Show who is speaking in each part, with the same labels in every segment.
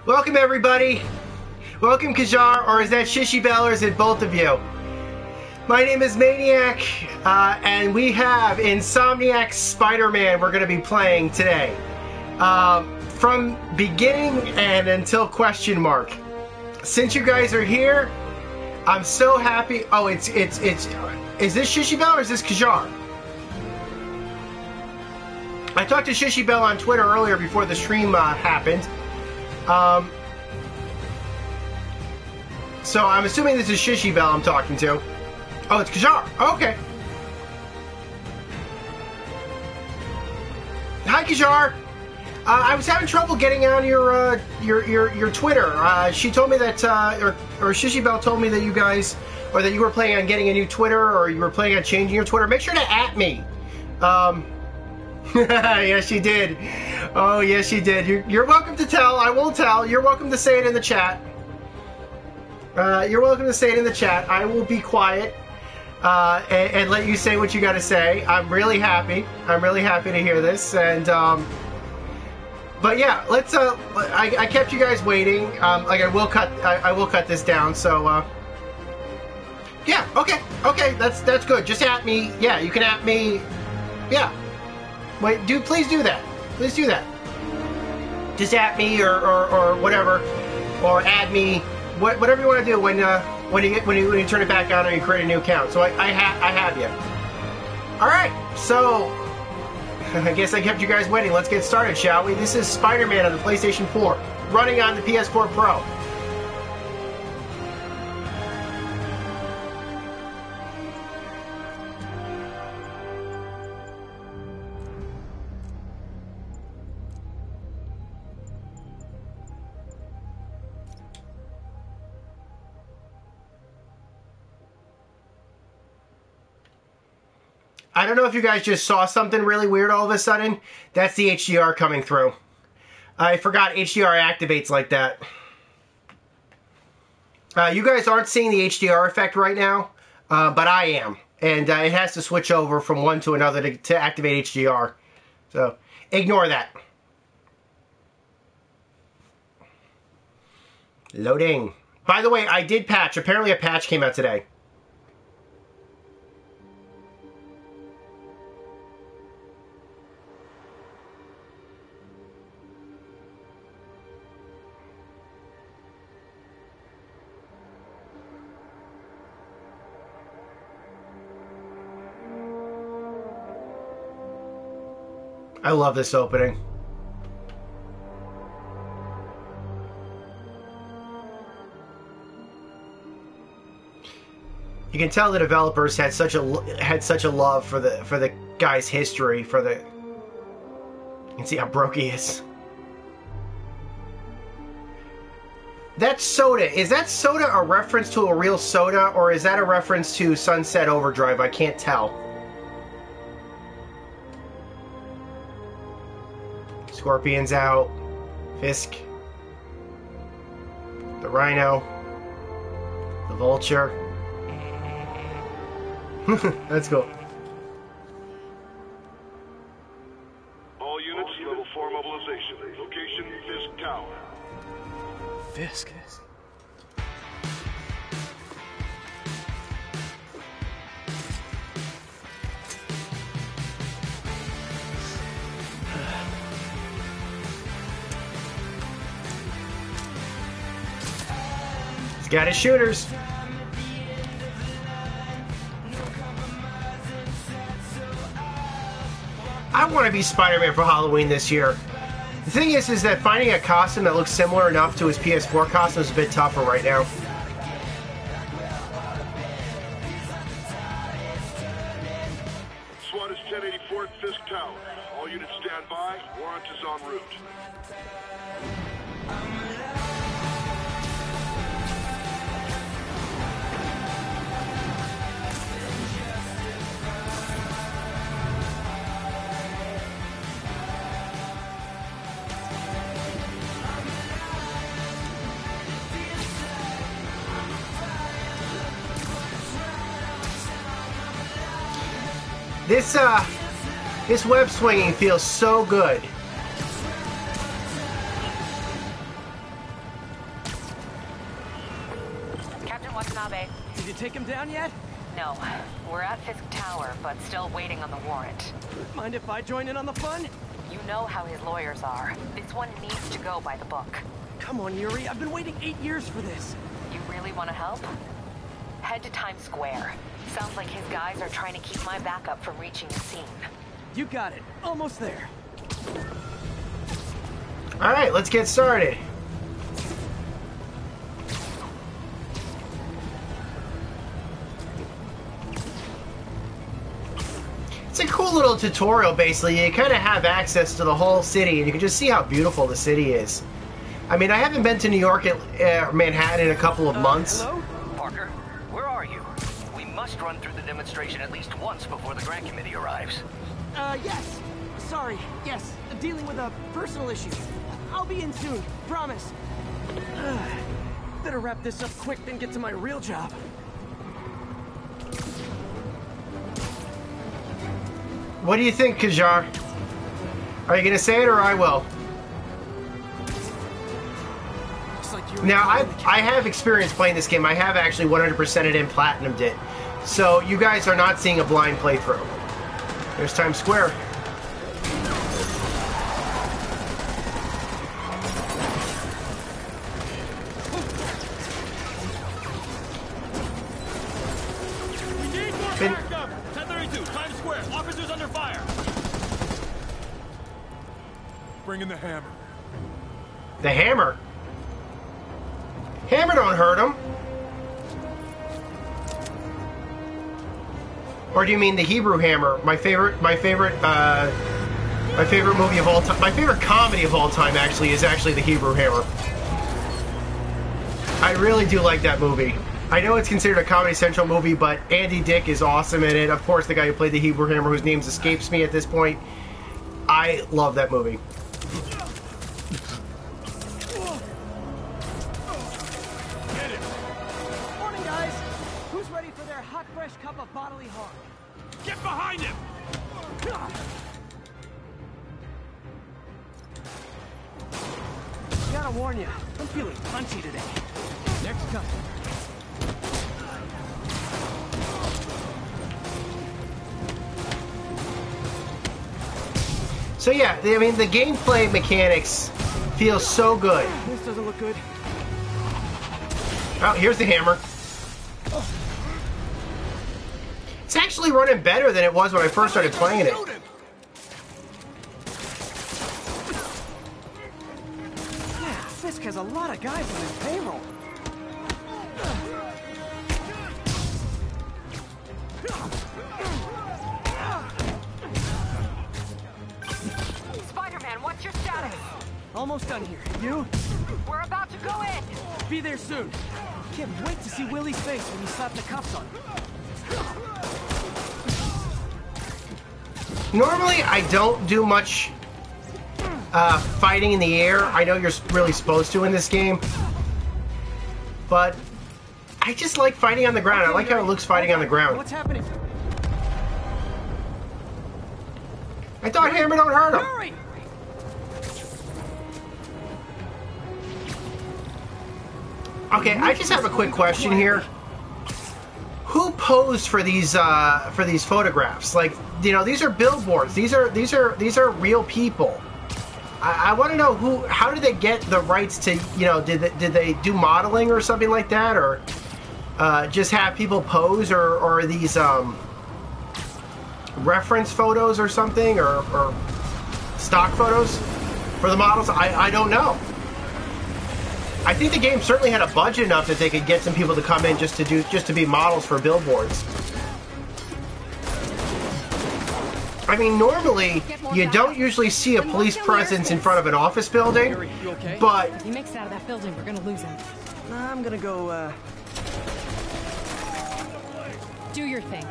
Speaker 1: Welcome everybody. Welcome Kajar, or is that Shishi Bell, or is it both of you? My name is Maniac, and we have Insomniac's Spider-Man we're going to be playing today. From beginning and until question mark. Since you guys are here, I'm so happy. Oh, is this Shishi Bell or is this Kajar? I talked to Shishi Bell on Twitter earlier before the stream happened. So I'm assuming this is Shishi Bell I'm talking to. Oh, it's Kajar. Oh, okay. Hi, Kajar. I was having trouble getting on your Twitter. She told me that, or Shishi Bell told me that you guys, or that you were planning on getting a new Twitter, or you were planning on changing your Twitter. Make sure to @ me. Yes, she did. Oh, yes, she did. You're welcome to tell. I will tell. You're welcome to say it in the chat. You're welcome to say it in the chat. I will be quiet and let you say what you got to say. I'm really happy. I'm really happy to hear this. And but yeah, let's. I kept you guys waiting. Like I will cut this down. So yeah. Okay. That's good. Just @ me. Yeah, you can @ me. Yeah. Wait, please do that. Please do that. Just @ me or whatever, or add me, whatever you want to do when you turn it back on or you create a new account. So I have you. All right. So I guess I kept you guys waiting. Let's get started, shall we? This is Spider-Man on the PlayStation 4, running on the PS4 Pro. I don't know if you guys just saw something really weird all of a sudden. That's the HDR coming through. I forgot HDR activates like that. You guys aren't seeing the HDR effect right now, but I am. And it has to switch over from one to another to activate HDR. So, ignore that. Loading. By the way, I did patch. Apparently a patch came out today. I love this opening. You can tell the developers had such a love for the guy's history, for the. You can see how broke he is. That soda, is that soda a reference to a real soda, or is that a reference to Sunset Overdrive? I can't tell. Scorpion's out. Fisk. The Rhino. The Vulture. That's cool.
Speaker 2: All units, level 4 mobilization. Location, Fisk Tower.
Speaker 3: Fisk?
Speaker 1: He's got his shooters. I want to be Spider-Man for Halloween this year. The thing is that finding a costume that looks similar enough to his PS4 costume is a bit tougher right now.
Speaker 2: SWAT is 1084 at Fisk Tower. All units stand by. Warrant is en route.
Speaker 1: This web swinging feels so good.
Speaker 4: Nabe.
Speaker 3: Did you take him down yet?
Speaker 4: No, we're at Fisk Tower, but still waiting on the warrant.
Speaker 3: Mind if I join in on the fun?
Speaker 4: You know how his lawyers are. This one needs to go by the book.
Speaker 3: Come on, Yuri. I've been waiting 8 years for this.
Speaker 4: You really want to help? Head to Times Square. Sounds like his guys are trying to keep my backup from reaching the scene.
Speaker 3: You got it. Almost there.
Speaker 1: Alright, let's get started. It's a cool little tutorial, basically. You kind of have access to the whole city, and you can just see how beautiful the city is. I mean, I haven't been to New York, Manhattan in a couple of months.
Speaker 3: Hello?
Speaker 5: Parker, where are you? We must run through the demonstration at least once before the grant committee arrives.
Speaker 3: Yes. Sorry. Yes. Dealing with a personal issue. I'll be in soon. Promise. Better wrap this up quick than get to my real job.
Speaker 1: What do you think, Kajar? Are you gonna say it, or I will? Now, I have experience playing this game. I have actually 100%ed and platinumed it. So you guys are not seeing a blind playthrough. There's Times Square.
Speaker 6: We need more backup! 1032, Times Square. Officers under fire. Bring in the hammer.
Speaker 1: The hammer? Hammer don't hurt him. Or do you mean the Hebrew Hammer? My favorite movie of all time. My favorite comedy of all time, actually, is actually the Hebrew Hammer. I really do like that movie. I know it's considered a Comedy Central movie, but Andy Dick is awesome in it. Of course, the guy who played the Hebrew Hammer, whose name escapes me at this point. I love that movie.
Speaker 3: Morning, guys. Who's ready for their hot, fresh cup of bodily harm?
Speaker 6: Get behind him!
Speaker 3: Gotta warn you, I'm feeling punchy today. Next cup.
Speaker 1: So yeah, I mean, the gameplay mechanics feel so good.
Speaker 3: This doesn't look good.
Speaker 1: Oh, here's the hammer. It's actually running better than it was when I first started playing it.
Speaker 3: Yeah, Fisk has a lot of guys on his payroll.
Speaker 4: Spider-Man, what's your status?
Speaker 3: Almost done here. You?
Speaker 4: We're about to go in!
Speaker 3: Be there soon. Can't wait to see Willie's face when you slap the cuffs on him.
Speaker 1: Normally, I don't do much fighting in the air. I know you're really supposed to in this game. But I just like fighting on the ground. I like how it looks fighting on the ground.
Speaker 3: What's happening?
Speaker 1: I thought hammer don't hurt him.
Speaker 3: Hurry!
Speaker 1: Okay, I just have a quick question here. Who posed for these photographs? Like, you know, these are billboards. These are real people. I want to know how did they get the rights to, you know, did they do modeling or something like that, or just have people pose, or are these reference photos or something, or stock photos for the models? I don't know. I think the game certainly had a budget enough that they could get some people to come in just to be models for billboards. I mean, normally you don't usually see a police presence in front of an office building,
Speaker 3: You okay?
Speaker 1: but
Speaker 7: If he makes it out of that building, we're gonna lose him.
Speaker 3: I'm gonna go,
Speaker 7: Do your thing.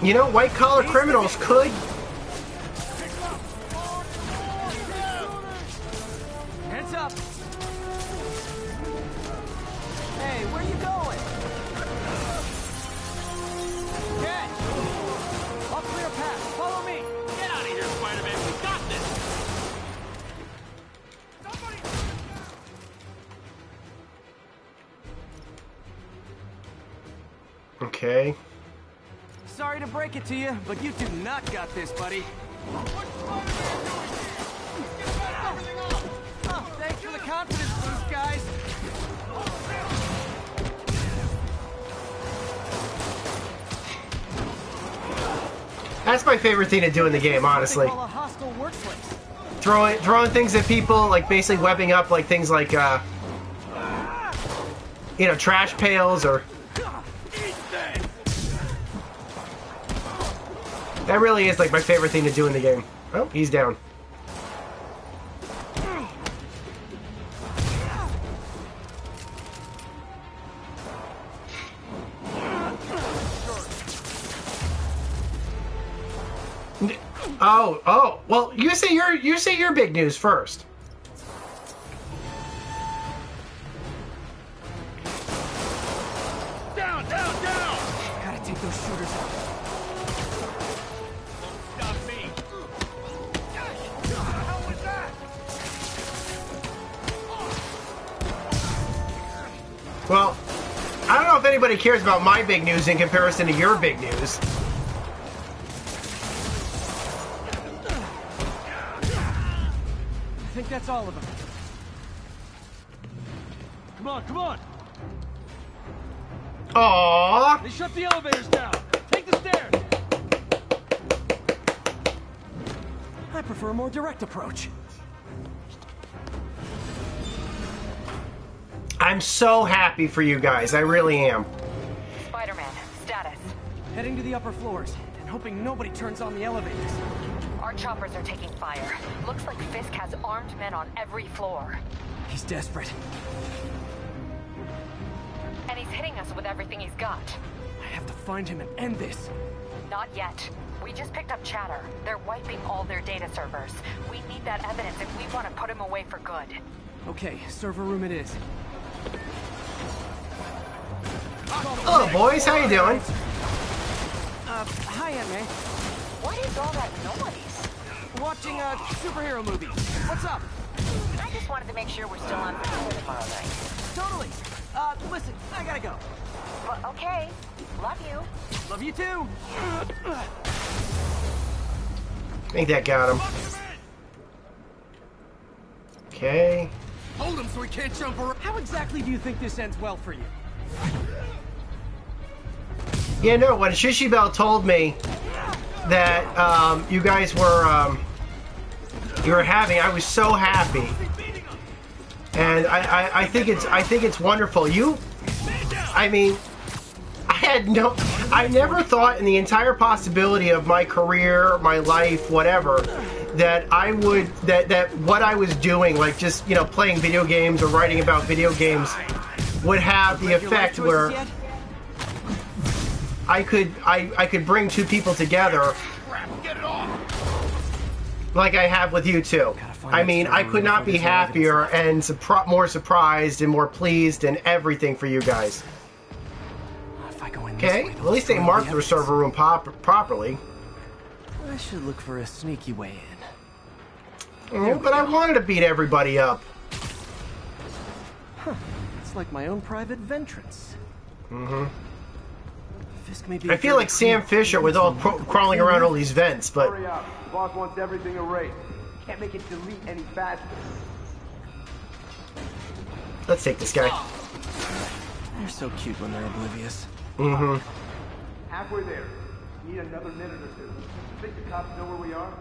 Speaker 1: you know, white-collar criminals could.
Speaker 3: Hands up! Hey, where you going? Catch! I'll clear a path. Follow me.
Speaker 6: Get out of here, Spider-Man. We got this!
Speaker 1: Okay.
Speaker 3: Sorry to break it to you, but you do not got this, buddy. Oh, thanks for the confidence boost, guys.
Speaker 1: That's my favorite thing to do in the game, honestly.
Speaker 3: Call a hostile workplace.
Speaker 1: Throwing things at people, like basically webbing up like things like you know, trash pails or. That really is like my favorite thing to do in the game. Oh, he's down. Oh, well, you say your big news first.
Speaker 6: Down!
Speaker 3: Gotta take those shooters out.
Speaker 6: Stop me! What the hell was that?
Speaker 1: Well, I don't know if anybody cares about my big news in comparison to your big news.
Speaker 3: I think that's all of them.
Speaker 6: Come on!
Speaker 1: Aww.
Speaker 6: They shut the elevators down! Take the stairs!
Speaker 3: I prefer a more direct approach.
Speaker 1: I'm so happy for you guys. I really am.
Speaker 4: Spider-Man, status.
Speaker 3: Heading to the upper floors and hoping nobody turns on the elevators.
Speaker 4: Our choppers are taking fire. Looks like Fisk has armed men on every floor.
Speaker 3: He's desperate.
Speaker 4: And he's hitting us with everything he's got.
Speaker 3: I have to find him and end this.
Speaker 4: Not yet. We just picked up chatter. They're wiping all their data servers. We need that evidence if we want to put him away for good.
Speaker 3: Okay, server room it is.
Speaker 1: Hello, boys. How you doing?
Speaker 3: Hi, Aunt May.
Speaker 4: What is all that noise?
Speaker 3: Watching a superhero movie. What's up?
Speaker 4: I just wanted to make sure we're still on for tomorrow night.
Speaker 3: Totally. Listen, I gotta go.
Speaker 4: Well, okay. Love you.
Speaker 3: Love you too.
Speaker 1: I think that got him. Okay.
Speaker 6: Hold him so he can't jump around!
Speaker 3: How exactly do you think this ends well for you?
Speaker 1: Yeah, no, when Shishi Bell told me that you guys were you were having, I was so happy. And I think it's wonderful. I mean, I never thought in the entire possibility of my career, my life, whatever, that I would, that what I was doing, like just, you know, playing video games or writing about video games, would have the effect where I could bring two people together like I have with you two. I mean, I could not be happier and more surprised and more pleased and everything for you guys. Okay, at least they marked their server room properly.
Speaker 3: I should look for a sneaky way in.
Speaker 1: Oh, but I wanted to beat everybody up.
Speaker 3: Huh. It's like my own private ventrance.
Speaker 1: Mm-hmm.
Speaker 3: Fisk may be
Speaker 1: I feel like Sam Fisher with all crawling around all these vents, but...
Speaker 8: Hurry up. The boss wants everything erased. Can't make it delete any faster.
Speaker 1: Let's take this guy.
Speaker 3: They're so cute when they're oblivious.
Speaker 1: Mm-hmm.
Speaker 8: Halfway there. Need another minute or two. Think the cops know where we are?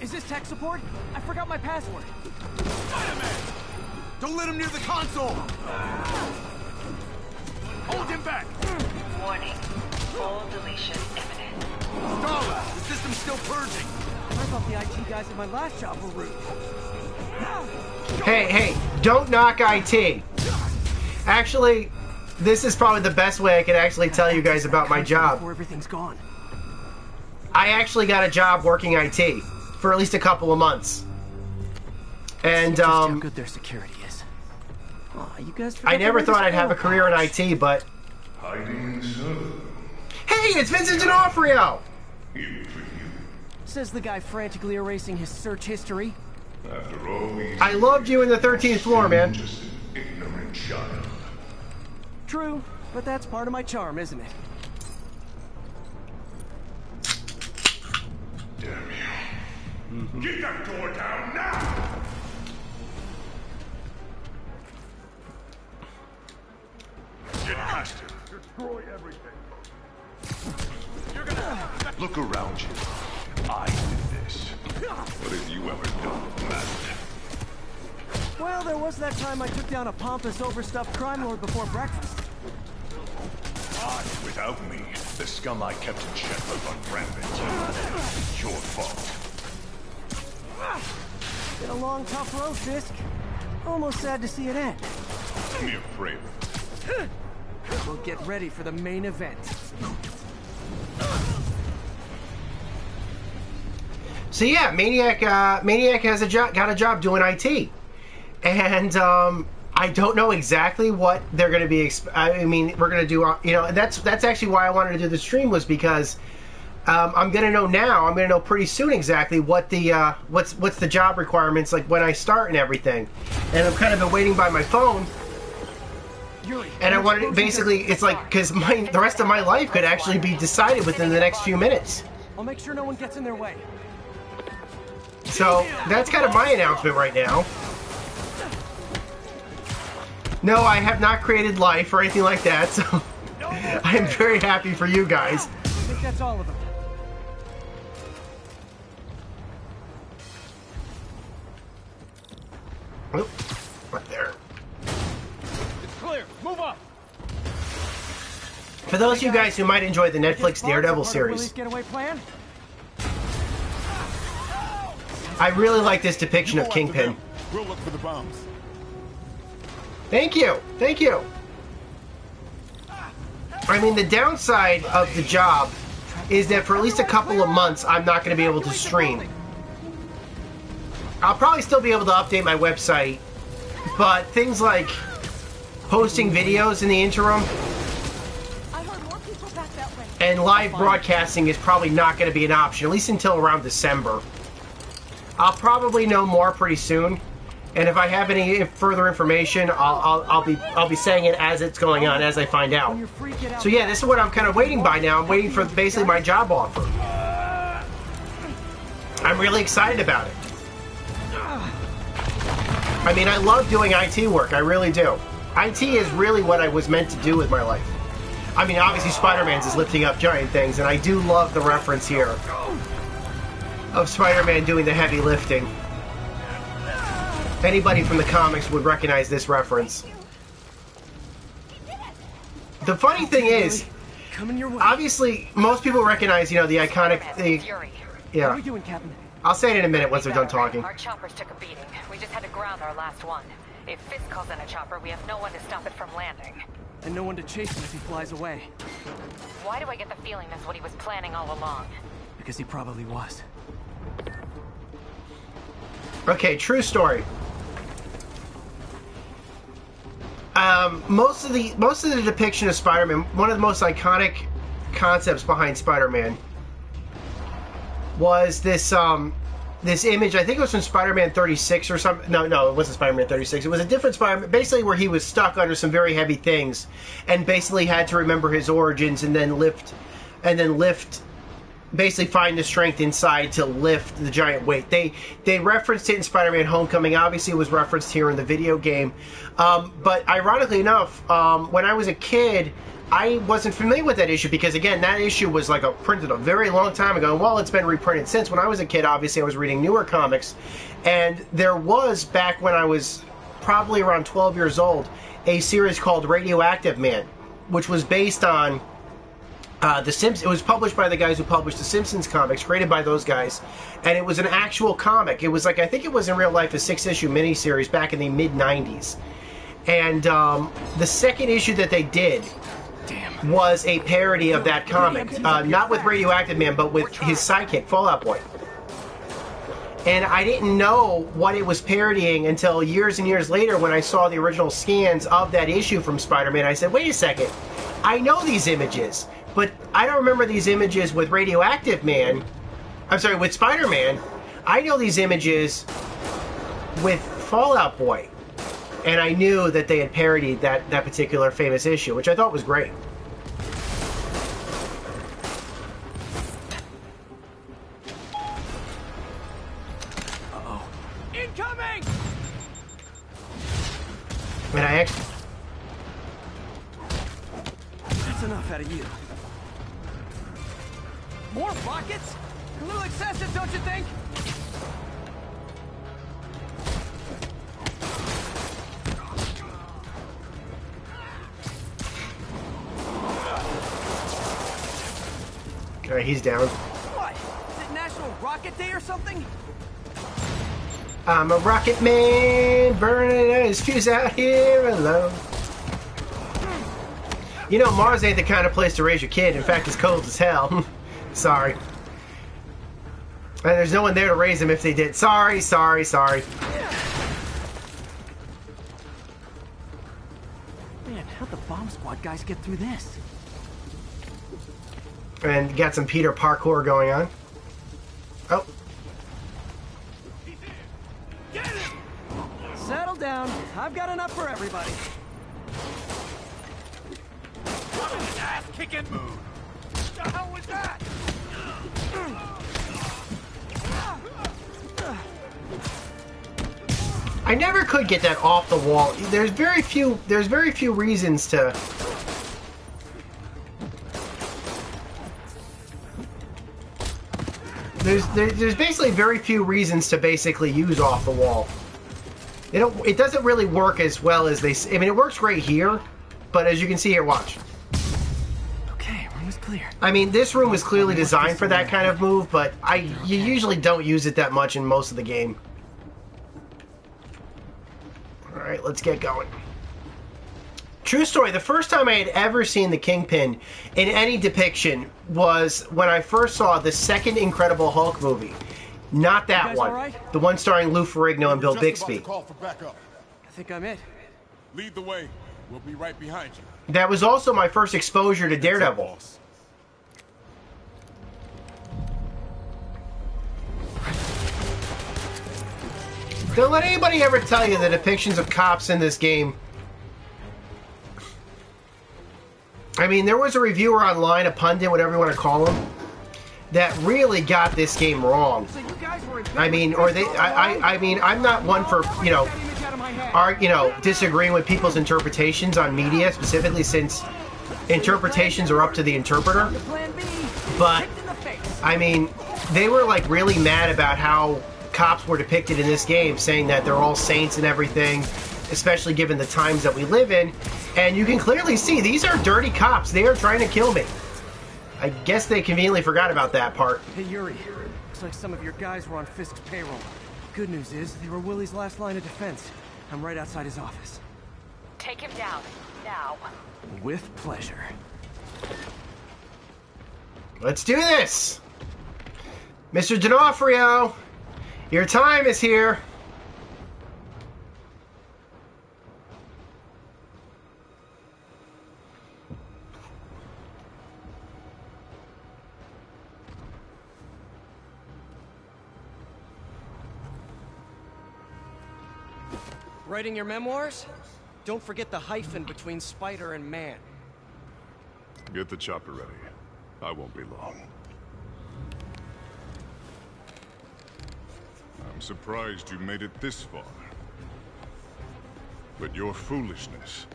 Speaker 3: Is this tech support? I forgot my password.
Speaker 6: Spider-Man! Don't let him near the console! Hold him back!
Speaker 4: Warning. Full deletion imminent.
Speaker 6: Darla, the system's still purging!
Speaker 3: I thought the IT guys at my last job were rude.
Speaker 1: Hey, don't knock IT. Actually, this is probably the best way I could actually tell you guys about my job.
Speaker 3: Before everything's gone.
Speaker 1: I actually got a job working IT for at least a couple of months. And,
Speaker 3: just how good their security is. Aw, you guys
Speaker 1: I never thought I'd have a career in IT, but...
Speaker 2: Hiding so.
Speaker 1: Hey, it's Vincent D'Onofrio!
Speaker 3: Says the guy frantically erasing his search history.
Speaker 2: After all these
Speaker 1: I loved you in the 13th floor, man.
Speaker 2: just an ignorant child.
Speaker 3: True, but that's part of my charm, isn't it?
Speaker 2: Damn you. Get that door down now! Get past him.
Speaker 8: Destroy everything.
Speaker 2: Look around you. I did this. What have you ever done, Master?
Speaker 3: Well, there was that time I took down a pompous, overstuffed crime lord before breakfast.
Speaker 2: Without me, the scum I kept in check would run rampant. It's your fault.
Speaker 3: Been a long, tough road, Fisk. Almost sad to see it end.
Speaker 2: Do me a favor.
Speaker 3: We'll get ready for the main event.
Speaker 1: So yeah, Maniac has got a job doing IT, and I don't know exactly what they're going to be. I mean, we're going to do. You know, that's actually why I wanted to do the stream, was because I'm going to know now. I'm going to know pretty soon exactly what the what's the job requirements, like when I start and everything. And I've kind of been waiting by my phone. And I wanted, basically, it's like, because the rest of my life could actually be decided within the next few minutes.
Speaker 3: I'll make sure no one gets in their way.
Speaker 1: So that's kind of my announcement right now. No, I have not created life or anything like that, so I am very happy for you guys.
Speaker 3: I think that's all of them.
Speaker 1: Oop, right there.
Speaker 6: It's clear. Move up.
Speaker 1: For those of you guys who might enjoy the Netflix Daredevil series,
Speaker 3: Getaway plan?
Speaker 1: I really like this depiction of Kingpin.
Speaker 6: We'll look for the bombs.
Speaker 1: Thank you, thank you. I mean, the downside of the job is that for at least a couple of months, I'm not going to be able to stream. I'll probably still be able to update my website, but things like posting videos in the interim and live broadcasting is probably not going to be an option, at least until around December. I'll probably know more pretty soon, and if I have any further information, I'll be saying it as it's going on, as I find out. So yeah, this is what I'm kind of waiting by now. I'm waiting for basically my job offer. I'm really excited about it. I mean, I love doing IT work. I really do. IT is really what I was meant to do with my life. I mean, obviously Spider-Man's is lifting up giant things, and I do love the reference here of Spider-Man doing the heavy lifting. Anybody from the comics would recognize this reference. The funny thing is, obviously, most people recognize, you know, the iconic...
Speaker 3: What are we doing, Captain?
Speaker 1: I'll say it in a minute once we're done talking.
Speaker 4: Our choppers took a beating. We just had to ground our last one. If Fisk calls in a chopper, we have no one to stop it from landing.
Speaker 3: And no one to chase him if he flies away.
Speaker 4: Why do I get the feeling that's what he was planning all along?
Speaker 3: Because he probably was.
Speaker 1: Okay, true story. Most of the depiction of Spider-Man, one of the most iconic concepts behind Spider-Man was this this image. I think it was from Spider-Man 36 or something. No, it wasn't Spider-Man 36. It was a different Spider-Man, basically where he was stuck under some very heavy things, and basically had to remember his origins and then lift, basically find the strength inside to lift the giant weight. They referenced it in Spider-Man Homecoming. Obviously, it was referenced here in the video game. But ironically enough, when I was a kid, I wasn't familiar with that issue because, again, that issue was like printed a very long time ago. Well, it's been reprinted since. When I was a kid, obviously, I was reading newer comics. And there was, back when I was probably around 12 years old, a series called Radioactive Man, which was based on The Simpsons. It was published by the guys who published the Simpsons comics, created by those guys. And it was an actual comic. It was like, I think it was in real life a 6-issue miniseries back in the mid-90s. And the second issue that they did was a parody of that comic. Not with Radioactive Man, but with his sidekick, Fallout Boy. And I didn't know what it was parodying until years and years later when I saw the original scans of that issue from Spider-Man. I said, wait a second, I know these images, but I don't remember these images with Radioactive Man. I'm sorry, with Spider-Man. I know these images with Fallout Boy. and I knew that they had parodied that particular famous issue, which I thought was great.
Speaker 3: Uh-oh. Incoming!
Speaker 1: And I actually...
Speaker 3: That's enough out of you. More rockets? A little excessive, don't you think?
Speaker 1: Alright, he's down.
Speaker 3: What? Is it National Rocket Day or something?
Speaker 1: I'm a rocket man, burning his fuse out here alone. You know, Mars ain't the kind of place to raise your kid. In fact, it's cold as hell. Sorry. And there's no one there to raise him if they did. Sorry.
Speaker 3: Man, how'd the bomb squad guys get through this?
Speaker 1: And got some Peter parkour going on. Oh.
Speaker 3: Settle down. I've got enough for everybody.
Speaker 6: Ass-kicking move. What the hell was that?
Speaker 1: I never could get that off the wall. There's very few reasons to... There's basically very few reasons to basically use off the wall. It doesn't really work as well as they... I mean, it works great here, but as you can see here, watch.
Speaker 3: Okay, room is clear.
Speaker 1: I mean, this room was clearly designed for that kind of move, but you usually don't use it that much in most of the game. Alright, let's get going. True story, the first time I had ever seen the Kingpin in any depiction was when I first saw the second Incredible Hulk movie. Not that one.
Speaker 3: Right?
Speaker 1: The one starring Lou Ferrigno and Bill Bixby.
Speaker 8: Call for backup.
Speaker 3: I think I'm it.
Speaker 8: Lead the way. We'll be right behind you.
Speaker 1: That was also my first exposure to Daredevil. Don't let anybody ever tell you the depictions of cops in this game. I mean, there was a reviewer online, a pundit, whatever you want to call him, that really got this game wrong.
Speaker 3: So you guys were
Speaker 1: I mean, or they, I mean, I'm not one for, disagreeing with people's interpretations on media, specifically since interpretations are up to the interpreter. But, I mean, they were like really mad about how cops were depicted in this game, saying that they're all saints and everything, especially given the times that we live in. And you can clearly see these are dirty cops. They are trying to kill me. I guess they conveniently forgot about that part.
Speaker 3: Hey, Yuri. Looks like some of your guys were on Fisk's payroll. Good news is, they were Willie's last line of defense. I'm right outside his office.
Speaker 4: Take him down, now.
Speaker 3: With pleasure.
Speaker 1: Let's do this! Mr. D'Onofrio, your time is here.
Speaker 3: Writing your memoirs? Don't forget the hyphen between spider and man.
Speaker 2: Get the chopper ready. I won't be long. I'm surprised you made it this far. But your foolishness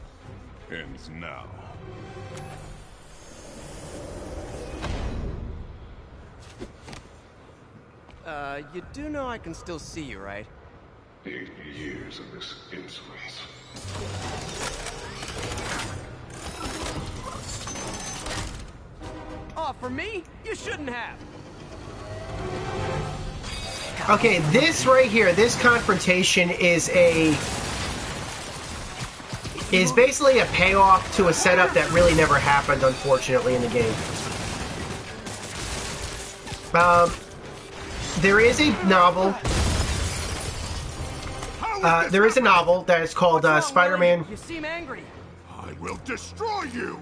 Speaker 2: ends now.
Speaker 3: You do know I can still see you, right?
Speaker 2: 8 years of this insolence.
Speaker 3: Oh, for me? You shouldn't have.
Speaker 1: Okay, this right here, this confrontation is basically a payoff to a setup that really never happened, unfortunately, in the game. There is a novel. There is a novel that is called Spider-Man.
Speaker 3: You seem angry.
Speaker 8: I will destroy you!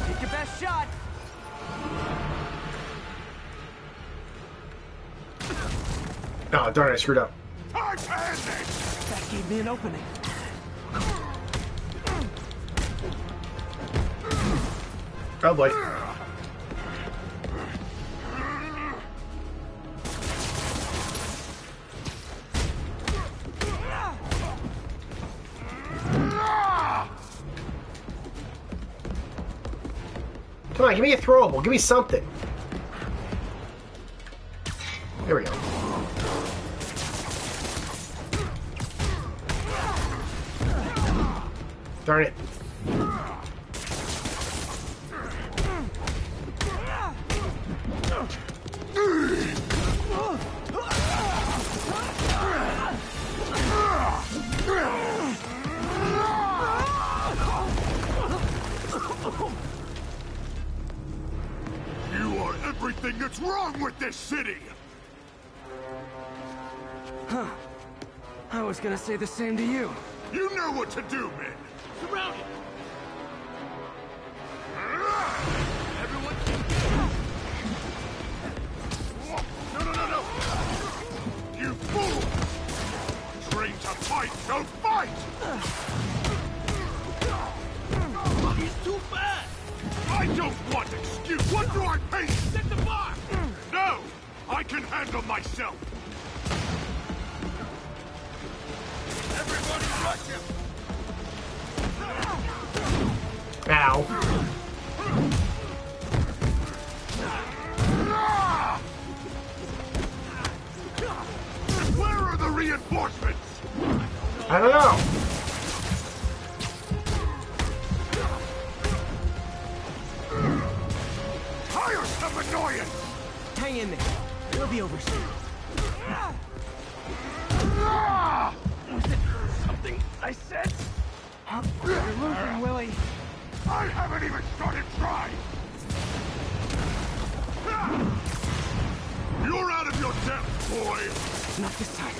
Speaker 3: Take your best shot.
Speaker 1: Oh, darn, I screwed up.
Speaker 8: Time
Speaker 3: That gave me an opening.
Speaker 1: Oh boy. Come on, give me a throwable. Give me something. There we go. Darn it.
Speaker 2: You are everything that's wrong with this city!
Speaker 3: Huh. I was gonna say the same to you.
Speaker 2: You know what to do, men!
Speaker 6: Surround it! Everyone No!
Speaker 2: You fool! Trained to fight, so fight!
Speaker 6: He's too fast!
Speaker 2: I don't want excuse! What do I pay?
Speaker 6: Set the bar!
Speaker 2: No! I can handle myself!
Speaker 6: Everybody rush him!
Speaker 1: Ow.
Speaker 2: Where are the reinforcements?
Speaker 1: I don't know.
Speaker 2: Tiresome annoyance!
Speaker 3: Hang in there. We'll be over soon. Was it something I said? You're losing, Willie.
Speaker 2: I haven't even started trying! You're out of your depth, boy!
Speaker 3: Not this time.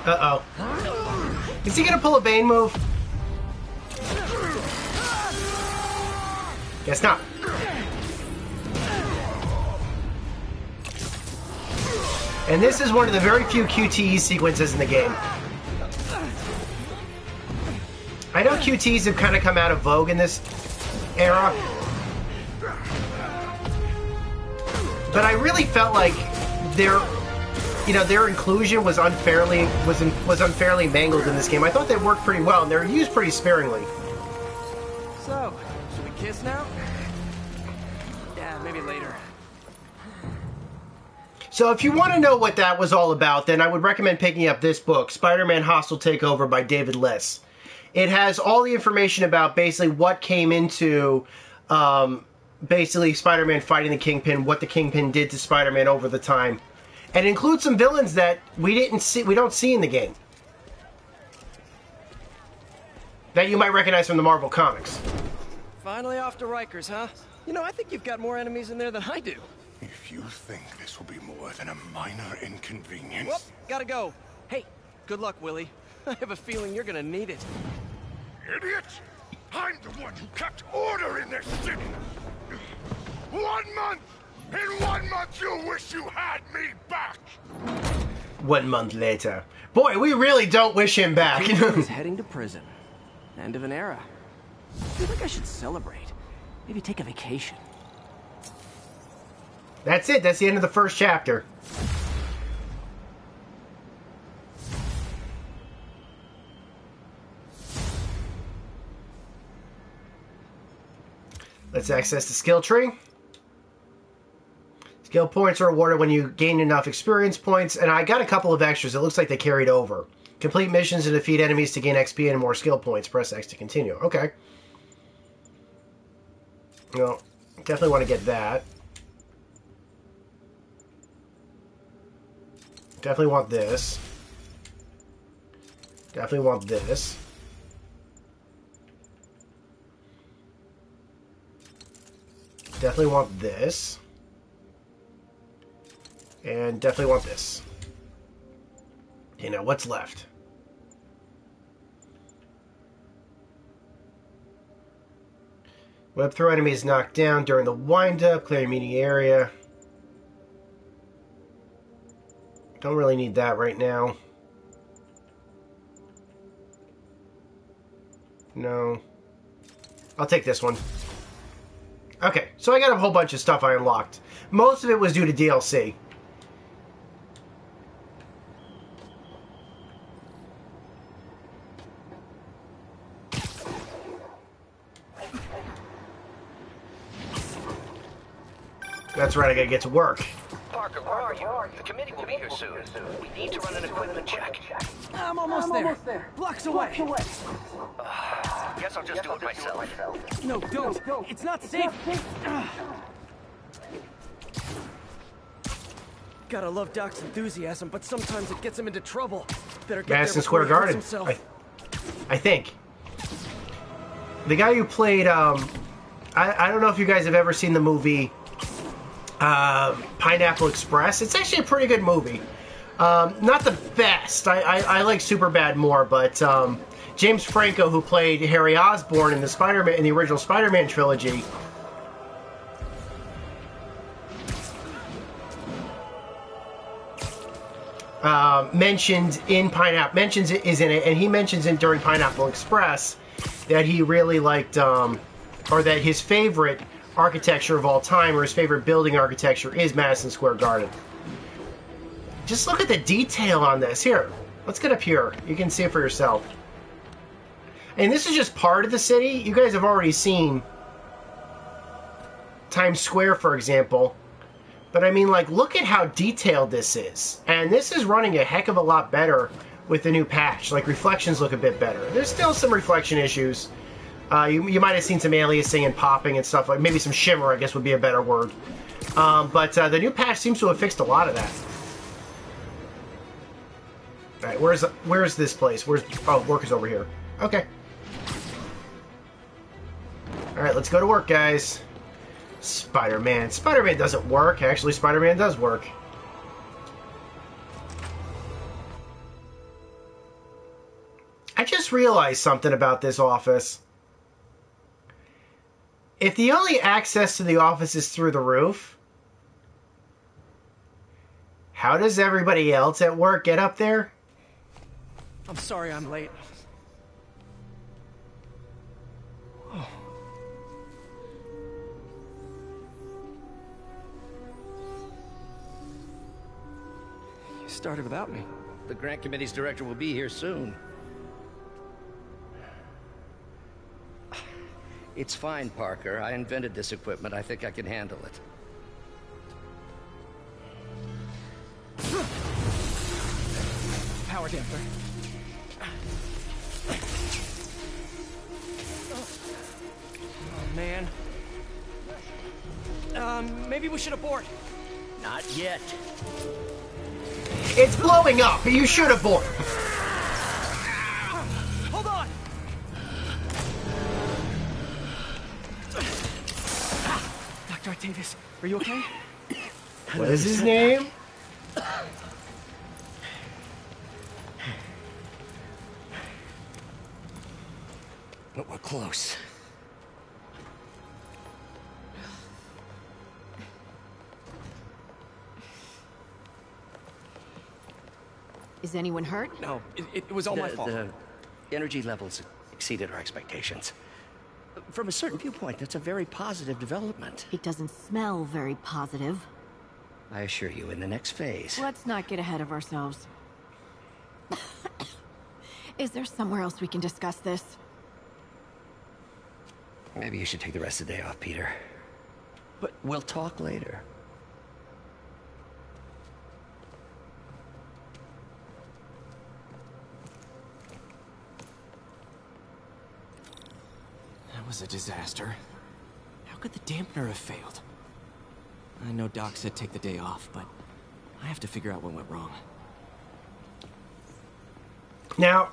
Speaker 1: Uh-oh. Is he gonna pull a Bane move? Guess not. And this is one of the very few QTE sequences in the game. I know QTEs have kind of come out of vogue in this era, but I really felt like their inclusion was unfairly mangled in this game. I thought they worked pretty well, and they were used pretty sparingly.
Speaker 3: So, should we kiss now? Yeah, maybe later.
Speaker 1: So if you want to know what that was all about, then I would recommend picking up this book, Spider-Man Hostile Takeover by David Liss. It has all the information about basically what came into basically Spider-Man fighting the Kingpin, what the Kingpin did to Spider-Man over the time. And it includes some villains that we don't see in the game. That you might recognize from the Marvel Comics.
Speaker 3: Finally off to Rikers, huh? You know, I think you've got more enemies in there than I do.
Speaker 2: If you think this will be more than a minor inconvenience...
Speaker 3: Whoop, gotta go. Hey, good luck, Willie. I have a feeling you're gonna need it.
Speaker 2: Idiot! I'm the one who kept order in this city! 1 month! In 1 month you'll wish you had me back!
Speaker 1: 1 month later. Boy, we really don't wish him back.
Speaker 3: He's heading to prison. End of an era. I feel like I should celebrate. Maybe take a vacation.
Speaker 1: That's it. That's the end of the first chapter. Let's access the skill tree. Skill points are awarded when you gain enough experience points, and I got a couple of extras. It looks like they carried over. Complete missions and defeat enemies to gain XP and more skill points. Press X to continue. Okay. Well, definitely want to get that. Definitely want this. Definitely want this. Definitely want this. And definitely want this. Okay, now what's left? Web throw enemy is knocked down during the wind-up. Clear meeting area. Don't really need that right now. No. I'll take this one. Okay, so I got a whole bunch of stuff I unlocked. Most of it was due to DLC. That's right, I gotta get to work.
Speaker 5: Parker, where are you? The committee will be here soon. We need to run an equipment check.
Speaker 3: I'm almost there. Blocks away.
Speaker 5: Guess I'll just do it myself.
Speaker 3: No, don't. It's not safe. Gotta love Doc's enthusiasm, but sometimes it gets him into trouble. Better get
Speaker 1: Madison
Speaker 3: there
Speaker 1: Square
Speaker 3: before he
Speaker 1: Garden.
Speaker 3: hurts himself.
Speaker 1: I think. The guy who played, I don't know if you guys have ever seen the movie Pineapple Express. It's actually a pretty good movie. Not the best. I like Superbad more, but James Franco, who played Harry Osborn in the original Spider-Man trilogy, mentions is in it, and he mentions it during Pineapple Express that he really liked, or that his favorite architecture of all time, or his favorite building architecture, is Madison Square Garden. Just look at the detail on this. Here, let's get up here. You can see it for yourself. And this is just part of the city. You guys have already seen Times Square, for example. But I mean, like, look at how detailed this is. And this is running a heck of a lot better with the new patch. Like, reflections look a bit better. There's still some reflection issues. You might have seen some aliasing and popping and stuff. Like maybe some shimmer, I guess would be a better word. But the new patch seems to have fixed a lot of that. All right, where's this place? Work is over here. Okay. All right, let's go to work, guys. Spider-Man. Spider-Man doesn't work. Actually, Spider-Man does work. I just realized something about this office. If the only access to the office is through the roof, how does everybody else at work get up there?
Speaker 3: I'm sorry I'm late. Oh. You started without me.
Speaker 5: The grant committee's director will be here soon. It's fine, Parker. I invented this equipment. I think I can handle it.
Speaker 3: Power damper. Oh, man. Maybe we should abort.
Speaker 5: Not yet.
Speaker 1: It's blowing up. You should abort.
Speaker 3: Hold on. Dr. Octavius, are you okay?
Speaker 1: What is his name?
Speaker 5: But we're close.
Speaker 9: Is anyone hurt?
Speaker 3: No, it was all my fault.
Speaker 5: The energy levels exceeded our expectations. From a certain viewpoint, that's a very positive development.
Speaker 9: It doesn't smell very positive.
Speaker 5: I assure you, in the next phase...
Speaker 9: Let's not get ahead of ourselves. Is there somewhere else we can discuss this?
Speaker 5: Maybe you should take the rest of the day off, Peter. But we'll talk later.
Speaker 3: That was a disaster. How could the dampener have failed? I know Doc said take the day off, but I have to figure out what went wrong.
Speaker 1: Now,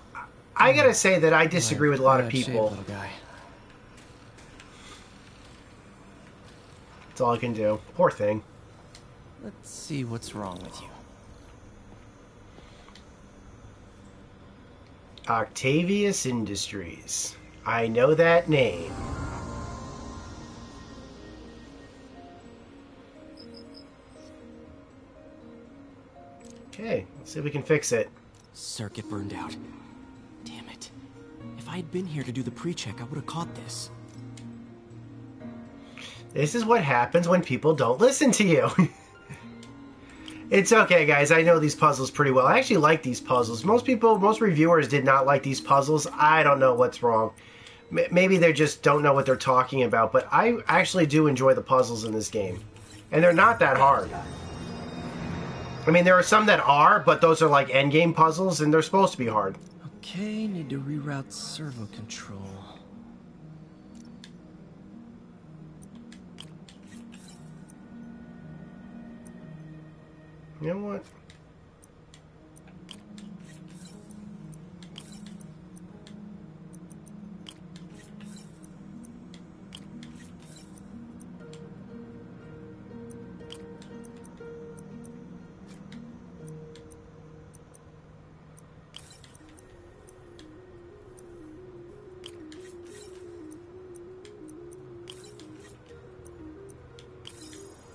Speaker 1: I gotta say that I disagree with a lot of
Speaker 3: Bad shape,
Speaker 1: people.
Speaker 3: little guy.
Speaker 1: That's all I can do. Poor thing.
Speaker 3: Let's see what's wrong with you.
Speaker 1: Octavius Industries. I know that name. Okay, let's see if we can fix it.
Speaker 3: Circuit burned out. Damn it. If I had been here to do the pre-check, I would have caught this.
Speaker 1: This is what happens when people don't listen to you. It's okay, guys. I know these puzzles pretty well. I actually like these puzzles. Most reviewers did not like these puzzles. I don't know what's wrong. Maybe they just don't know what they're talking about, but I actually do enjoy the puzzles in this game. And they're not that hard. I mean, there are some that are, but those are like endgame puzzles, and they're supposed to be hard.
Speaker 3: Okay, need to reroute servo control.
Speaker 1: You know what?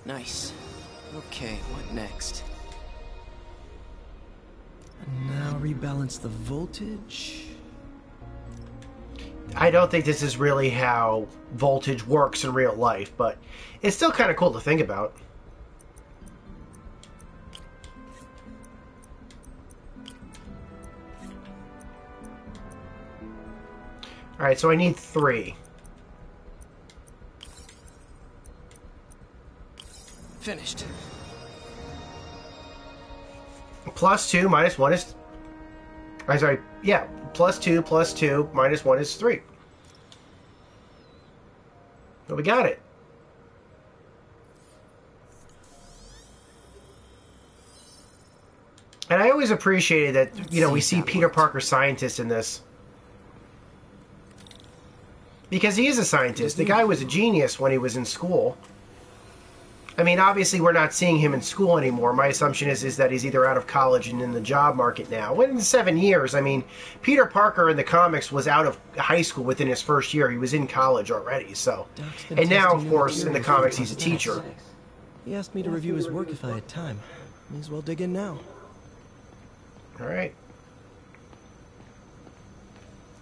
Speaker 3: Nice. Okay, what next? And now rebalance the voltage.
Speaker 1: I don't think this is really how voltage works in real life, but it's still kind of cool to think about. Alright, so I need 3.
Speaker 3: Finished.
Speaker 1: +2 minus 1 is... I'm sorry, yeah. +2 plus 2 minus 1 is 3. So we got it. And I always appreciated that, you know, we see Peter Parker scientist in this. Because he is a scientist. The guy was a genius when he was in school. I mean, obviously we're not seeing him in school anymore. My assumption is that he's either out of college and in the job market now. When in 7 years, I mean, Peter Parker in the comics was out of high school within his first year. He was in college already, so. And now, of course, in the comics, he's a teacher.
Speaker 3: He asked me to review his work if I had time. May as well dig in now.
Speaker 1: All right.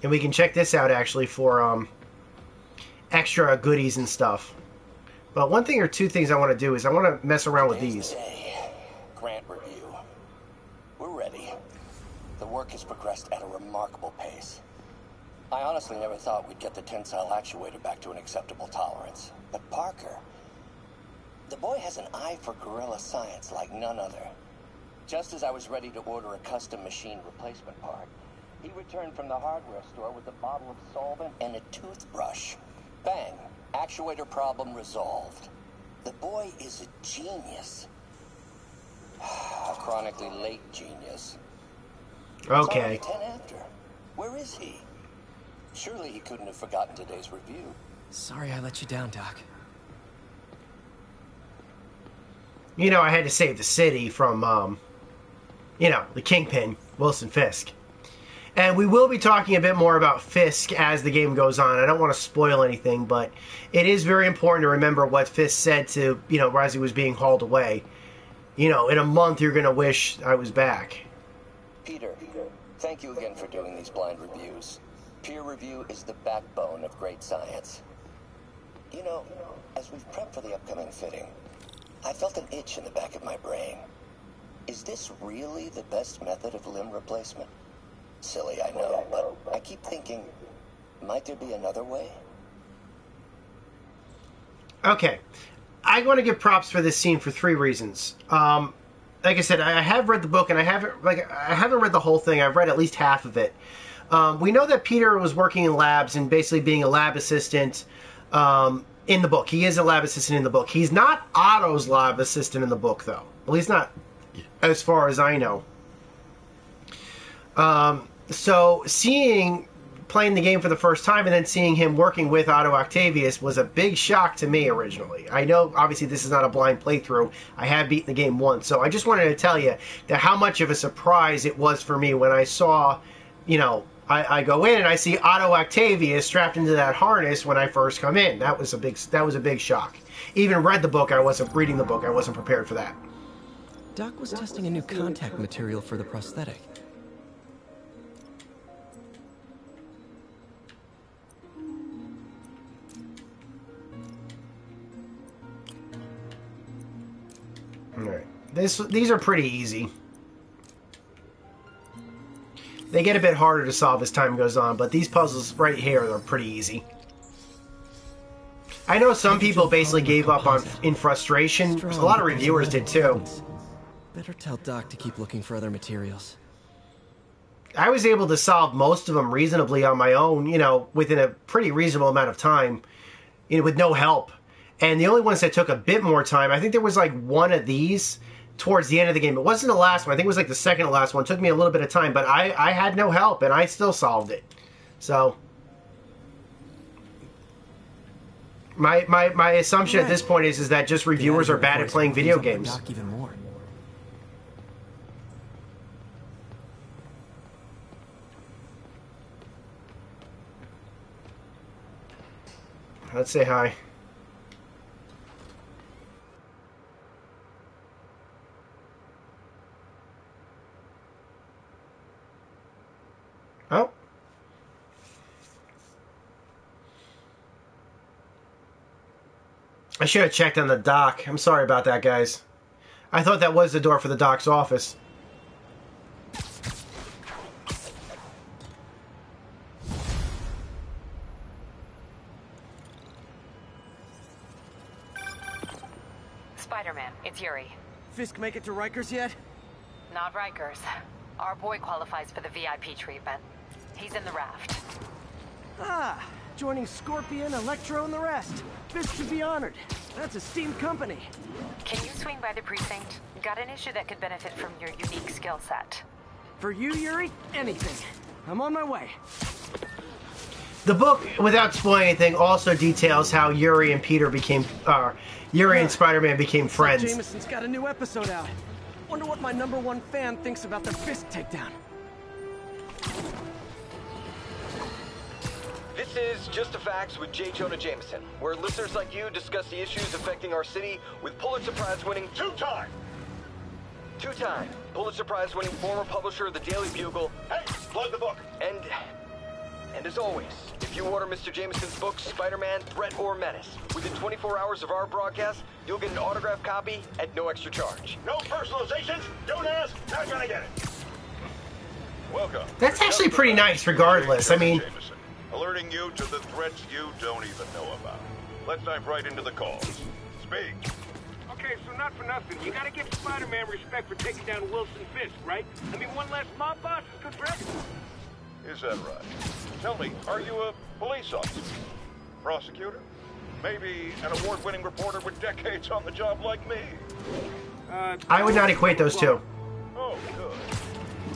Speaker 1: And we can check this out, actually, for extra goodies and stuff. But one thing or two things I want to do is I want to mess around with these.
Speaker 5: Grant review. We're ready. The work has progressed at a remarkable pace. I honestly never thought we'd get the tensile actuator back to an acceptable tolerance. But Parker, the boy has an eye for guerrilla science like none other. Just as I was ready to order a custom machine replacement part, he returned from the hardware store with a bottle of solvent and a toothbrush. Bang! Actuator problem resolved. The boy is a genius. A chronically late genius.
Speaker 1: Okay.
Speaker 5: It's already 10 after. Where is he? Surely he couldn't have forgotten today's review.
Speaker 3: Sorry I let you down, Doc.
Speaker 1: You know, I had to save the city from, you know, the Kingpin, Wilson Fisk. And we will be talking a bit more about Fisk as the game goes on. I don't want to spoil anything, but it is very important to remember what Fisk said to, you know, as he was being hauled away. You know, in a month you're going to wish I was back.
Speaker 5: Peter, thank you again for doing these blind reviews. Peer review is the backbone of great science. You know, as we've prepped for the upcoming fitting, I felt an itch in the back of my brain. Is this really the best method of limb replacement? Silly, I know, but I keep thinking, might there be another way?
Speaker 1: Okay. I want to give props for this scene for 3 reasons. Like I said, I have read the book, and I haven't read the whole thing. I've read at least half of it. We know that Peter was working in labs and basically being a lab assistant in the book. He is a lab assistant in the book. He's not Otto's lab assistant in the book, though. At least not as far as I know. So playing the game for the first time and then seeing him working with Otto Octavius was a big shock to me originally. I know, obviously, this is not a blind playthrough. I have beaten the game once, so I just wanted to tell you that how much of a surprise it was for me when I saw, you know, I go in and I see Otto Octavius strapped into that harness when I first come in. That was a big shock. Even reading the book, I wasn't prepared for that.
Speaker 3: Doc was testing a new contact material for the prosthetic.
Speaker 1: Alright. These are pretty easy. They get a bit harder to solve as time goes on, but these puzzles right here are pretty easy. I know some people basically gave up in frustration. A lot of reviewers did too.
Speaker 3: Better tell Doc to keep looking for other materials.
Speaker 1: I was able to solve most of them reasonably on my own, you know, within a pretty reasonable amount of time, you know, with no help. And the only ones that took a bit more time, I think there was like one of these towards the end of the game. It wasn't the last one. I think it was like the second to last one. It took me a little bit of time, but I had no help, and I still solved it. So my assumption at this point is that just reviewers are bad at playing video games.
Speaker 3: Doc even more.
Speaker 1: Let's say hi. Oh. I should have checked on the dock. I'm sorry about that, guys. I thought that was the door for the doc's office.
Speaker 4: Spider-Man, it's Yuri.
Speaker 6: Fisk make it to Rikers yet?
Speaker 4: Not Rikers. Our boy qualifies for the VIP treatment. He's in the raft.
Speaker 6: Ah, joining Scorpion, Electro, and the rest. Fisk should be honored. That's a steamed company.
Speaker 4: Can you swing by the precinct? Got an issue that could benefit from your unique skill set.
Speaker 6: For you, Yuri, anything. I'm on my way.
Speaker 1: The book, without spoiling anything, also details how Yuri and Peter became, Yuri and Spider-Man became friends.
Speaker 6: Jameson's got a new episode out. Wonder what my #1 fan thinks about the Fisk takedown.
Speaker 10: This is Just the Facts with J. Jonah Jameson, where listeners like you discuss the issues affecting our city with Pulitzer Prize-winning two-time Pulitzer Prize-winning former publisher of the Daily Bugle.
Speaker 2: Hey, plug the book.
Speaker 10: And as always, if you order Mr. Jameson's book, Spider-Man, Threat or Menace, within 24 hours of our broadcast, you'll get an autographed copy at no extra charge.
Speaker 2: No personalizations. Don't ask. Not gonna get it. Welcome.
Speaker 1: That's actually pretty nice, regardless. I mean,
Speaker 2: Jameson, alerting you to the threats you don't even know about. Let's dive right into the calls. Speak.
Speaker 8: Okay, so not for nothing. You gotta give Spider-Man respect for taking down Wilson Fisk, right? I mean, one less mob boss is good for everyone.
Speaker 2: Is that right? Tell me, are you a police officer? Prosecutor? Maybe an award-winning reporter with decades on the job like me?
Speaker 1: I would not equate those two.
Speaker 2: Oh, good.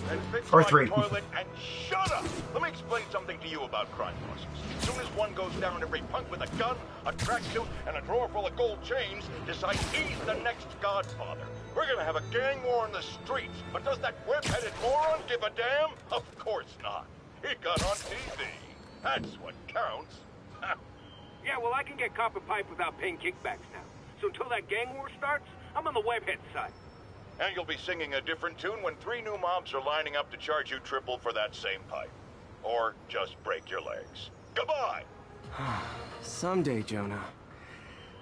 Speaker 2: And fix
Speaker 1: Or
Speaker 2: my
Speaker 1: three.
Speaker 2: toilet and shut up! Let me explain something to you about crime bosses. As soon as one goes down, every punk with a gun, a tracksuit, and a drawer full of gold chains decides he's the next godfather. We're gonna have a gang war in the streets, but does that whip-headed moron give a damn? Of course not. He got on TV. That's what counts.
Speaker 8: Yeah, well, I can get copper pipe without paying kickbacks now. So until that gang war starts, I'm on the webhead side.
Speaker 2: And you'll be singing a different tune when 3 new mobs are lining up to charge you triple for that same pipe. Or just break your legs. Goodbye!
Speaker 6: Someday, Jonah,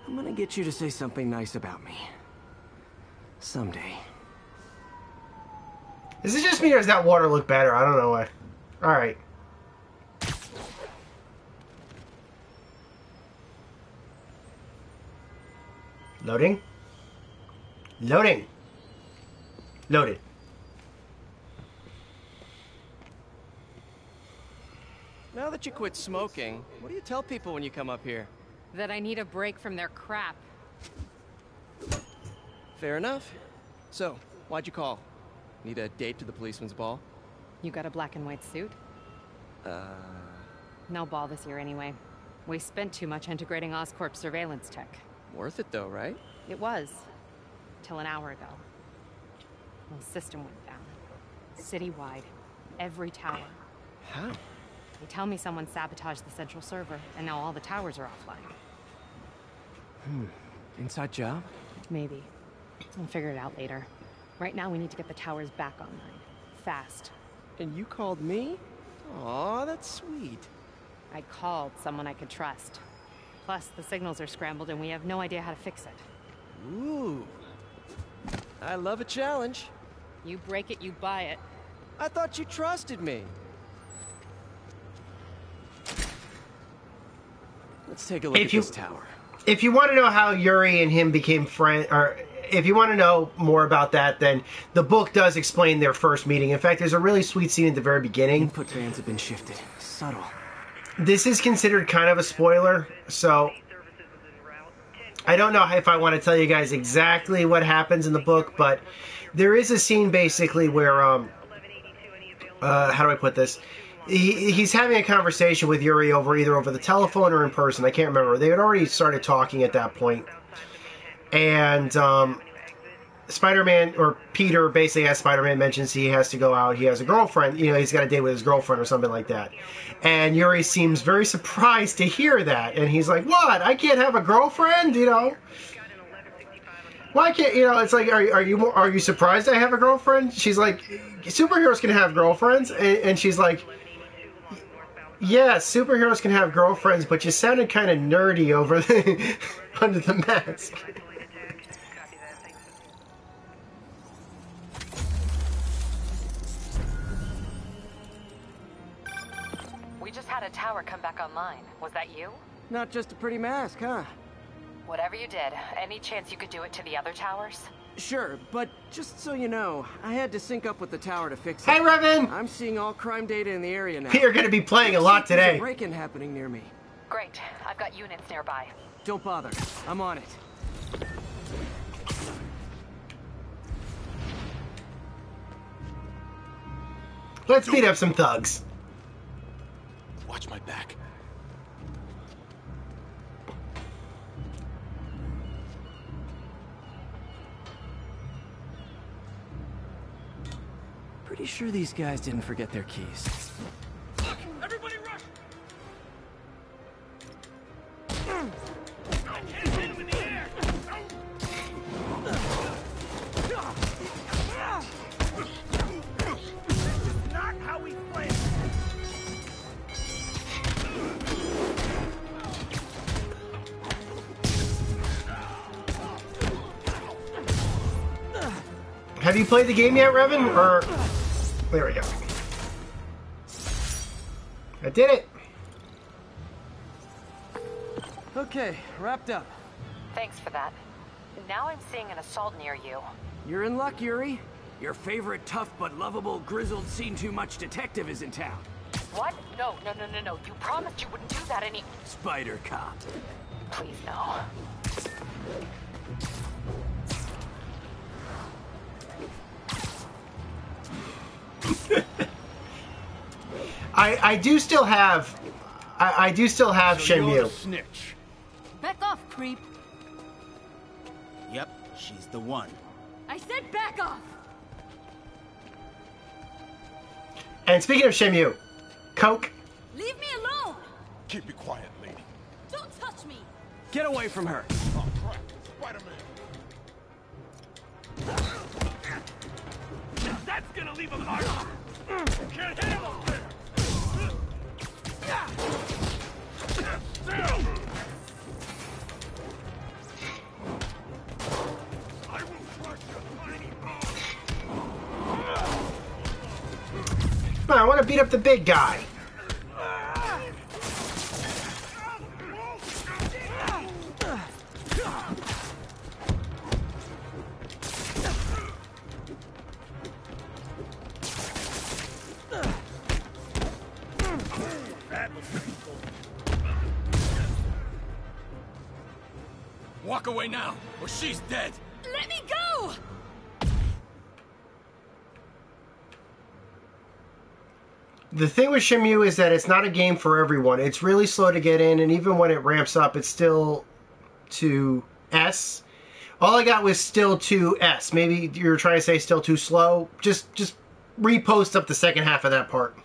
Speaker 6: I'm gonna get you to say something nice about me. Someday.
Speaker 1: Is it just me or does that water look better? I don't know why. Alright. Loading? Loading! Loaded.
Speaker 6: Now that you quit smoking, what do you tell people when you come up here?
Speaker 7: That I need a break from their crap.
Speaker 6: Fair enough. So, why'd you call? Need a date to the policeman's ball?
Speaker 7: You got a black and white suit? No ball this year anyway. We spent too much integrating Oscorp surveillance tech.
Speaker 6: Worth it though, right?
Speaker 7: It was. Till an hour ago. The system went down. Citywide. Every tower.
Speaker 6: How?
Speaker 7: They tell me someone sabotaged the central server, and now all the towers are offline.
Speaker 6: Inside job?
Speaker 7: Maybe. I'll figure it out later. Right now, we need to get the towers back online. Fast.
Speaker 6: And you called me? Aw, that's sweet.
Speaker 7: I called someone I could trust. Plus, the signals are scrambled and we have no idea how to fix it.
Speaker 6: Ooh. I love a challenge.
Speaker 7: You break it, you buy it.
Speaker 6: I thought you trusted me. Let's take a look at this tower.
Speaker 1: If you want to know how Yuri and him became friends, or if you want to know more about that, then the book does explain their first meeting. In fact, there's a really sweet scene at the very beginning.
Speaker 6: Input bands have been shifted. Subtle.
Speaker 1: This is considered kind of a spoiler, so I don't know if I want to tell you guys exactly what happens in the book, but there is a scene basically where, how do I put this? He's having a conversation with Yuri either over the telephone or in person. I can't remember. They had already started talking at that point. And Spider-Man, or Peter, basically, as Spider-Man mentions, he has to go out. He has a girlfriend. You know, he's got a date with his girlfriend or something like that. And Yuri seems very surprised to hear that. And he's like, what? I can't have a girlfriend? You know? Why can't, you know, it's like, are you surprised I have a girlfriend? She's like, superheroes can have girlfriends. And she's like, yeah, superheroes can have girlfriends, but you sounded kind of nerdy over the, under the mask.
Speaker 4: We just had a tower come back online. Was that you?
Speaker 6: Not just a pretty mask, huh?
Speaker 4: Whatever you did, any chance you could do it to the other towers?
Speaker 6: Sure, but just so you know, I had to sync up with the tower to fix it.
Speaker 1: Hey, Revan!
Speaker 6: I'm seeing all crime data in the area now.
Speaker 1: You're going to be playing a lot today.
Speaker 6: There's a break-in happening near me.
Speaker 4: Great. I've got units nearby.
Speaker 6: Don't bother. I'm on it.
Speaker 1: Let's beat up some thugs.
Speaker 3: Watch my back.
Speaker 6: Pretty sure these guys didn't forget their keys.
Speaker 8: Everybody rush! I can't hit him in the air! This is not how we play.
Speaker 1: Have you played the game yet, Revan? Or... There we go. I did it!
Speaker 6: Okay, wrapped up.
Speaker 4: Thanks for that. Now I'm seeing an assault near you.
Speaker 6: You're in luck, Yuri. Your favorite tough but lovable, grizzled, seen-too-much detective is in town.
Speaker 4: What? No. You promised you wouldn't do that any...
Speaker 6: Spider Cop.
Speaker 4: Please, no.
Speaker 1: I do still have Shenmue.
Speaker 11: Snitch.
Speaker 9: Back off, creep.
Speaker 11: Yep, she's the one.
Speaker 9: I said back off!
Speaker 1: And speaking of Shenmue, Coke.
Speaker 9: Leave me alone!
Speaker 2: Keep it quiet, lady.
Speaker 9: Don't touch me!
Speaker 6: Get away from her.
Speaker 2: Oh, crap. Spider-Man.
Speaker 8: That's gonna leave a mark! Can't hit him up there! I will crush your tiny bones!
Speaker 1: Come on, I want to beat up the big guy.
Speaker 3: Walk away now, or she's dead.
Speaker 9: Let me go!
Speaker 1: The thing with Shenmue is that it's not a game for everyone. It's really slow to get in, and even when it ramps up, it's still to S. All I got was still to S. Maybe you're trying to say still too slow. Just repost up the second half of that part.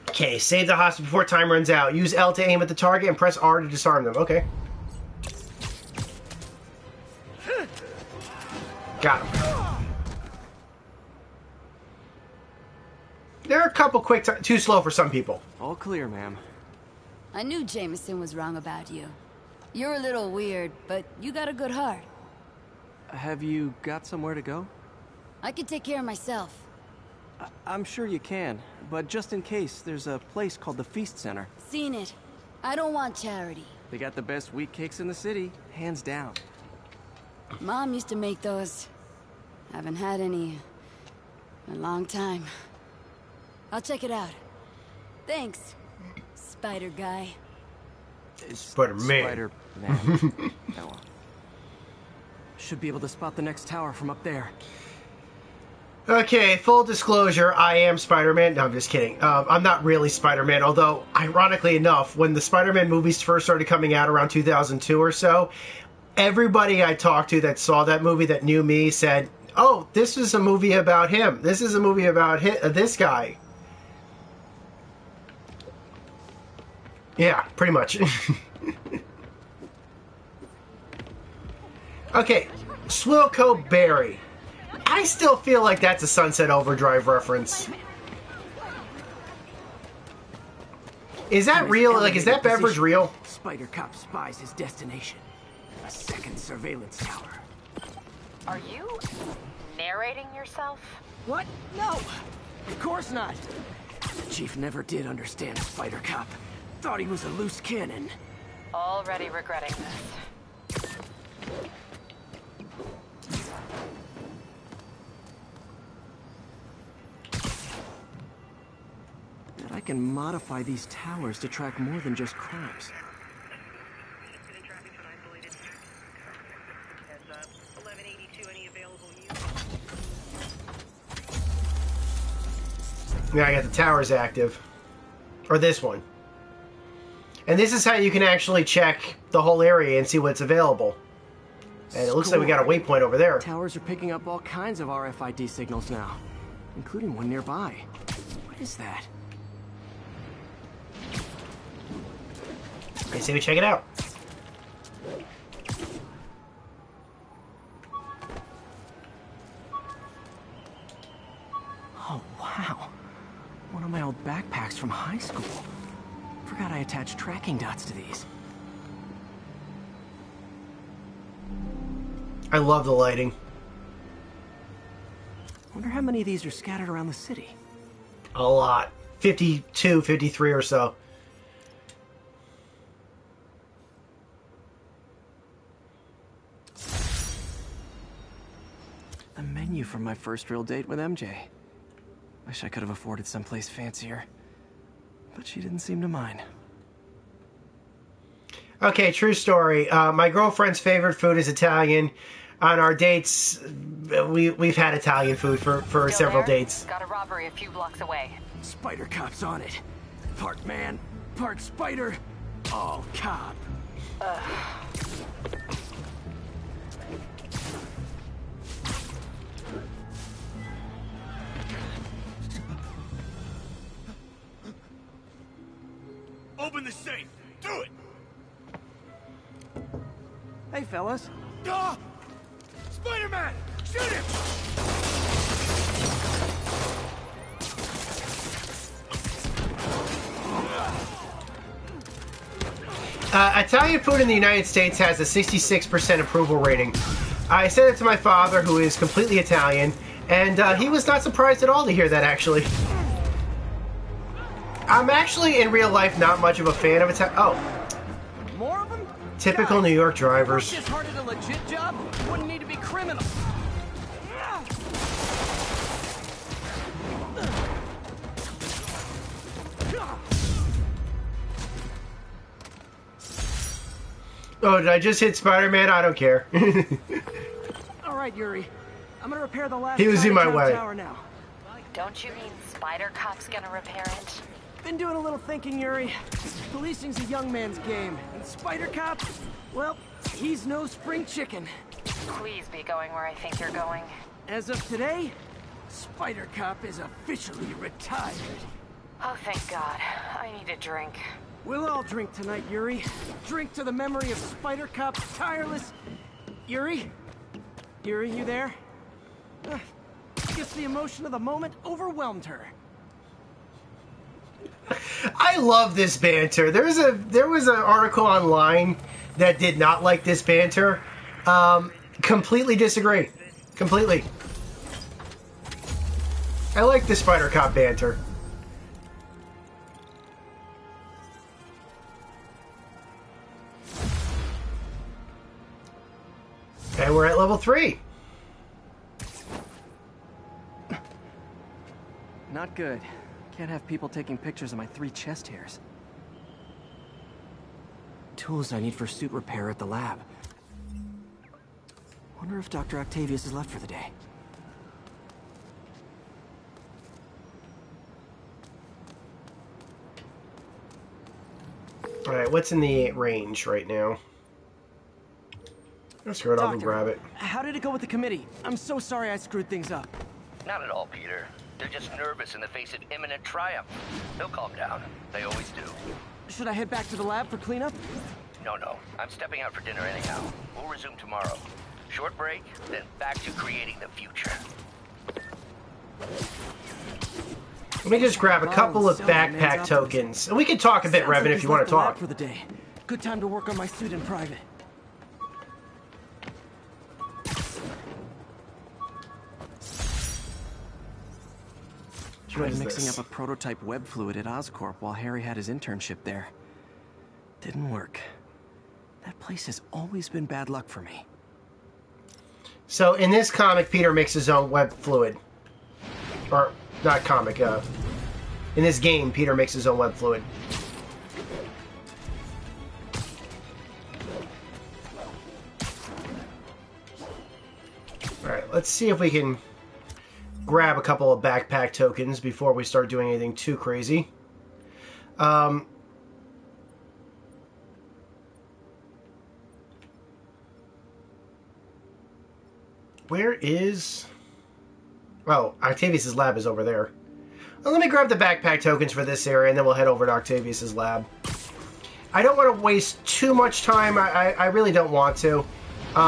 Speaker 1: Okay, save the hostage before time runs out. Use L to aim at the target and press R to disarm them. Okay. Got him. There are a couple quick too slow for some people.
Speaker 6: All clear, ma'am.
Speaker 9: I knew Jameson was wrong about you. You're a little weird, but you got a good heart.
Speaker 6: Have you got somewhere to go?
Speaker 9: I can take care of myself.
Speaker 6: I'm sure you can, but just in case, there's a place called the Feast Center.
Speaker 9: Seen it. I don't want charity.
Speaker 6: They got the best wheat cakes in the city, hands down.
Speaker 9: Mom used to make those. Haven't had any in a long time. I'll check it out. Thanks, Spider Guy.
Speaker 1: Spider-Man.
Speaker 6: Spider-Man. Oh. Should be able to spot the next tower from up there.
Speaker 1: Okay, full disclosure, I am Spider-Man. No, I'm just kidding. I'm not really Spider-Man, although, ironically enough, when the Spider-Man movies first started coming out around 2002 or so, everybody I talked to that saw that movie that knew me said, oh, this is a movie about him. This is a movie about this guy. Yeah, pretty much. Okay, Swilco Berry. I still feel like that's a Sunset Overdrive reference. Is that real? Like, is that beverage real?
Speaker 6: Spider Cop spies his destination. A second surveillance tower.
Speaker 4: Are you narrating yourself?
Speaker 6: What? No! Of course not! The Chief never did understand Spider Cop. Thought he was a loose cannon.
Speaker 4: Already regretting this.
Speaker 6: That I can modify these towers to track more than just crimes.
Speaker 1: Yeah, I got the towers active. Or this one. And this is how you can actually check the whole area and see what's available. And it looks like we got a waypoint over there.
Speaker 6: Towers are picking up all kinds of RFID signals now, including one nearby. What is that?
Speaker 1: I say we check it out.
Speaker 6: Oh, wow. One of my old backpacks from high school. Forgot I attached tracking dots to these.
Speaker 1: I love the lighting.
Speaker 6: Wonder how many of these are scattered around the city.
Speaker 1: A lot. 52, 53 or so.
Speaker 6: The menu from my first real date with MJ. Wish I could have afforded someplace fancier. But she didn't seem to mind.
Speaker 1: Okay, true story. My girlfriend's favorite food is Italian. On our dates, we've had Italian food for several dates.
Speaker 4: Got a robbery a few blocks away.
Speaker 6: Spider Cop's on it. Part man, part spider, all cop.
Speaker 2: Open the safe! Do it!
Speaker 6: Hey, fellas.
Speaker 2: Ah! Spider-Man! Shoot him!
Speaker 1: Italian food in the United States has a 66% approval rating. I said it to my father, who is completely Italian, and he was not surprised at all to hear that, actually. I'm actually, in real life, not much of a fan of Italian... Oh.
Speaker 6: More of them?
Speaker 1: Typical New York drivers.
Speaker 6: If work is hard at a legit job, wouldn't need to be criminals.
Speaker 1: Oh, did I just hit Spider-Man? I don't care.
Speaker 6: All right, Yuri. I'm gonna repair the last
Speaker 1: He was in my
Speaker 6: Chinatown
Speaker 1: way.
Speaker 6: tower now.
Speaker 4: Don't you mean Spider Cop's gonna repair it?
Speaker 6: Been doing a little thinking, Yuri. Policing's a young man's game, and Spider Cop, well, he's no spring chicken.
Speaker 4: Please be going where I think you're going.
Speaker 6: As of today, Spider Cop is officially retired.
Speaker 4: Oh, thank God. I need a drink.
Speaker 6: We'll all drink tonight, Yuri. Drink to the memory of Spider Cop's tireless... Yuri? Yuri, you there? Guess the emotion of the moment overwhelmed her.
Speaker 1: I love this banter. There was an article online that did not like this banter. Completely disagree. Completely. I like the Spider Cop banter. And we're at level 3.
Speaker 6: Not good. Can't have people taking pictures of my 3 chest hairs. Tools I need for suit repair at the lab. Wonder if Dr. Octavius has left for the day.
Speaker 1: Alright, what's in the range right now? Let's screw it, I'll go grab it.
Speaker 6: How did it go with the committee? I'm so sorry I screwed things up.
Speaker 5: Not at all, Peter. They're just nervous in the face of imminent triumph. They'll calm down. They always do.
Speaker 6: Should I head back to the lab for cleanup?
Speaker 5: No. I'm stepping out for dinner anyhow. We'll resume tomorrow. Short break, then back to creating the future.
Speaker 1: Let me just grab a couple of backpack tokens. And we can talk a bit, Revan, if you want to talk.
Speaker 6: For the day. Good time to work on my suit in private. Tried mixing up a prototype web fluid at Oscorp while Harry had his internship there. Didn't work. That place has always been bad luck for me.
Speaker 1: So in this comic, Peter makes his own web fluid. Or, not comic, in this game, Peter makes his own web fluid. Alright, let's see if we can grab a couple of backpack tokens before we start doing anything too crazy. Where is... Oh, Octavius' lab is over there. Well, let me grab the backpack tokens for this area, and then we'll head over to Octavius' lab. I don't want to waste too much time. I really don't want to.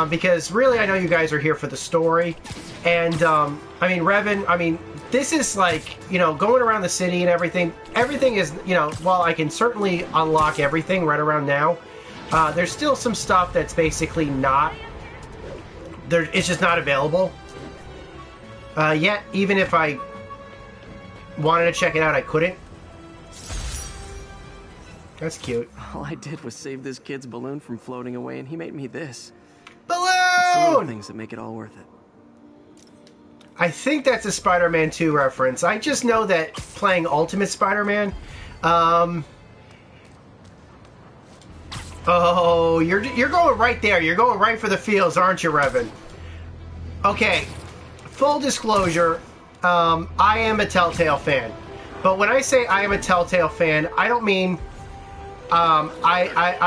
Speaker 1: Because really, I know you guys are here for the story. And, I mean, Revan, this is like, you know, going around the city and everything. Everything is, you know, while I can certainly unlock everything right around now, there's still some stuff that's basically not... it's just not available. Yet, even if I wanted to check it out, I couldn't. That's cute.
Speaker 6: All I did was save this kid's balloon from floating away, and he made me this.
Speaker 1: Balloon!
Speaker 6: It's the little things that make it all worth it.
Speaker 1: I think that's a Spider-Man 2 reference. I just know that playing Ultimate Spider-Man... Oh, you're going right there. You're going right for the feels, aren't you, Revan? Okay, full disclosure, I am a Telltale fan. But when I say I am a Telltale fan, I don't mean... I'm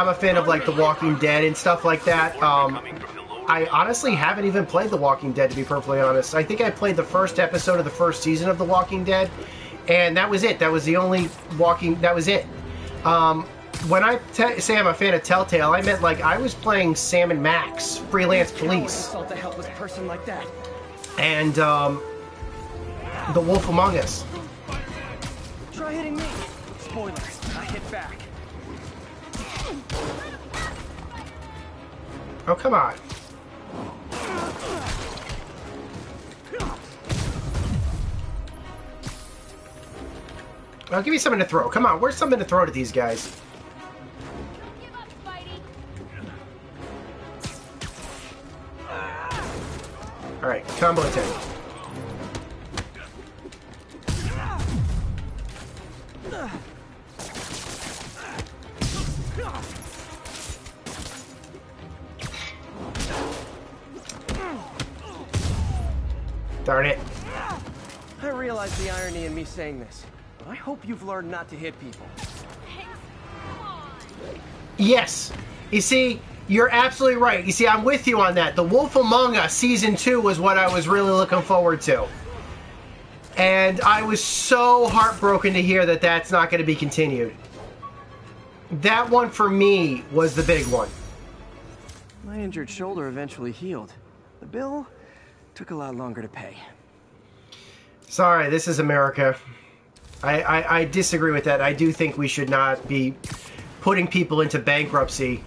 Speaker 1: a fan of, like, The Walking Dead and stuff like that. I honestly haven't even played The Walking Dead, to be perfectly honest. I think I played the first episode of the first season of The Walking Dead, and that was it. That was the only that was it. When I say I'm a fan of Telltale, I meant, like, I was playing Sam and Max, Freelance Police.
Speaker 6: Insult a helpless person like that.
Speaker 1: And, The Wolf Among Us.
Speaker 6: Try hitting me. Spoilers, I hit back.
Speaker 1: Oh, come on. Oh, give me something to throw. Come on, where's something to throw to these guys? Alright, combo attack. Darn it.
Speaker 6: I realize the irony in me saying this, but I hope you've learned not to hit people.
Speaker 1: Yes. You see, you're absolutely right. You see, I'm with you on that. The Wolf Among Us Season 2 was what I was really looking forward to. And I was so heartbroken to hear that that's not going to be continued. That one, for me, was the big one.
Speaker 6: My injured shoulder eventually healed. The bill Took a lot longer to pay.
Speaker 1: Sorry, this is America. I disagree with that. I do think we should not be putting people into bankruptcy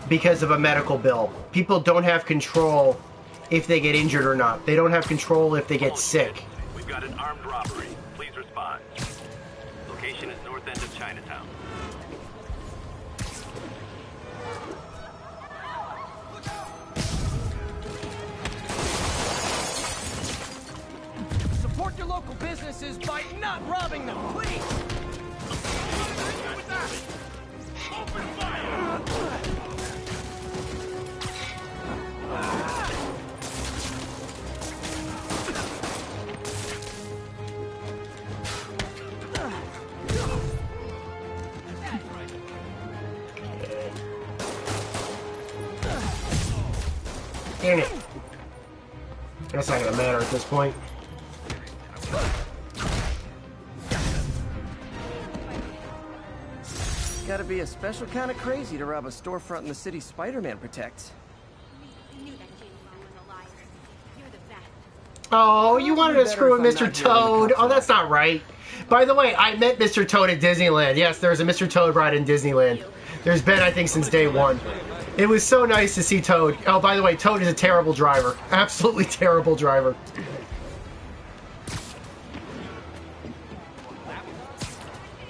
Speaker 1: because of a medical bill. People don't have control if they get injured or not. They don't have control if they get sick.
Speaker 8: We've got an armed robbery. Please respond. Location is north end of Chinatown.
Speaker 6: Support your local businesses by not robbing them, please!
Speaker 8: Open fire!
Speaker 1: Damn it. That's not gonna matter at this point.
Speaker 6: Gotta be a special kind of crazy to rob a storefront in the city Spider-Man protects.
Speaker 1: Oh, you wanted to screw with Mr. Toad. Oh, that's not right. By the way, I met Mr. Toad at Disneyland. Yes, there's a Mr. Toad ride in Disneyland. There's been, I think, since day one. It was so nice to see Toad. Oh, by the way, Toad is a terrible driver. Absolutely terrible driver.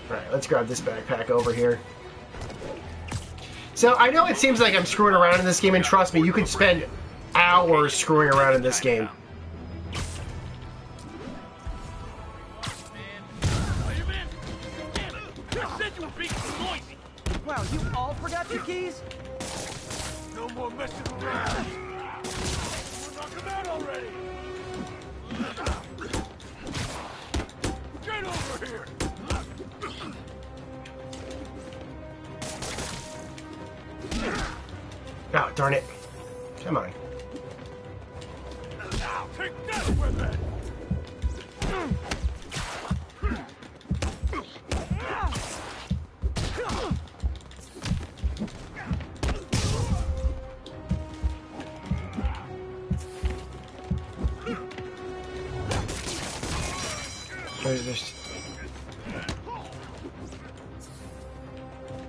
Speaker 1: Alright, let's grab this backpack over here. So, I know it seems like I'm screwing around in this game, and trust me, you could spend hours screwing around in this game.
Speaker 6: Wow, you all forgot your keys?
Speaker 8: No more messing around. We'll knock him out already. Get over here.
Speaker 1: Oh, darn it. Come on.
Speaker 8: Take that with it.
Speaker 1: There's...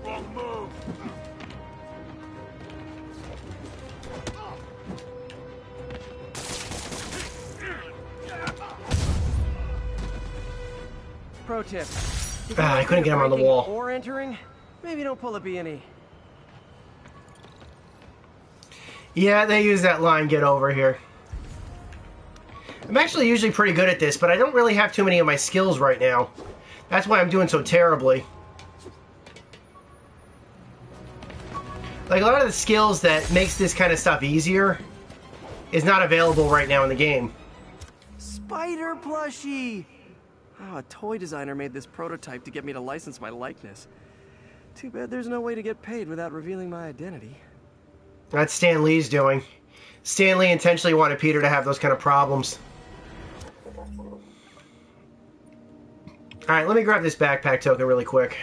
Speaker 8: Wrong move.
Speaker 6: Pro tip.
Speaker 1: I couldn't get him on the wall.
Speaker 6: Or entering, maybe don't pull a B&E.
Speaker 1: Yeah, they use that line, get over here. I'm actually usually pretty good at this, but I don't really have too many of my skills right now. That's why I'm doing so terribly. Like, a lot of the skills that makes this kind of stuff easier is not available right now in the game.
Speaker 6: Spider plushie! Oh, a toy designer made this prototype to get me to license my likeness. Too bad there's no way to get paid without revealing my identity.
Speaker 1: That's Stan Lee's doing. Stan Lee intentionally wanted Peter to have those kind of problems. Alright, let me grab this backpack token really quick.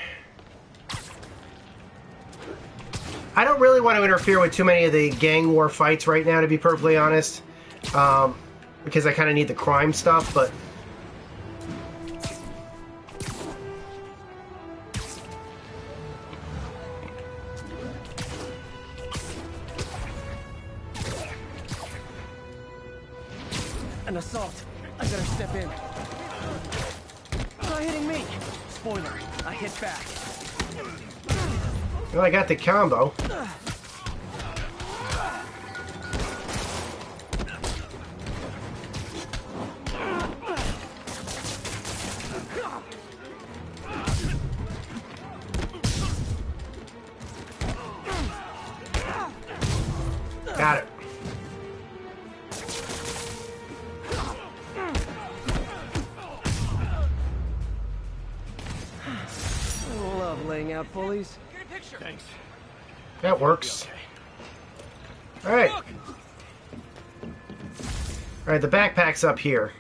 Speaker 1: I don't really want to interfere with too many of the gang war fights right now, to be perfectly honest. Because I kind of need the crime stuff, but...
Speaker 6: An assault. I better step in. Try hitting me. Spoiler, I hit back.
Speaker 1: Well, I got the combo. Got it.
Speaker 6: Love laying out pulleys.
Speaker 8: Thanks.
Speaker 1: That works. Alright. Alright, the backpack's up here.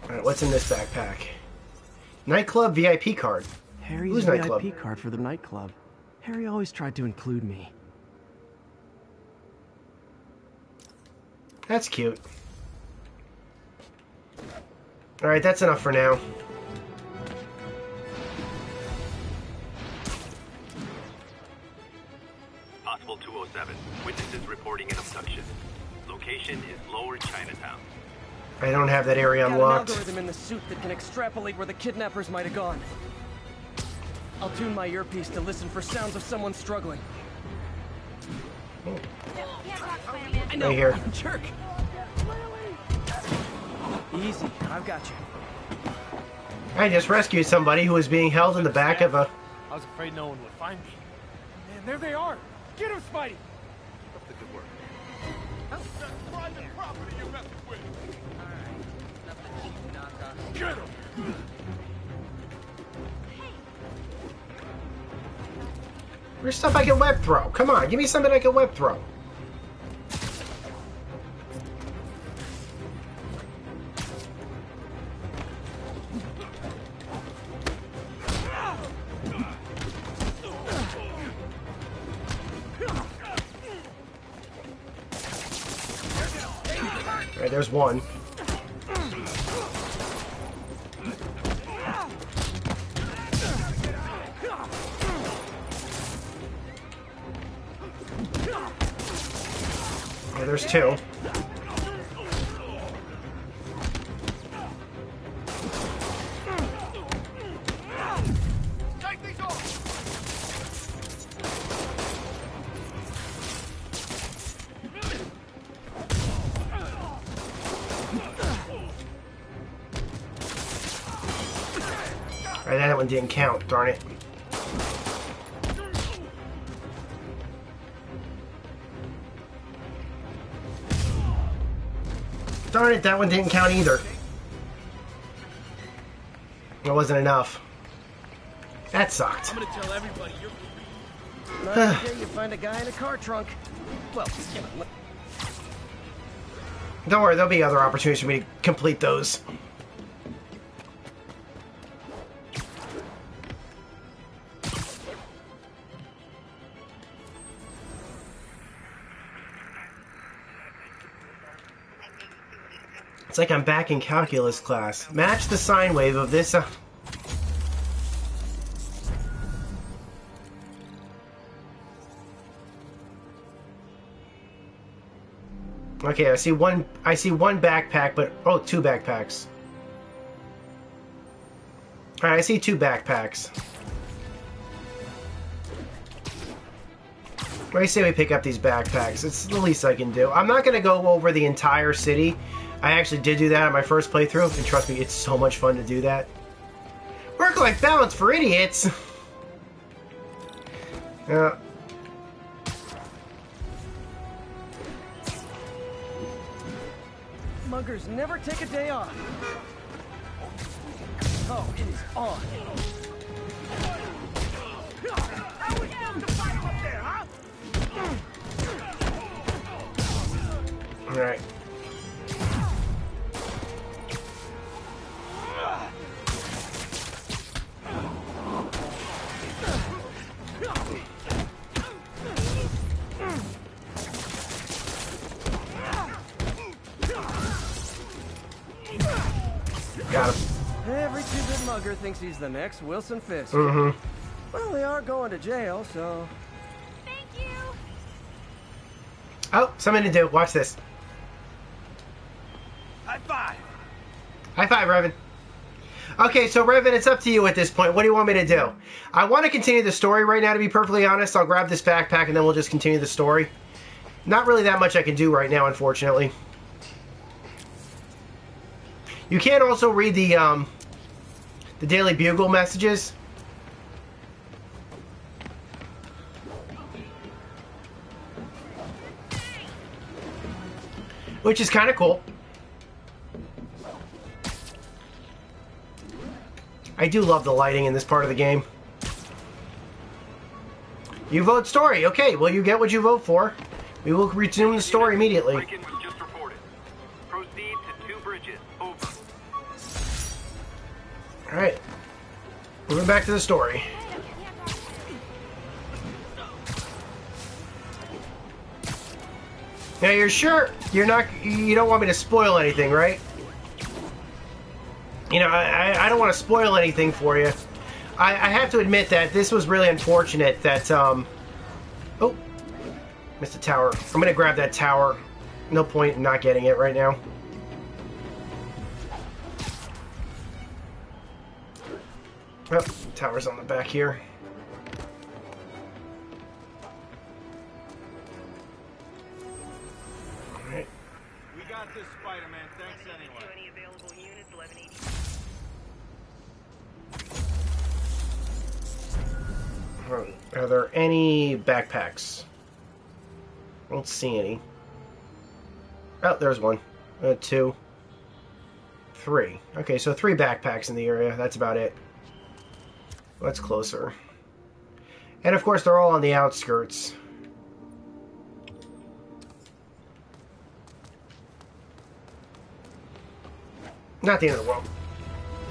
Speaker 1: Alright, what's in this backpack? Nightclub VIP card.
Speaker 6: Harry's
Speaker 1: Whose
Speaker 6: VIP
Speaker 1: nightclub?
Speaker 6: card for the nightclub. Harry always tried to include me.
Speaker 1: That's cute. Alright, that's enough for now.
Speaker 11: Possible 207. Witnesses reporting an abduction. Location is Lower Chinatown.
Speaker 1: I don't have that area
Speaker 6: Got an
Speaker 1: unlocked.
Speaker 6: algorithm in the suit that can extrapolate where the kidnappers might have gone. I'll tune my earpiece to listen for sounds of someone struggling. I know,
Speaker 1: Right here.
Speaker 6: you jerk. Easy, I've got you.
Speaker 1: I just rescued somebody who was being held in the back of a...
Speaker 12: I was afraid no one would find me. Man, there they are! Get him, Spidey! Keep up the good work.
Speaker 2: That's private property you're messing with.
Speaker 12: Get him!
Speaker 1: Where's stuff I can web throw? Come on, give me something I can web throw. Alright, there's one. Yeah, there's two.
Speaker 2: Take these off!
Speaker 1: Alright, that one didn't count, darn it. Darn it, that one didn't count either. It wasn't enough. That sucked.
Speaker 12: I'm gonna tell everybody you're...
Speaker 6: Not today you find a guy in a car trunk. Well, you know,
Speaker 1: Don't worry, there'll be other opportunities for me to complete those. It's like I'm back in calculus class. Match the sine wave of this... Okay, I see one backpack, but... Oh, two backpacks. Alright, I see two backpacks. What do you say we pick up these backpacks? It's the least I can do. I'm not going to go over the entire city. I actually did do that on my first playthrough, and trust me, it's so much fun to do that. Work-life balance for idiots!
Speaker 6: muggers never take a day off. Oh, it is on.
Speaker 8: How we supposed to fight him up there, huh?
Speaker 1: Alright. Got him.
Speaker 6: Every two-bit mugger thinks he's the next Wilson Fisk.
Speaker 1: Mm-hmm.
Speaker 6: Well, they are going to jail, so...
Speaker 7: Thank you.
Speaker 1: Oh, something to do. Watch this.
Speaker 8: High five.
Speaker 1: High five, Revan. Okay, so Revan, it's up to you at this point. What do you want me to do? I want to continue the story right now, to be perfectly honest. I'll grab this backpack and then we'll just continue the story. Not really that much I can do right now, unfortunately. You can also read the Daily Bugle messages. Which is kind of cool. I do love the lighting in this part of the game. You vote story. Okay, well, you get what you vote for. We will resume the story immediately.
Speaker 11: Break-in was just reported. Proceed to 2 bridges. Over.
Speaker 1: Alright. Moving back to the story. Now you're sure you don't want me to spoil anything, right? You know, I don't want to spoil anything for you. I have to admit that this was really unfortunate that, oh, missed a tower. I'm gonna grab that tower. No point in not getting it right now. Oh, tower's on the back here. Alright.
Speaker 12: We got this, Spider-Man. Thanks anyway.
Speaker 13: Any available units, 1180.
Speaker 1: Are there any backpacks? I don't see any. Oh, there's one. 2. 3. Okay, so 3 backpacks in the area. That's about it. That's closer. And of course, they're all on the outskirts. Not the end of the world.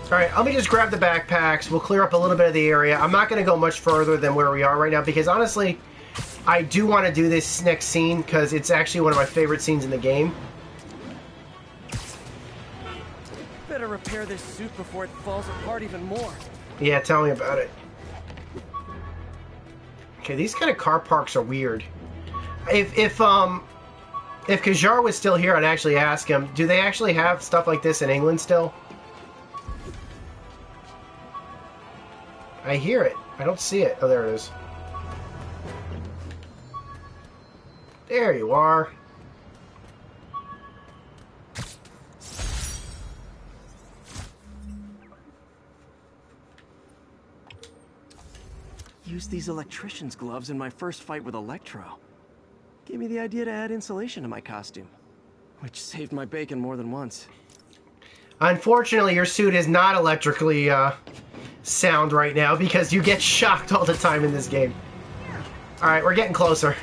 Speaker 1: Alright, let me just grab the backpacks. We'll clear up a little bit of the area. I'm not going to go much further than where we are right now because honestly, I do want to do this next scene because it's actually one of my favorite scenes in the game.
Speaker 6: Better repair this suit before it falls apart even more.
Speaker 1: Yeah, tell me about it. Okay, these kind of car parks are weird. If Kajar was still here, I'd actually ask him, do they actually have stuff like this in England still? I hear it. I don't see it. Oh, there it is. There you are.
Speaker 6: Used these electrician's gloves in my first fight with Electro. Gave me the idea to add insulation to my costume, which saved my bacon more than once.
Speaker 1: Unfortunately, your suit is not electrically sound right now because you get shocked all the time in this game. Alright, we're getting closer.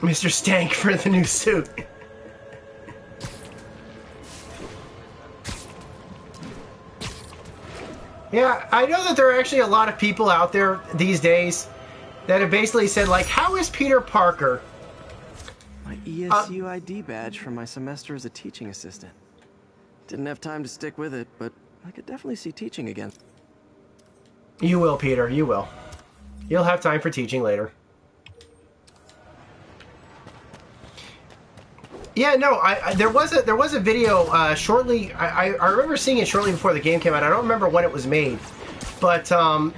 Speaker 1: Mr. Stank for the new suit. Yeah, I know that there are actually a lot of people out there these days that have basically said, like, how is Peter Parker?
Speaker 6: My ESU ID badge from my semester as a teaching assistant. Didn't have time to stick with it, but I could definitely see teaching again.
Speaker 1: You will, Peter, you will. You'll have time for teaching later. Yeah, no, there was a video shortly. I remember seeing it shortly before the game came out. I don't remember when it was made, but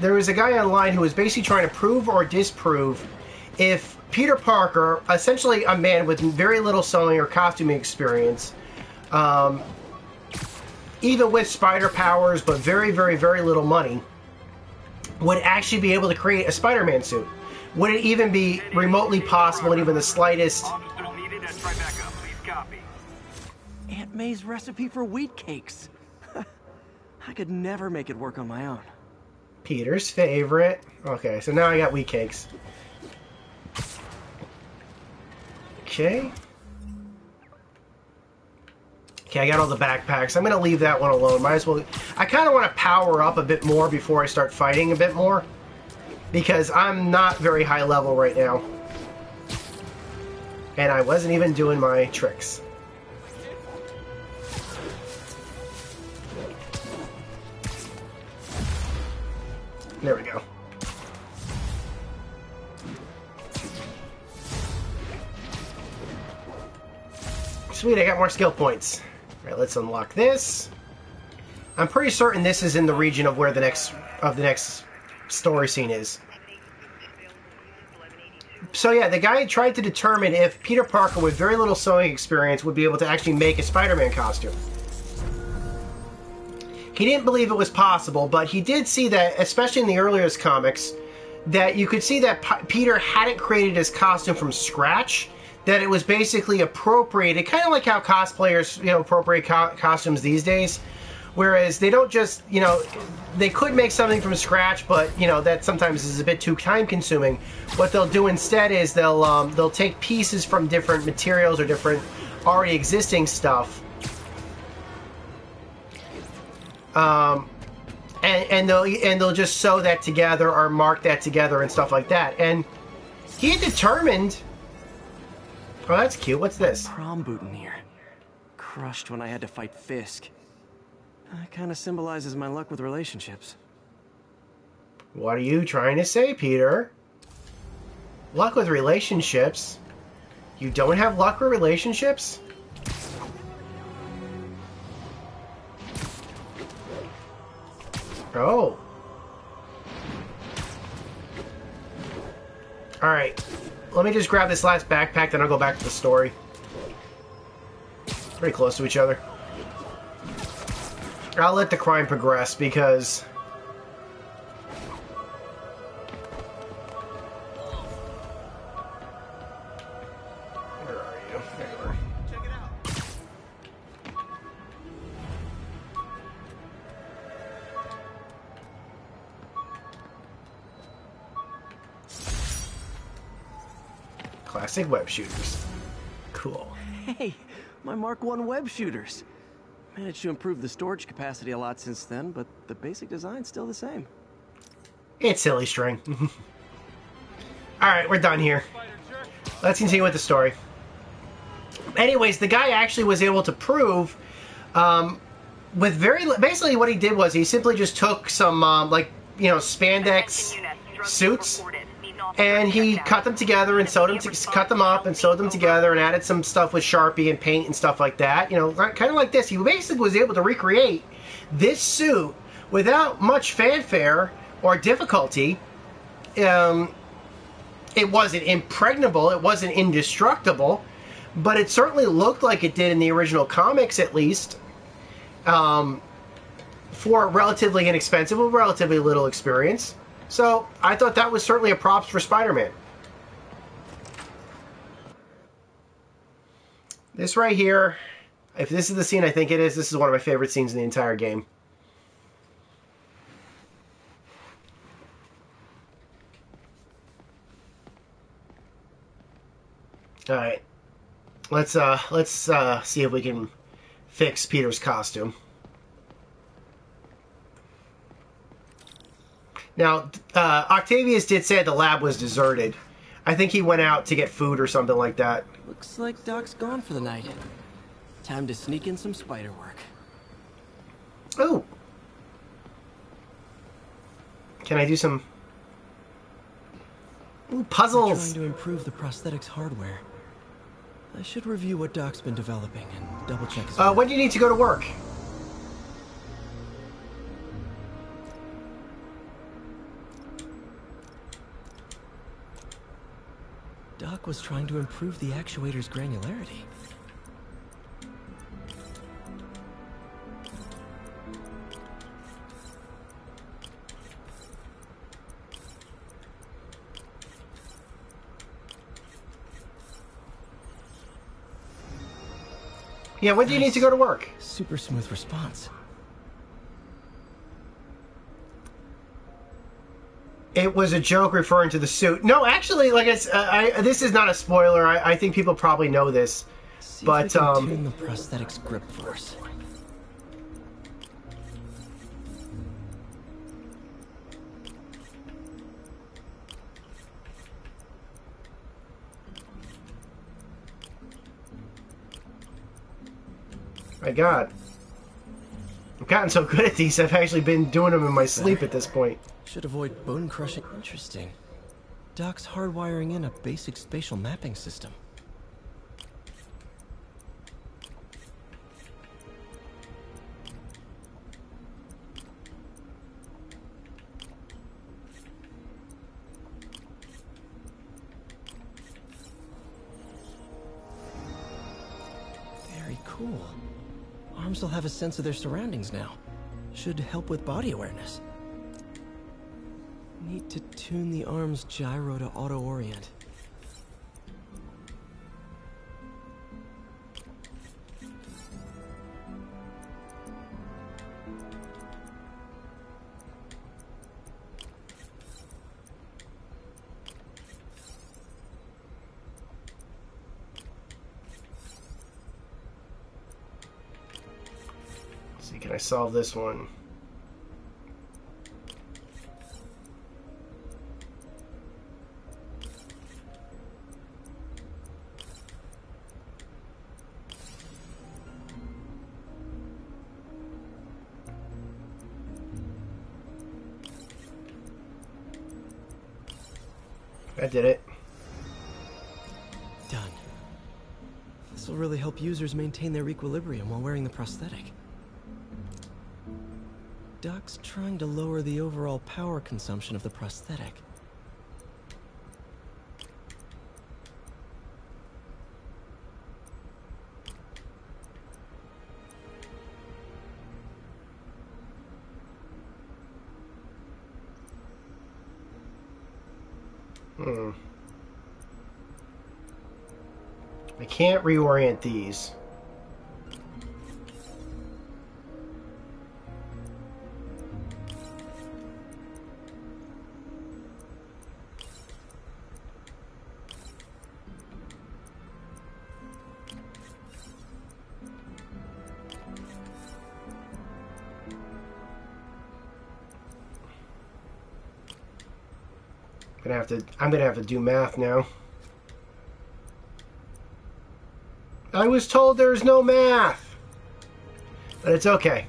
Speaker 1: there was a guy online who was basically trying to prove or disprove if Peter Parker, essentially a man with very little sewing or costuming experience, even with spider powers but very, very, very little money, would actually be able to create a Spider-Man suit. Would it even be remotely possible, and even the slightest?
Speaker 6: Aunt May's recipe for wheat cakes. I could never make it work on my own.
Speaker 1: Peter's favorite. Okay, so now I got wheat cakes. Okay. Okay, I got all the backpacks. I'm going to leave that one alone. Might as well. I kind of want to power up a bit more before I start fighting a bit more. Because I'm not very high level right now. And I wasn't even doing my tricks. There we go. Sweet, I got more skill points. Alright, let's unlock this. I'm pretty certain this is in the region of where the next story scene is. So yeah, the guy tried to determine if Peter Parker with very little sewing experience would be able to actually make a Spider-Man costume. He didn't believe it was possible, but he did see that, especially in the earliest comics, that you could see that Peter hadn't created his costume from scratch, that it was basically appropriated, kind of like how cosplayers, appropriate costumes these days, whereas they don't just, they could make something from scratch, but, that sometimes is a bit too time-consuming. What they'll do instead is they'll take pieces from different materials or different already existing stuff, and they'll just sew that together or mark that together and stuff like that. And he determined. Oh, that's cute. What's this?
Speaker 6: Prom boutonniere. Crushed when I had to fight Fisk. That kind of symbolizes my luck with relationships.
Speaker 1: What are you trying to say, Peter? Luck with relationships? You don't have luck with relationships? Oh. Alright. Let me just grab this last backpack, then I'll go back to the story. Pretty close to each other. I'll let the crime progress, because... Where are you? There you are. Check it out. Classic web shooters. Cool.
Speaker 6: Hey, my Mark I web shooters. Managed to improve the storage capacity a lot since then, but the basic design's still the same.
Speaker 1: It's silly string. Alright, we're done here. Let's continue with the story. Anyways, the guy actually was able to prove, with basically what he did was he simply just took some, spandex suits, and he cut them together and cut them up and sewed them together and added some stuff with Sharpie and paint and stuff like that. You know, kind of like this. He basically was able to recreate this suit without much fanfare or difficulty. It wasn't impregnable. It wasn't indestructible. But it certainly looked like it did in the original comics, at least. For relatively inexpensive, with relatively little experience. So, I thought that was certainly a props for Spider-Man. This right here, if this is the scene I think it is, this is one of my favorite scenes in the entire game. Alright. Let's see if we can fix Peter's costume. Now, Octavius did say the lab was deserted. I think he went out to get food or something like that.
Speaker 6: Looks like Doc's gone for the night. Time to sneak in some spider work.
Speaker 1: Oh! Can I do some... Ooh, puzzles!
Speaker 6: I'm trying to improve the prosthetics hardware. I should review what Doc's been developing and double-check his work.
Speaker 1: When do you need to go to work?
Speaker 6: Doc was trying to improve the actuator's granularity.
Speaker 1: Yeah, when do you need to go to work?
Speaker 6: Super smooth response.
Speaker 1: It was a joke referring to the suit. No, actually, like this is not a spoiler. I think people probably know this, but
Speaker 6: tune the prosthetics grip force.
Speaker 1: My God, I've gotten so good at these. I've actually been doing them in my sleep at this point.
Speaker 6: Should avoid bone crushing. Interesting. Doc's hardwiring in a basic spatial mapping system. Very cool. Arms will have a sense of their surroundings now. Should help with body awareness. Need to tune the arm's gyro to auto-orient.
Speaker 1: Let's see, can I solve this one? I did it.
Speaker 6: Done. This will really help users maintain their equilibrium while wearing the prosthetic. Doc's trying to lower the overall power consumption of the prosthetic.
Speaker 1: I can't reorient these. I'm gonna have to do math now. I was told there's no math, but it's okay.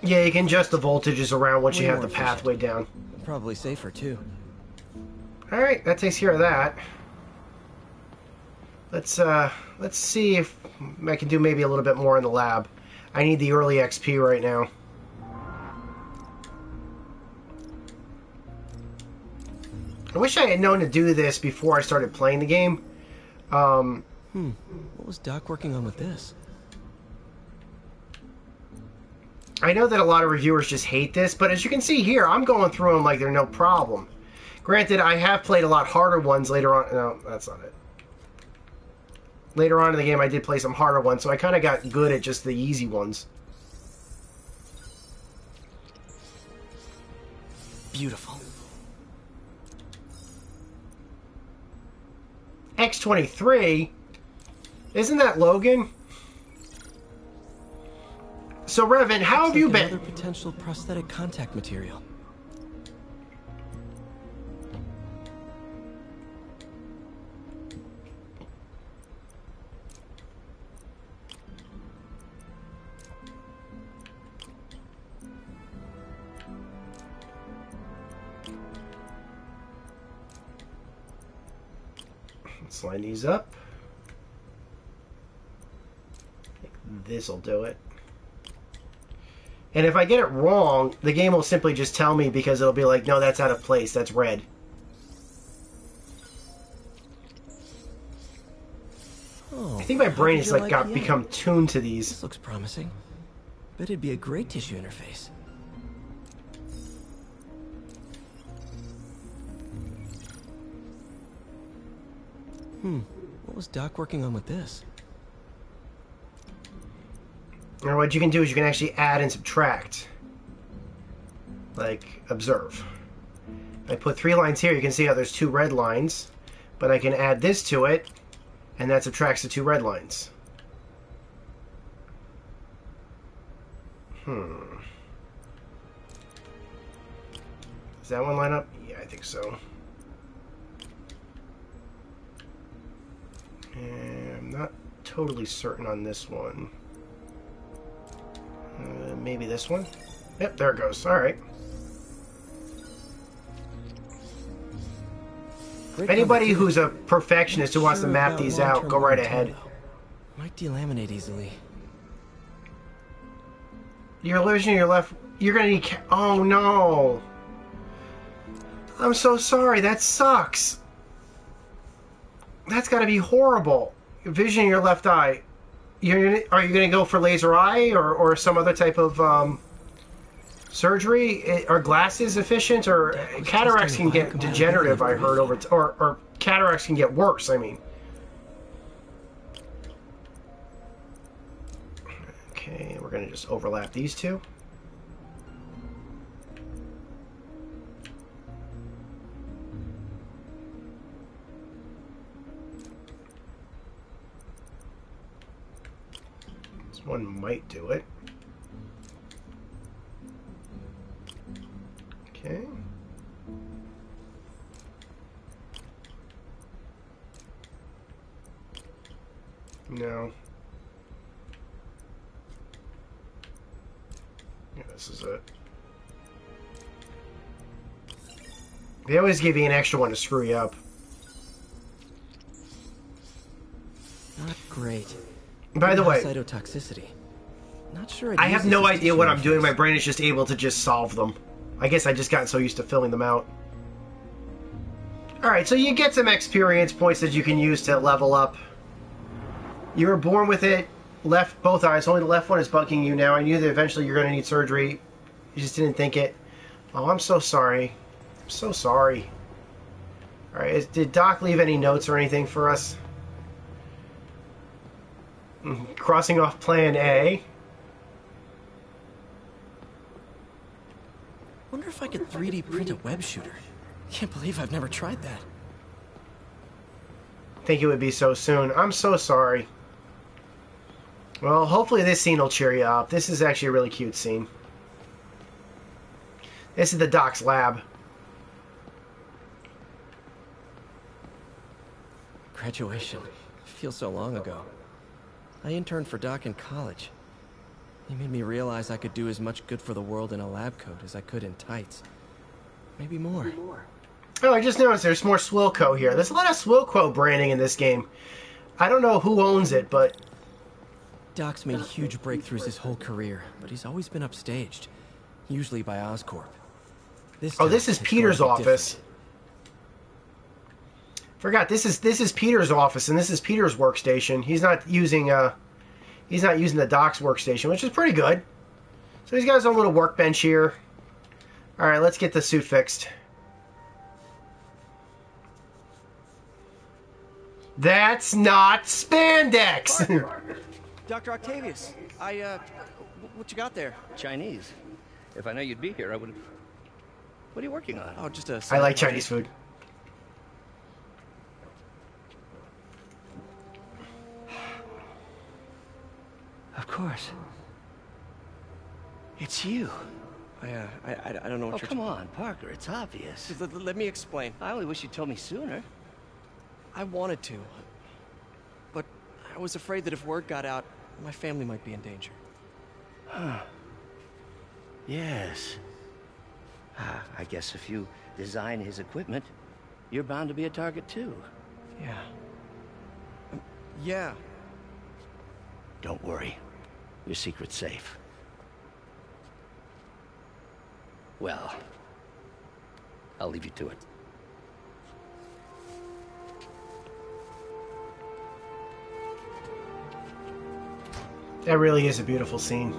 Speaker 1: Yeah, you can adjust the voltages around once you have the pathway down.
Speaker 6: Probably safer, too.
Speaker 1: Alright, that takes care of that. Let's see if I can do maybe a little bit more in the lab. I need the early XP right now. I wish I had known to do this before I started playing the game.
Speaker 6: What was Doc working on with this?
Speaker 1: I know that a lot of reviewers just hate this, but as you can see here, I'm going through them like they're no problem. Granted, I have played a lot harder ones later on. No, that's not it. Later on in the game, I did play some harder ones, so I kind of got good at just the easy ones.
Speaker 6: Beautiful.
Speaker 1: X-23? Isn't that Logan? So, Revan, how have you been?
Speaker 6: Another potential prosthetic contact material.
Speaker 1: Let's line these up. I think this'll do it. And if I get it wrong, the game will simply just tell me because it'll be like, no, that's out of place. That's red.
Speaker 6: Oh,
Speaker 1: I think my brain has become tuned to these.
Speaker 6: This looks promising. Bet it'd be a great tissue interface. What was Doc working on with this?
Speaker 1: Or what you can do is you can actually add and subtract. Like, observe. If I put 3 lines here, you can see how there's 2 red lines. But I can add this to it, and that subtracts the 2 red lines. Does that one line up? Yeah, I think so. And I'm not totally certain on this one. Maybe this one? Yep, there it goes. Alright. Anybody who's a perfectionist who wants to map these out, go right ahead.
Speaker 6: Might delaminate easily.
Speaker 1: You're losing your left... You're gonna need... Oh, no. I'm so sorry. That sucks. That's gotta be horrible. Vision in your left eye. Are you going to go for laser eye or some other type of surgery? Are glasses efficient? Or cataracts can get degenerative, I heard, or cataracts can get worse, I mean. Okay, we're going to just overlap these two. This one might do it. Okay. No. Yeah, this is it. They always give you an extra one to screw you up.
Speaker 3: Not great.
Speaker 1: By the way,
Speaker 3: cytotoxicity. Not sure.
Speaker 1: I have no idea what I'm doing. My brain is just able to just solve them. I guess I just got so used to filling them out. Alright, so you get some experience points that you can use to level up. You were born with it. Left, both eyes. Only the left one is bugging you now. I knew that eventually you're going to need surgery. You just didn't think it. Oh, I'm so sorry. I'm so sorry. Alright, did Doc leave any notes or anything for us? Crossing off plan A.
Speaker 3: Wonder if I could 3D print a web shooter. Can't believe I've never tried that.
Speaker 1: Think it would be so soon. I'm so sorry. Well, hopefully this scene will cheer you up. This is actually a really cute scene. This is the Doc's lab.
Speaker 3: Graduation. Feels so long ago. I interned for Doc in college. He made me realize I could do as much good for the world in a lab coat as I could in tights. Maybe more.
Speaker 1: Oh, I just noticed there's more Swilco here. There's a lot of Swilco branding in this game. I don't know who owns it, but...
Speaker 3: Doc's made huge breakthroughs his whole career, but he's always been upstaged. Usually by Oscorp.
Speaker 1: This is Peter's office. Forgot, this is Peter's office, and this is Peter's workstation. He's not using the Doc's workstation, which is pretty good. So he's got his own little workbench here. Alright, let's get the suit fixed. That's not spandex!
Speaker 6: Dr. Octavius, what you got there?
Speaker 14: Chinese. If I know you'd be here, I would have... What are you working on?
Speaker 6: Oh, just a...
Speaker 1: I like Chinese food.
Speaker 14: Of course. It's you.
Speaker 6: I don't know what
Speaker 14: you're... Oh, come on, Parker. It's obvious.
Speaker 6: Let me explain.
Speaker 14: I only wish you'd told me sooner.
Speaker 6: I wanted to. But I was afraid that if word got out, my family might be in danger.
Speaker 14: Huh. Yes. I guess if you design his equipment, you're bound to be a target too.
Speaker 6: Yeah. Yeah.
Speaker 14: Don't worry. Your secret's safe. Well, I'll leave you to it.
Speaker 1: That really is a beautiful scene.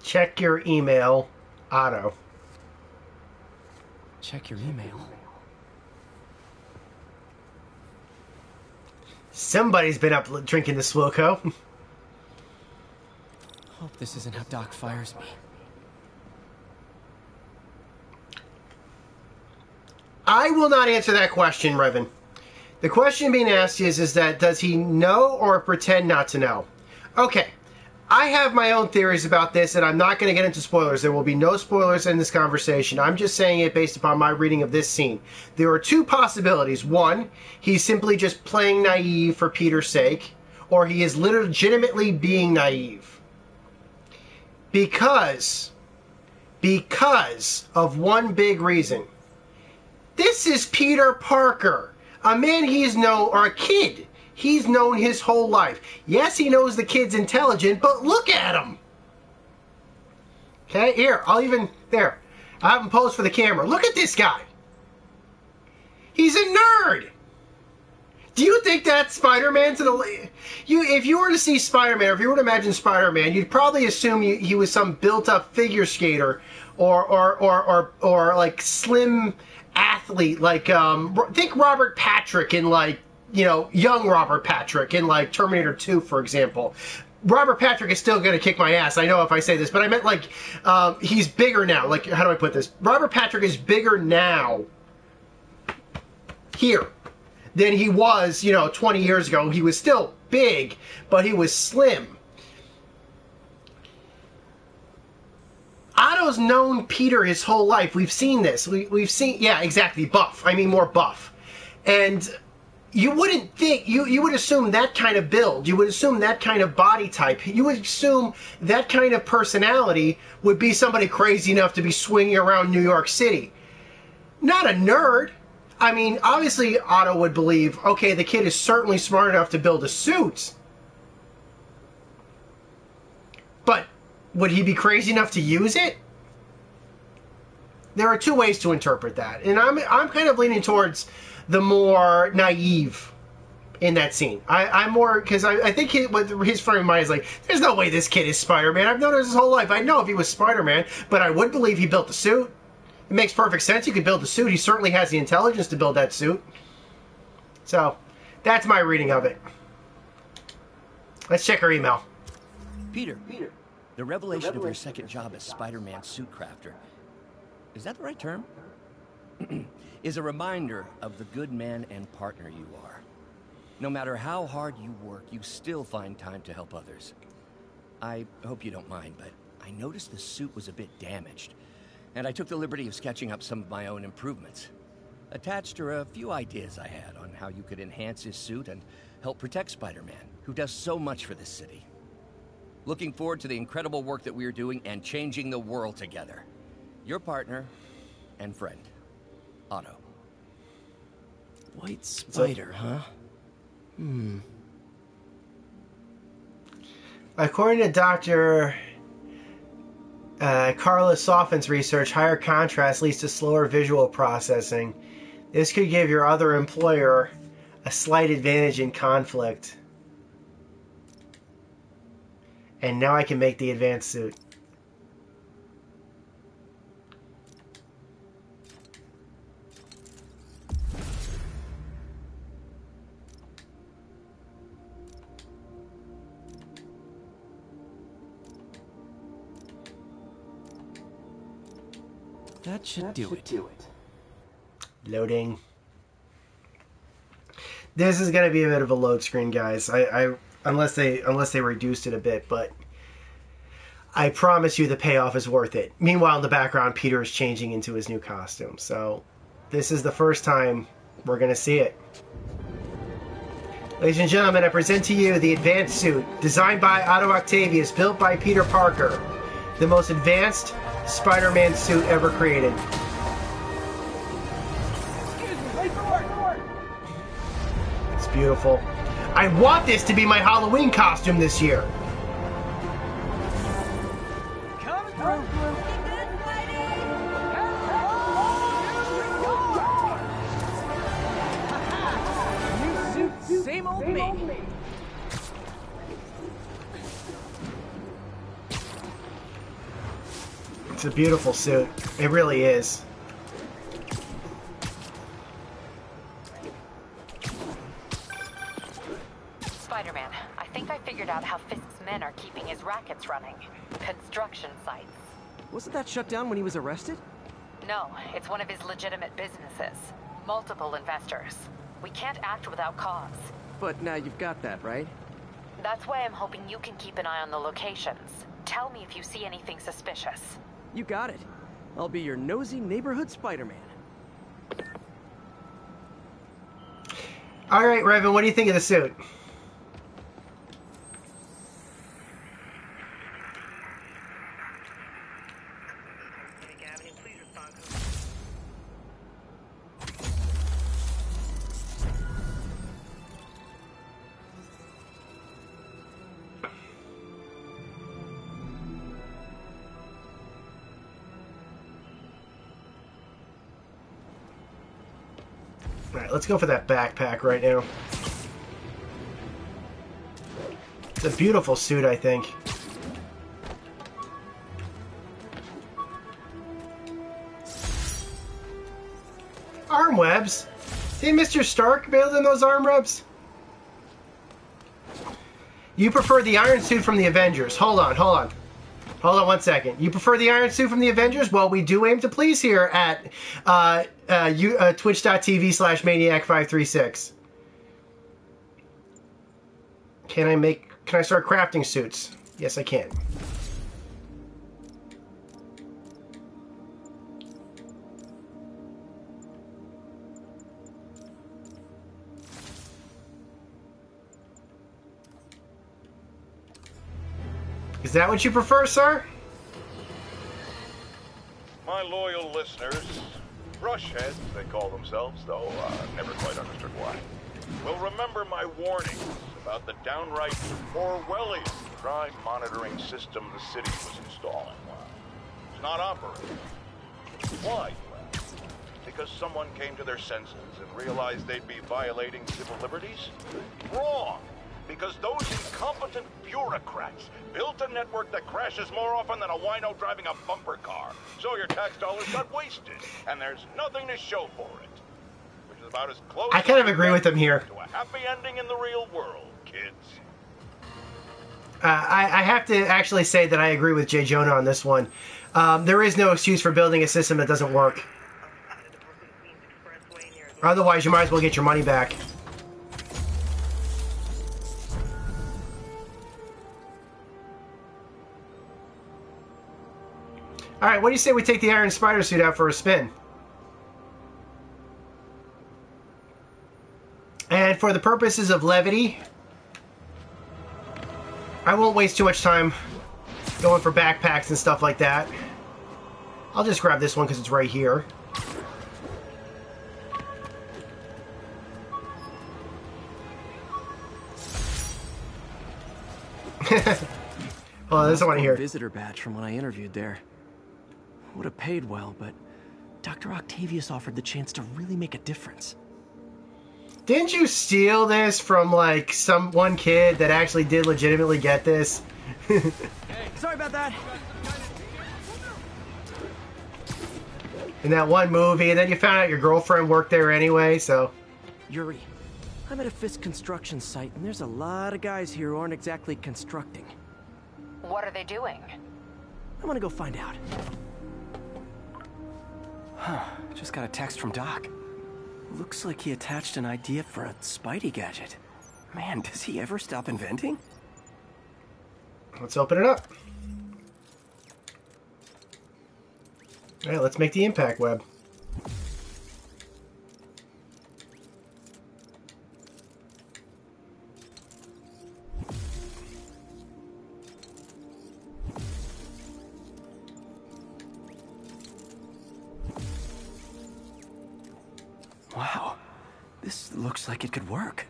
Speaker 1: Check your email, Otto.
Speaker 3: Check your email.
Speaker 1: Somebody's been up drinking the Swilco.
Speaker 3: Hope this isn't how Doc fires me.
Speaker 1: I will not answer that question, Revan. The question being asked is that does he know or pretend not to know? Okay. I have my own theories about this, and I'm not going to get into spoilers. There will be no spoilers in this conversation. I'm just saying it based upon my reading of this scene. There are two possibilities. One, he's simply just playing naive for Peter's sake, or he is legitimately being naive. Because of one big reason. This is Peter Parker, a man he's known, or a kid he's known his whole life. Yes, he knows the kid's intelligent, but look at him. Okay, here, I have him pose for the camera. Look at this guy. He's a nerd. Do you think that Spider-Man's if you were to see Spider-Man, or if you were to imagine Spider-Man, you'd probably assume he was some built-up figure skater, or like slim athlete, like think Robert Patrick in like, you know, young Robert Patrick in like Terminator 2, for example. Robert Patrick is still going to kick my ass, I know if I say this, but I meant like he's bigger now. Like, how do I put this? Robert Patrick is bigger now here than he was, 20 years ago. He was still big, but he was slim. Otto's known Peter his whole life. We've seen this. We've seen, yeah, exactly, buff. I mean, more buff. And you wouldn't think, you would assume that kind of build. You would assume that kind of body type. You would assume that kind of personality would be somebody crazy enough to be swinging around New York City. Not a nerd. I mean, obviously Otto would believe, okay, the kid is certainly smart enough to build a suit. But would he be crazy enough to use it? There are two ways to interpret that. And I'm kind of leaning towards the more naive in that scene. I'm more, because I think his frame of mind is like, there's no way this kid is Spider-Man. I've known him his whole life. I know if he was Spider-Man, but I would believe he built the suit. It makes perfect sense. He could build the suit. He certainly has the intelligence to build that suit. So, that's my reading of it. Let's check our email.
Speaker 14: Peter, the revelation of your second job as Spider-Man suit crafter, is that the right term? Is a reminder of the good man and partner you are. No matter how hard you work, you still find time to help others. I hope you don't mind, but I noticed the suit was a bit damaged, and I took the liberty of sketching up some of my own improvements. Attached are a few ideas I had on how you could enhance his suit and help protect Spider-Man, who does so much for this city. Looking forward to the incredible work that we're doing and changing the world together. Your partner and friend, Otto.
Speaker 3: White spider, huh?
Speaker 1: According to Dr. Carlos Soffin's research, higher contrast leads to slower visual processing. This could give your other employer a slight advantage in conflict. And now I can make the advanced suit.
Speaker 3: That should do it.
Speaker 1: Loading. This is gonna be a bit of a load screen, guys. Unless they reduced it a bit, but I promise you the payoff is worth it. Meanwhile, in the background, Peter is changing into his new costume. So this is the first time we're gonna see it. Ladies and gentlemen, I present to you the advanced suit, designed by Otto Octavius, built by Peter Parker. The most advanced Spider-Man suit ever created. It's beautiful. I want this to be my Halloween costume this year.
Speaker 6: Same old me.
Speaker 1: It's a beautiful suit. It really is.
Speaker 4: Spider-Man, I think I figured out how Fisk's men are keeping his rackets running. Construction sites.
Speaker 6: Wasn't that shut down when he was arrested?
Speaker 4: No, it's one of his legitimate businesses. Multiple investors. We can't act without cause.
Speaker 6: But now you've got that, right?
Speaker 4: That's why I'm hoping you can keep an eye on the locations. Tell me if you see anything suspicious.
Speaker 6: You got it. I'll be your nosy neighborhood Spider-Man.
Speaker 1: All right, Revan, what do you think of the suit? Alright, let's go for that backpack right now. It's a beautiful suit, I think. Arm webs? Did Mr. Stark build in those arm webs? You prefer the Iron Suit from the Avengers. Hold on. Hold on one second. You prefer the Iron Suit from the Avengers? Well, we do aim to please here at Twitch.tv/Maniac536. Can I start crafting suits? Yes, I can. Is that what you prefer, sir?
Speaker 2: My loyal listeners, brushheads they call themselves, though never quite understood why, will remember my warnings about the downright Orwellian crime monitoring system the city was installing. It's not operating. Why? Because someone came to their senses and realized they'd be violating civil liberties? Wrong! Because those incompetent bureaucrats built a network that crashes more often than a wino driving a bumper car. So your tax dollars got wasted, and there's nothing to show for it. Which is about as close
Speaker 1: I kind of agree with him here.
Speaker 2: to a happy ending in the real world, kids.
Speaker 1: I have to actually say that I agree with Jay Jonah on this one. There is no excuse for building a system that doesn't work. Otherwise, you might as well get your money back. Alright, what do you say we take the Iron Spider suit out for a spin? And for the purposes of levity, I won't waste too much time going for backpacks and stuff like that. I'll just grab this one because it's right here. Oh, there's one here.
Speaker 6: Visitor badge from when I interviewed there. Would have paid well, but Dr. Octavius offered the chance to really make a difference.
Speaker 1: Didn't you steal this from, like, one kid that actually did legitimately get this?
Speaker 6: Hey, sorry about that.
Speaker 1: In that one movie, and then you found out your girlfriend worked there anyway, so...
Speaker 6: Yuri, I'm at a Fisk construction site, and there's a lot of guys here who aren't exactly constructing.
Speaker 4: What are they doing?
Speaker 6: I want to go find out. Huh, just got a text from Doc. Looks like he attached an idea for a Spidey gadget. Man, does he ever stop inventing?
Speaker 1: Let's open it up. Alright, let's make the impact web.
Speaker 6: Wow, this looks like it could work.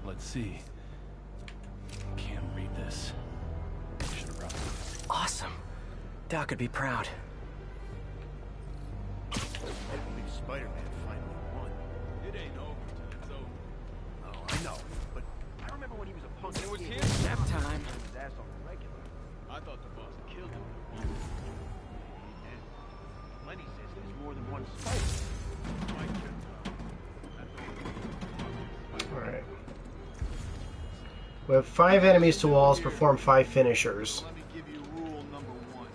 Speaker 15: Let's see. Can't read this. Should have brought this.
Speaker 6: Awesome. Doc would be proud.
Speaker 15: I believe Spider-Man finally won. It ain't over till it's over. Oh, I know, but I remember when he was a punk. It was here.
Speaker 6: Nap time.
Speaker 15: His ass on the regular. I thought the boss killed him. Lenny says there's more than one Spider.
Speaker 1: Alright. We have 5 enemies to walls, perform 5 finishers.
Speaker 15: Let me give you rule number 1.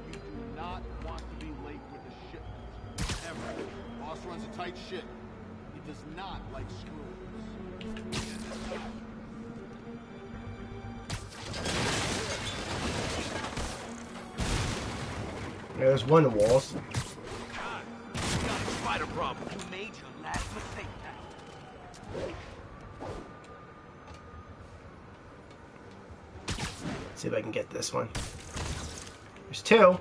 Speaker 15: You do not want to be late with the shipment. Ever. Boss runs a tight ship. He does not like screws.
Speaker 1: Yeah, there's one in walls.
Speaker 8: You got a spider problem. You made your last mistake now.
Speaker 1: Let's see if I can get this one. There's 2.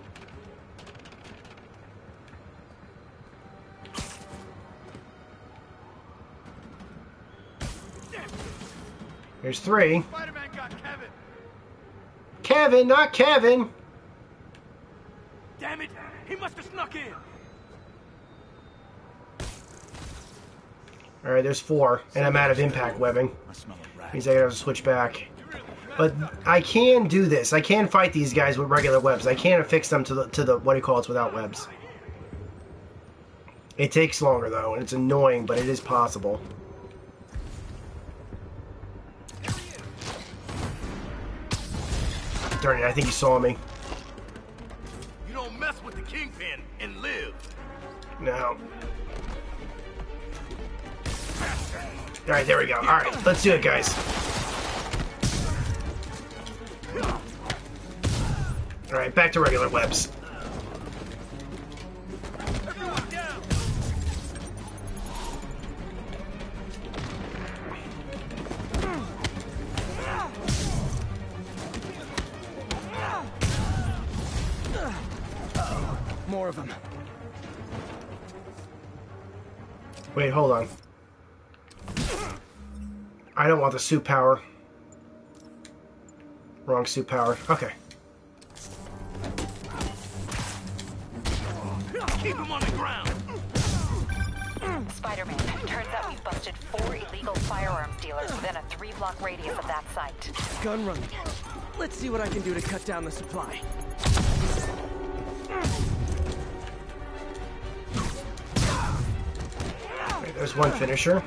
Speaker 1: There's 3.
Speaker 8: Spider-Man got Kevin.
Speaker 1: Kevin, not Kevin!
Speaker 8: Damn it! He must have snuck in.
Speaker 1: Alright, there's 4, and I'm out of impact webbing. Means I gotta switch back. But I can do this. I can fight these guys with regular webs. I can affix them to the what do you call it, without webs. It takes longer though, and it's annoying, but it is possible. Darn it, I think he saw me.
Speaker 8: You don't mess with the
Speaker 11: Kingpin and live.
Speaker 1: No. Alright, there we go. Alright, let's do it, guys. Alright, back to regular webs.
Speaker 6: More of them.
Speaker 1: Wait, hold on. I don't want the suit power. Wrong suit power. Okay.
Speaker 11: Keep him on the ground.
Speaker 4: Spider-Man, turns out we've busted 4 illegal firearms dealers within a 3-block radius of that site.
Speaker 6: Gun running. Let's see what I can do to cut down the supply.
Speaker 1: Wait, there's one finisher.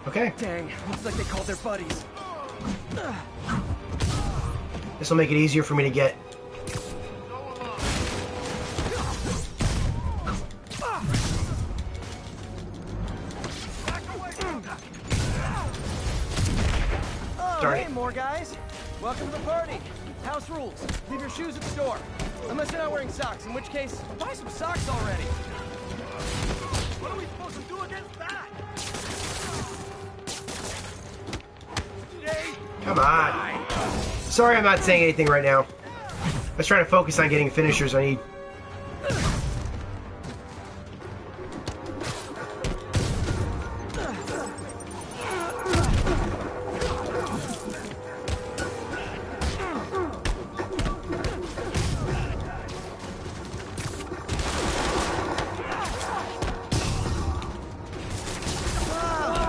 Speaker 1: Okay.
Speaker 6: Dang, looks like they called their buddies.
Speaker 1: This will make it easier for me to get.
Speaker 6: Oh, hey, more guys. Welcome to the party. House rules. Leave your shoes at the door. Unless you're not wearing socks, in which case, buy some socks already.
Speaker 11: What are we supposed to do against that?
Speaker 1: Come on. Sorry I'm not saying anything right now. I was trying to focus on getting finishers I need.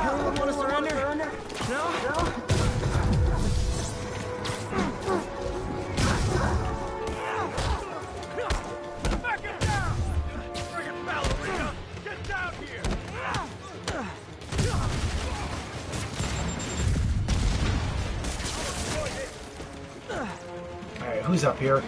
Speaker 6: Anyone want to surrender? No?
Speaker 1: Alright, who's up here?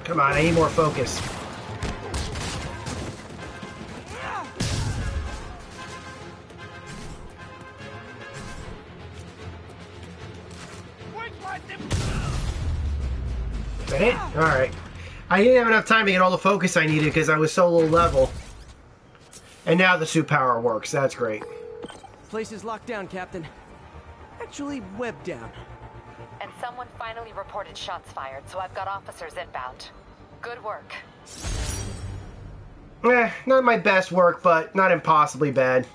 Speaker 1: Come on, I need more focus. Is that it? Alright. I didn't have enough time to get all the focus I needed because I was so low level. And now the suit power works. That's great.
Speaker 6: Place is locked down, Captain. Actually, webbed down.
Speaker 4: And someone finally reported shots fired, so I've got officers inbound. Good work.
Speaker 1: Not my best work, but not impossibly bad.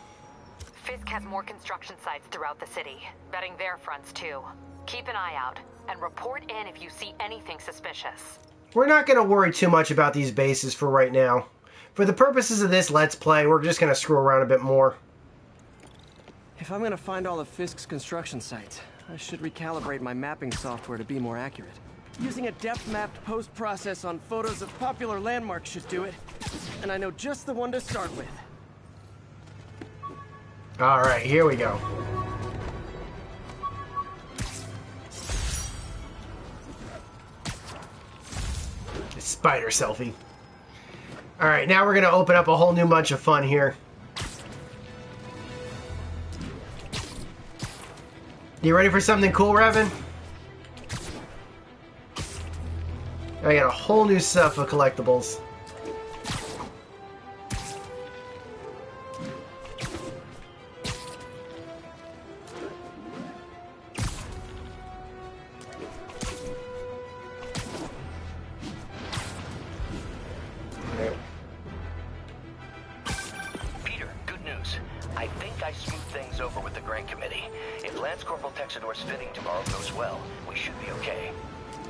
Speaker 4: Fisk has more construction sites throughout the city, betting their fronts too. Keep an eye out, and report in if you see anything suspicious.
Speaker 1: We're not going to worry too much about these bases for right now. For the purposes of this Let's Play, we're just going to screw around a bit more.
Speaker 6: If I'm going to find all of Fisk's construction sites, I should recalibrate my mapping software to be more accurate. Using a depth-mapped post-process on photos of popular landmarks should do it. And I know just the one to start with.
Speaker 1: Alright, here we go. Spider selfie. Alright, now we're going to open up a whole new bunch of fun here. You ready for something cool, Revan? I got a whole new stuff of collectibles.
Speaker 5: I smoothed things over with the grant committee. If Lance Corporal Texador's fitting tomorrow goes well, we should be okay.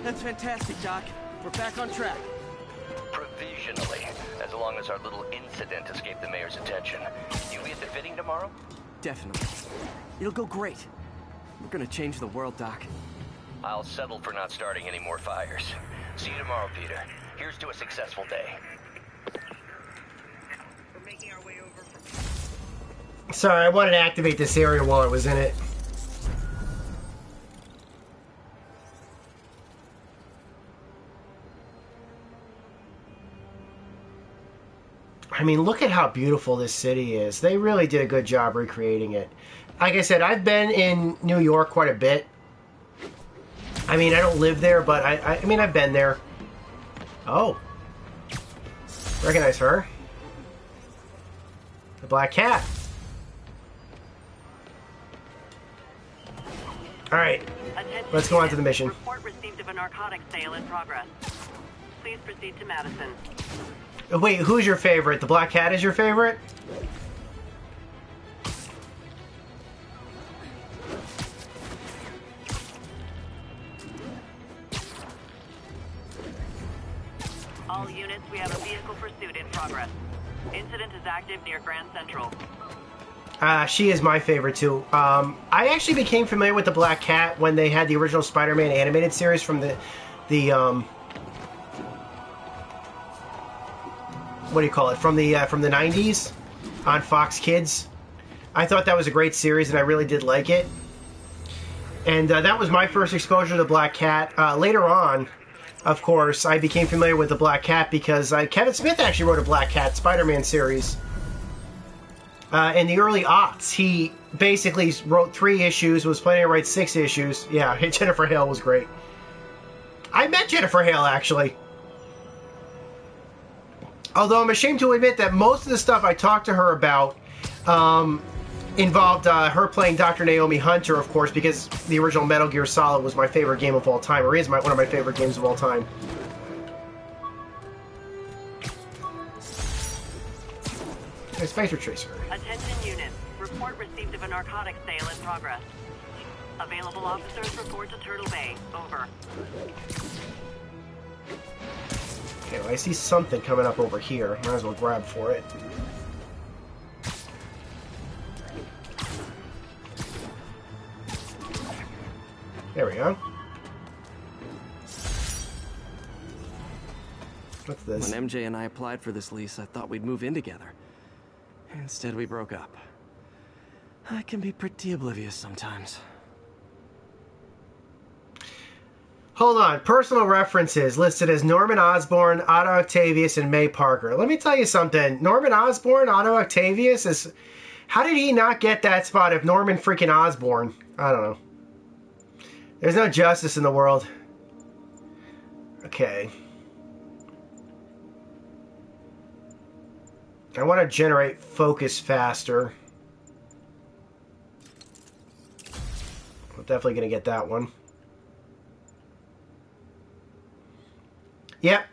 Speaker 6: That's fantastic, Doc. We're back on track.
Speaker 5: Provisionally, as long as our little incident escaped the mayor's attention. You be at the fitting tomorrow?
Speaker 6: Definitely. It'll go great. We're gonna change the world, Doc.
Speaker 5: I'll settle for not starting any more fires. See you tomorrow, Peter. Here's to a successful day.
Speaker 13: We're making our way over from...
Speaker 1: Sorry, I wanted to activate this area while I was in it. I mean, look at how beautiful this city is. They really did a good job recreating it. Like I said, I've been in New York quite a bit. I mean, I don't live there, but I mean, I've been there. Oh. Recognize her. The Black Cat. Alright. Let's go on to the mission.
Speaker 13: Report received of a narcotics sale in progress. Please proceed to Madison.
Speaker 1: Wait, who's your favorite? The Black Cat is your favorite?
Speaker 13: All units, we have a vehicle pursuit in progress. Incident is active near Grand Central.
Speaker 1: She is my favorite too. I actually became familiar with the Black Cat when they had the original Spider-Man animated series from the what do you call it? From the 90s on Fox Kids. I thought that was a great series and I really did like it. And that was my first exposure to the Black Cat. Later on, of course, I became familiar with the Black Cat because Kevin Smith actually wrote a Black Cat Spider-Man series. In the early aughts, he basically wrote 3 issues, was planning to write 6 issues. Yeah, Jennifer Hale was great. I met Jennifer Hale, actually. Although I'm ashamed to admit that most of the stuff I talked to her about involved her playing Dr. Naomi Hunter, of course, because the original Metal Gear Solid was my favorite game of all time, or is one of my favorite games of all time. Hey, Spicer Tracer.
Speaker 13: Attention units. Report received of a narcotics sale in progress. Available officers report to Turtle Bay. Over.
Speaker 1: Okay, well, I see something coming up over here. Might as well grab for it. There we go. What's this?
Speaker 6: When MJ and I applied for this lease, I thought we'd move in together. Instead, we broke up. I can be pretty oblivious sometimes.
Speaker 1: Hold on. Personal references listed as Norman Osborn, Otto Octavius, and May Parker. Let me tell you something. Norman Osborn, Otto Octavius is... How did he not get that spot if Norman freaking Osborn? I don't know. There's no justice in the world. Okay. I want to generate focus faster. I'm definitely going to get that one. Yep.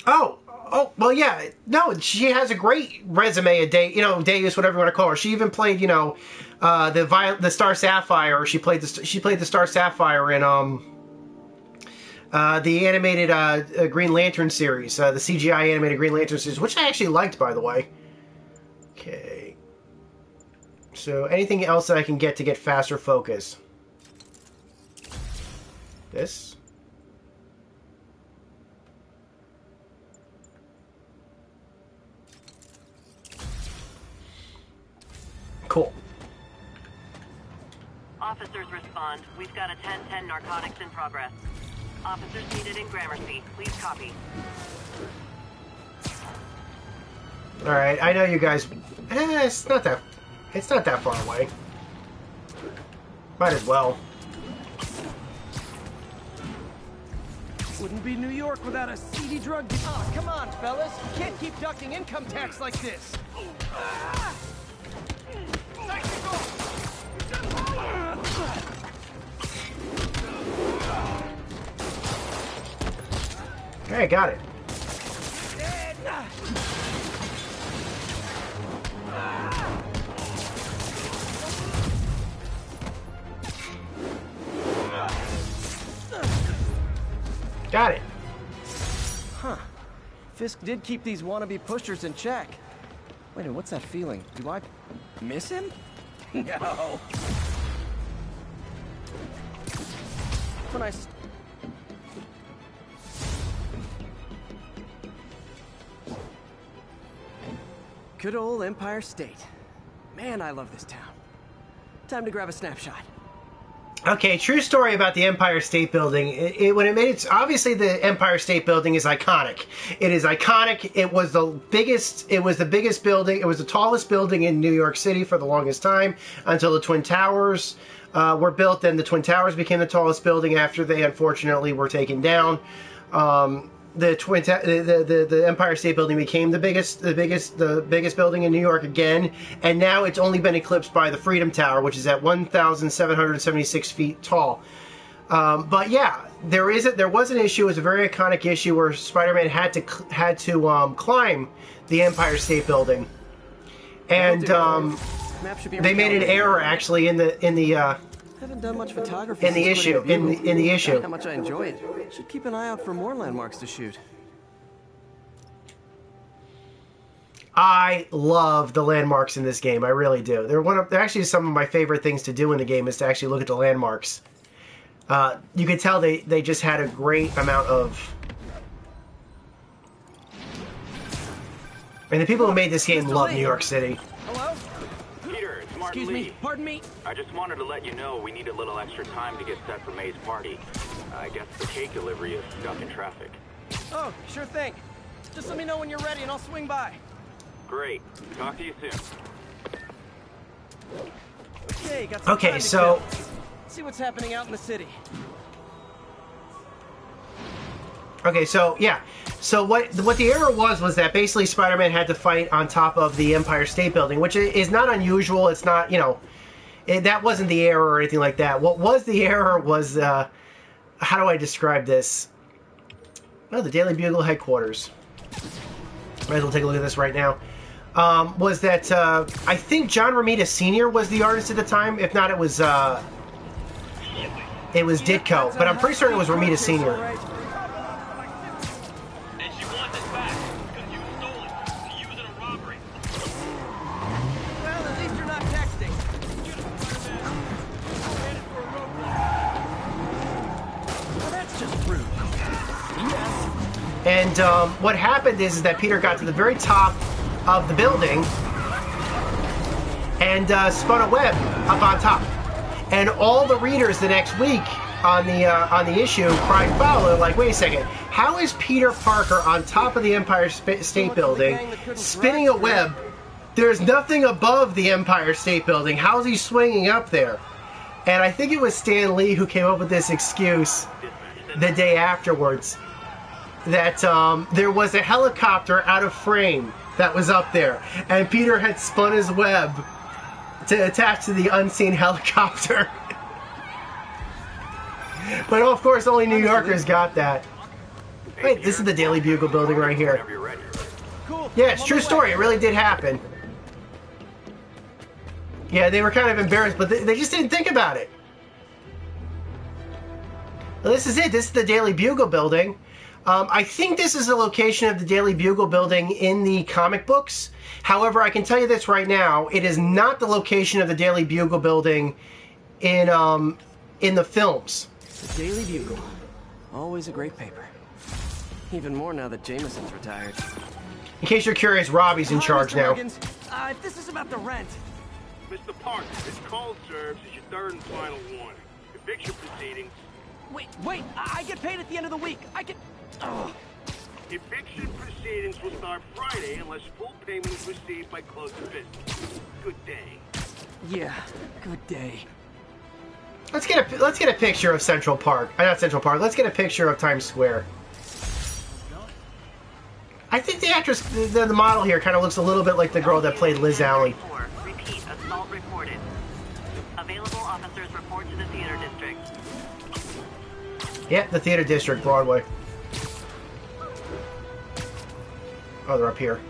Speaker 1: Oh, well, yeah. No, she has a great resume, Deus, whatever you want to call her. She even played, the Star Sapphire. She played the Star Sapphire in the animated Green Lantern series, the CGI animated Green Lantern series, which I actually liked, by the way. Okay. So, anything else that I can get to get faster focus? This? Cool.
Speaker 13: Officers respond. We've got a 10-10 narcotics in progress. Officers needed in Gramercy. Please copy.
Speaker 1: Alright, I know you guys... it's not that far away. Might as well.
Speaker 6: Wouldn't be New York without a seedy drug... Oh, come on, fellas. You can't keep ducking income tax like this.
Speaker 1: Okay, got it. Got it.
Speaker 6: Huh. Fisk did keep these wannabe pushers in check. Wait a minute, what's that feeling? Do I miss him? No. When I... Good old Empire State. Man, I love this town. Time to grab a snapshot.
Speaker 1: Okay, true story about the Empire State Building. When it made its, obviously the Empire State Building is iconic. It is iconic. It was the biggest. It was the biggest building. It was the tallest building in New York City for the longest time until the Twin Towers were built. Then the Twin Towers became the tallest building after they unfortunately were taken down. The Empire State Building became the biggest building in New York again, and now it's only been eclipsed by the Freedom Tower, which is at 1,776 feet tall. But yeah, there was an issue. It was a very iconic issue where Spider-Man had to climb the Empire State Building, and they made an error actually in the.
Speaker 6: Haven't done much photography
Speaker 1: in the issue. In the issue.
Speaker 6: How much I enjoy it. Should keep an eye out for more landmarks to shoot.
Speaker 1: I love the landmarks in this game. I really do. They're actually some of my favorite things to do in the game is to actually look at the landmarks. You can tell they just had a great amount of. And the people who made this game love New York City.
Speaker 6: Hello?
Speaker 11: Peter, it's Martin
Speaker 6: Excuse
Speaker 11: Lee.
Speaker 6: me, pardon me?
Speaker 11: I just wanted to let you know we need a little extra time to get set for May's party. I guess the cake delivery is stuck in traffic.
Speaker 6: Oh, sure thing. Just let me know when you're ready and I'll swing by.
Speaker 11: Great. Talk to you soon.
Speaker 6: Okay, got some
Speaker 1: Okay,
Speaker 6: time to
Speaker 1: so
Speaker 6: kill. See what's happening out in the city.
Speaker 1: Okay, so yeah. So what the error was that basically Spider-Man had to fight on top of the Empire State Building, which is not unusual. It's not, that wasn't the error or anything like that. What was the error was, how do I describe this? Oh, the Daily Bugle headquarters. Might as well take a look at this right now. Was that, I think John Romita Sr. was the artist at the time. If not, it was Ditko. But I'm pretty certain it was Romita Sr. And what happened is that Peter got to the very top of the building and spun a web up on top. And all the readers the next week on the issue cried foul. They're like, wait a second, how is Peter Parker on top of the Empire State Building spinning a web? There's nothing above the Empire State Building. How is he swinging up there? And I think it was Stan Lee who came up with this excuse the day afterwards. That there was a helicopter out of frame that was up there, and Peter had spun his web to attach to the unseen helicopter. But of course, only New Yorkers got that. Wait, this is the Daily Bugle building right here. Yeah, it's a true story. It really did happen. Yeah, they were kind of embarrassed, but they just didn't think about it. Well, this is it. This is the Daily Bugle building. I think this is the location of the Daily Bugle building in the comic books. However, I can tell you this right now. It is not the location of the Daily Bugle building in the films.
Speaker 6: The Daily Bugle. Always a great paper. Even more now that Jameson's retired.
Speaker 1: In case you're curious, Robbie's in charge now.
Speaker 6: If this is about the rent.
Speaker 8: Mr. Parker, this call serves as your third and final warning. Eviction proceedings.
Speaker 6: Wait, I get paid at the end of the week.
Speaker 8: Eviction proceedings will start Friday unless full payment is received by close of business. Good day.
Speaker 6: Yeah, good day.
Speaker 1: Let's get a picture of Central Park. Not Central Park. Let's get a picture of Times Square. I think the actress, the model here, kind of looks a little bit like the girl that played Liz Alley.
Speaker 13: Repeat, assault reported. Available officers report to the theater district.
Speaker 1: Yeah, the theater district, Broadway. Oh, they're up here.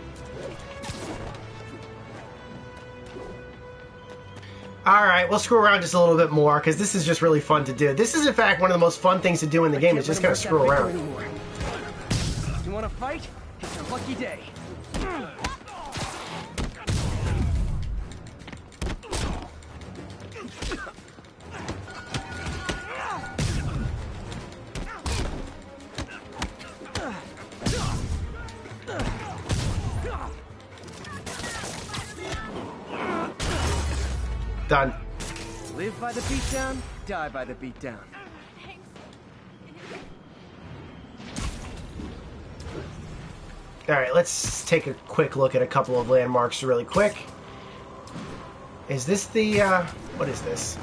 Speaker 1: Alright, we'll screw around just a little bit more, because this is just really fun to do. This is, in fact, one of the most fun things to do in the game, is just kind of screw around.
Speaker 6: You want to fight? It's your lucky day.
Speaker 1: Done.
Speaker 6: Live by the beatdown, die by the beatdown.
Speaker 1: Alright, let's take a quick look at a couple of landmarks really quick. Is this the, what is this?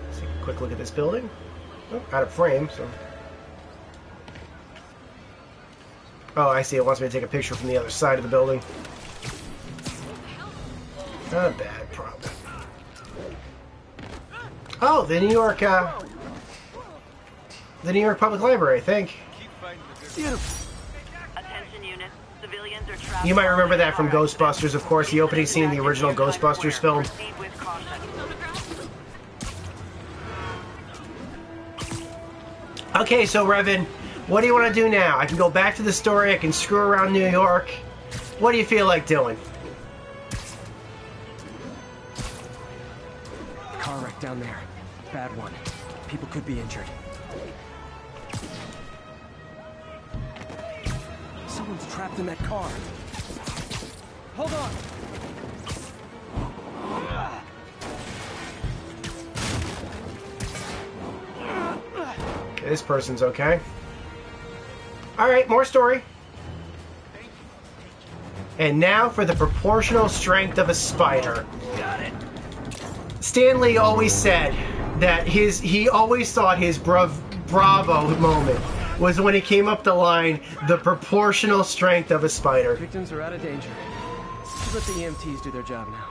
Speaker 1: Let's take a quick look at this building. Oh, out of frame, so... Oh, I see. It wants me to take a picture from the other side of the building. Not a bad problem. Oh, the New York Public Library, I think.
Speaker 13: Attention units. Civilians are trapped.
Speaker 1: You might remember that from Ghostbusters, of course, the opening scene in the original Ghostbusters film. Okay, so Revan, what do you want to do now? I can go back to the story, I can screw around New York. What do you feel like doing?
Speaker 6: Car wreck down there. Bad one. People could be injured. Someone's trapped in that car. Hold on.
Speaker 1: Okay, this person's okay. Alright, more story. And now for the proportional strength of a spider.
Speaker 6: Got it.
Speaker 1: Stanley always said that he always thought his bravo moment was when he came up the line, the proportional strength of a spider.
Speaker 6: Victims are out of danger. Let's let the EMTs do their job now.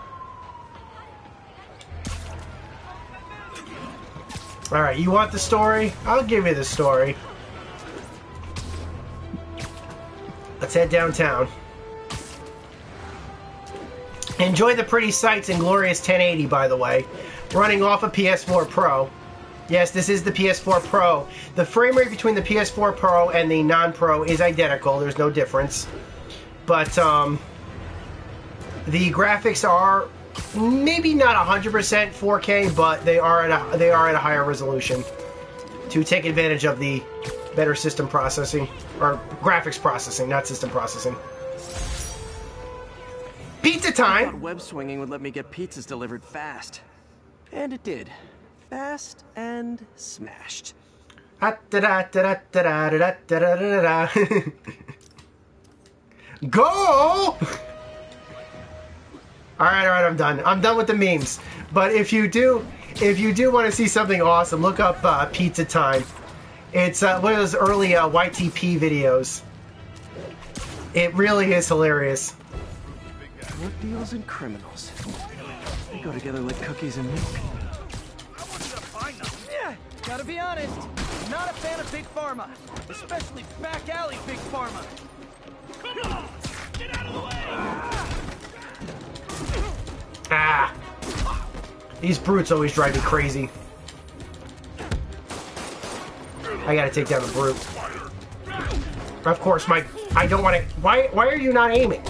Speaker 1: Alright, you want the story? I'll give you the story. Let's head downtown. Enjoy the pretty sights in glorious 1080, by the way. Running off a PS4 Pro. Yes, this is the PS4 Pro. The frame rate between the PS4 Pro and the non-Pro is identical. There's no difference. But, the graphics are maybe not 100% 4K, but they are at a higher resolution to take advantage of the better system processing, or graphics processing, not system processing. Pizza time!
Speaker 6: I thought web swinging would let me get pizzas delivered fast. And it did. Fast and smashed.
Speaker 1: Go! Alright, I'm done. I'm done with the memes. But if you do want to see something awesome, look up Pizza Time. It's one of those early YTP videos. It really is hilarious.
Speaker 6: Drug deals and criminals. They go together like cookies and milk. Yeah, gotta be honest. Not a fan of Big Pharma. Especially back alley Big Pharma.
Speaker 8: Come on! Get out of the way!
Speaker 1: Ah! These brutes always drive me crazy. I gotta take down the brute. Of course, I don't want to... Why are you not aiming?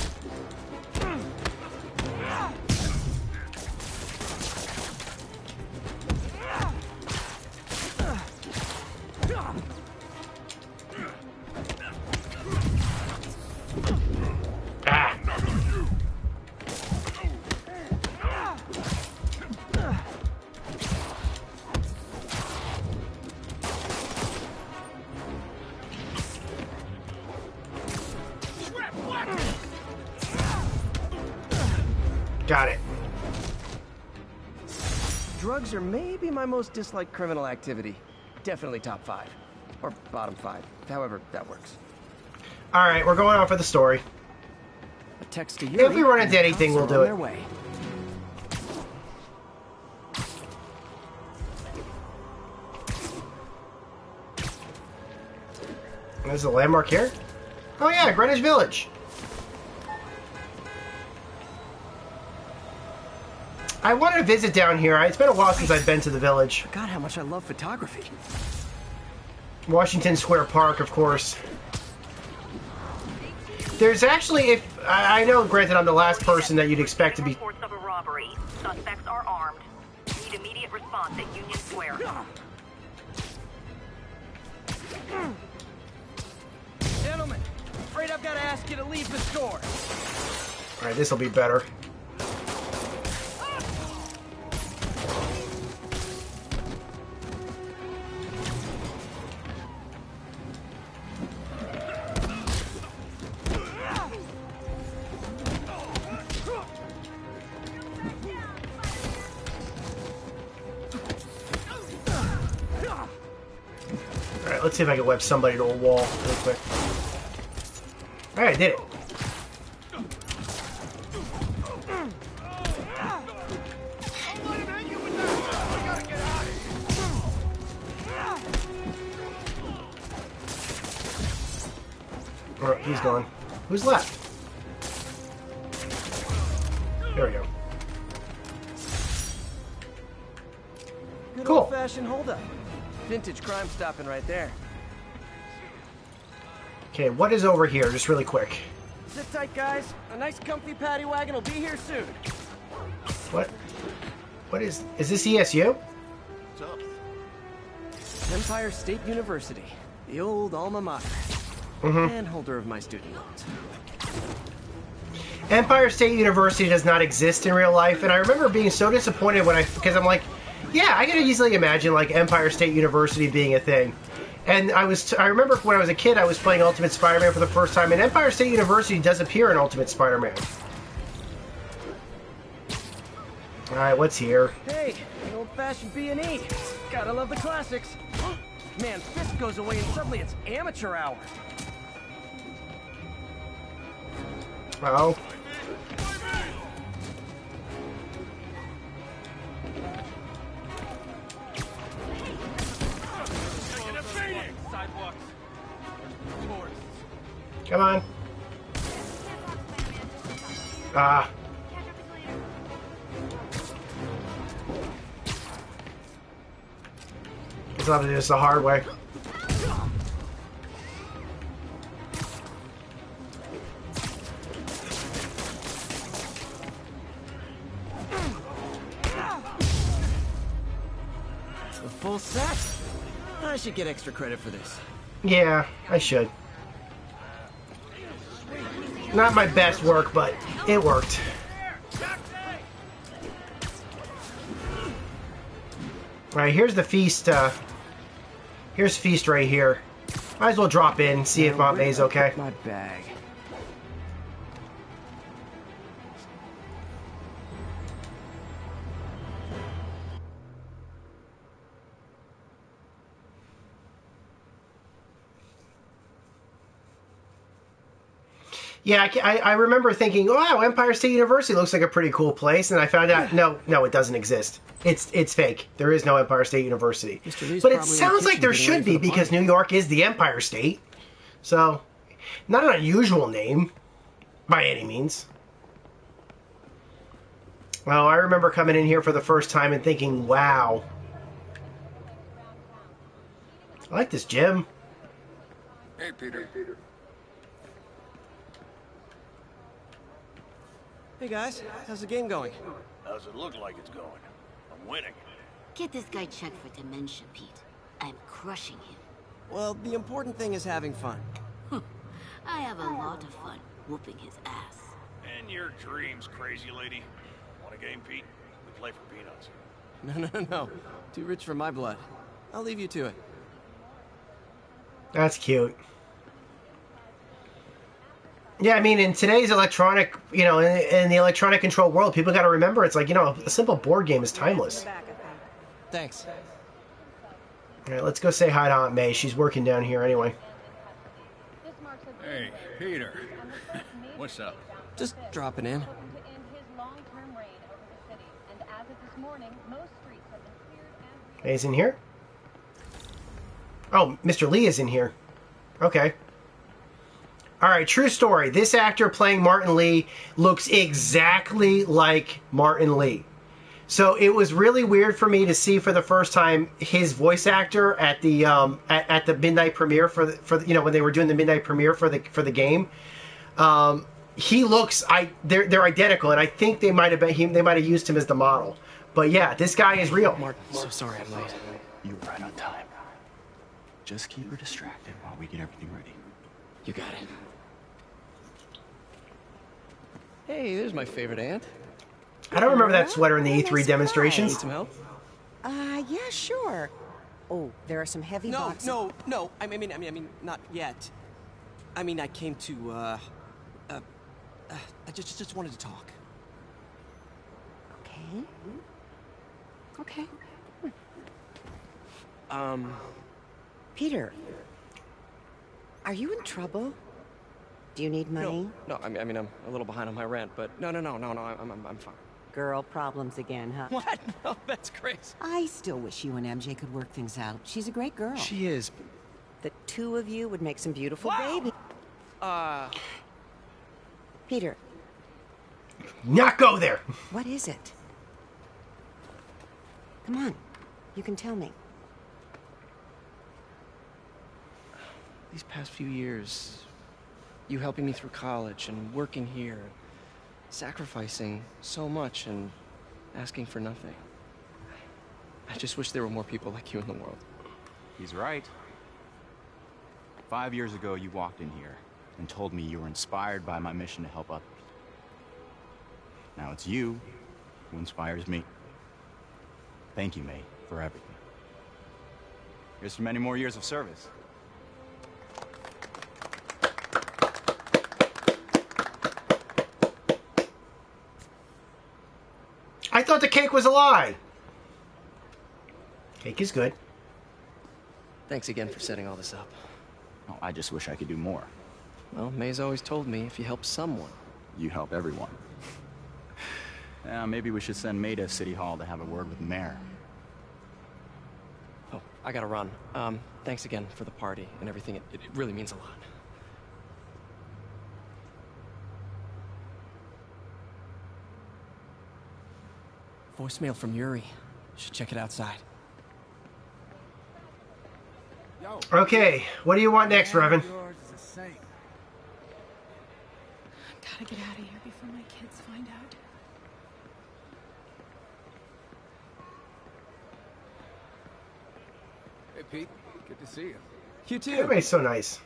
Speaker 1: Got it.
Speaker 6: Drugs are maybe my most disliked criminal activity. Definitely top 5. Or bottom 5. However that works.
Speaker 1: Alright, we're going on for the story.
Speaker 6: A text to you.
Speaker 1: If we run into anything, we'll do it.
Speaker 6: Way.
Speaker 1: There's a landmark here? Oh yeah, Greenwich Village. I wanted to visit down here. It's been a while since I've been to the village.
Speaker 6: Forgot how much I love photography.
Speaker 1: Washington Square Park, of course. There's actually, if I know, granted, I'm the last person that you'd expect to be.
Speaker 13: Reports of a robbery. Suspects are armed. Need immediate response at Union Square.
Speaker 6: Gentlemen, afraid I've got to ask you to leave the store.
Speaker 1: All right, this will be better. Alright, let's see if I can web somebody to a wall real quick. Alright, I did it. Alright, he's gone. Who's left? There we go.
Speaker 6: Good
Speaker 1: Cool.
Speaker 6: old-fashioned holdup. Vintage crime stopping right there.
Speaker 1: Okay, what is over here? Just really quick.
Speaker 6: Sit tight, guys. A nice comfy paddy wagon will be here soon.
Speaker 1: What? What is this ESU?
Speaker 15: What's up?
Speaker 6: Empire State University. The old alma mater.
Speaker 1: Mm-hmm.
Speaker 6: And holder of my student loans.
Speaker 1: Empire State University does not exist in real life, and I remember being so disappointed because I'm like, yeah, I could easily imagine like Empire State University being a thing. And I remember when I was a kid, I was playing Ultimate Spider-Man for the first time, and Empire State University does appear in Ultimate Spider-Man. All right, what's here?
Speaker 6: Hey, an old-fashioned B&E. Gotta love the classics. Man, Fisk goes away and suddenly it's amateur hour.
Speaker 1: Oh. Come on. Ah. Guess I'll have to do this the hard way.
Speaker 6: A full set. I should get extra credit for this.
Speaker 1: Yeah, I should. Not my best work, but it worked. Alright, here's the feast. Here's feast right here. Might as well drop in, see if Aunt May's okay.
Speaker 6: My bag.
Speaker 1: Yeah, I remember thinking, wow, Empire State University looks like a pretty cool place, and I found out, no, it doesn't exist. It's fake. There is no Empire State University. But it sounds like there should be, because New York is the Empire State. So, not an unusual name, by any means. Well, I remember coming in here for the first time and thinking, wow. I like this gym.
Speaker 16: Hey, Peter.
Speaker 6: Hey guys, how's the game going?
Speaker 16: How's it look like it's going? I'm winning.
Speaker 17: Get this guy checked for dementia, Pete. I'm crushing him.
Speaker 6: Well, the important thing is having fun.
Speaker 17: I have a lot of fun whooping his ass.
Speaker 16: And your dreams, crazy lady. Want a game, Pete? We play for peanuts.
Speaker 6: No. Too rich for my blood. I'll leave you to it.
Speaker 1: That's cute. Yeah, I mean, in today's electronic, in the electronic control world, people got to remember, it's like, a simple board game is timeless.
Speaker 6: Thanks.
Speaker 1: All right, let's go say hi to Aunt May. She's working down here anyway.
Speaker 16: Hey, Peter. What's up?
Speaker 6: Just dropping in.
Speaker 1: He's in here? Oh, Mr. Lee is in here. Okay. Alright, true story. This actor playing Martin Lee looks exactly like Martin Lee. So it was really weird for me to see for the first time his voice actor at the at the midnight premiere for the, when they were doing the midnight premiere for the game. He looks they're identical, and I think they might have used him as the model. But yeah, this guy is real.
Speaker 6: Mark, so sorry I'm late.
Speaker 18: You were right on time. Just keep her distracted while we get everything ready.
Speaker 6: You got it. Hey, there's my favorite aunt.
Speaker 1: I don't remember that sweater in the E3 demonstration.
Speaker 6: Need some help?
Speaker 19: Yeah, sure. Oh, there are some heavy boxes.
Speaker 6: No. I mean, not yet. I mean, I came to, I just wanted to talk.
Speaker 19: Okay. Peter, are you in trouble? Do you need money?
Speaker 6: No, I mean, I'm a little behind on my rent, but no, I'm fine.
Speaker 19: Girl problems again, huh?
Speaker 6: What? No, that's crazy.
Speaker 19: I still wish you and MJ could work things out. She's a great girl.
Speaker 6: She is.
Speaker 19: The two of you would make some beautiful babies. Peter.
Speaker 1: Not go there.
Speaker 19: What is it? Come on. You can tell me.
Speaker 6: These past few years, you helping me through college and working here, sacrificing so much and asking for nothing. I just wish there were more people like you in the world.
Speaker 18: He's right. 5 years ago, you walked in here and told me you were inspired by my mission to help others. Now it's you who inspires me. Thank you, May, for everything. Here's to many more years of service.
Speaker 1: I thought the cake was a lie. Cake is good.
Speaker 6: Thanks again for setting all this up.
Speaker 18: Oh, I just wish I could do more.
Speaker 6: Well, May's always told me if you help someone,
Speaker 18: you help everyone. Maybe we should send May to City Hall to have a word with the mayor.
Speaker 6: Oh, I gotta run. Thanks again for the party and everything. It really means a lot. Voicemail from Yuri. Should check it outside.
Speaker 1: Okay, what do you want next, Revan?
Speaker 20: Gotta get out of here before my kids find out.
Speaker 12: Hey, Pete. Good to see you.
Speaker 6: You too.
Speaker 1: Everybody's so nice.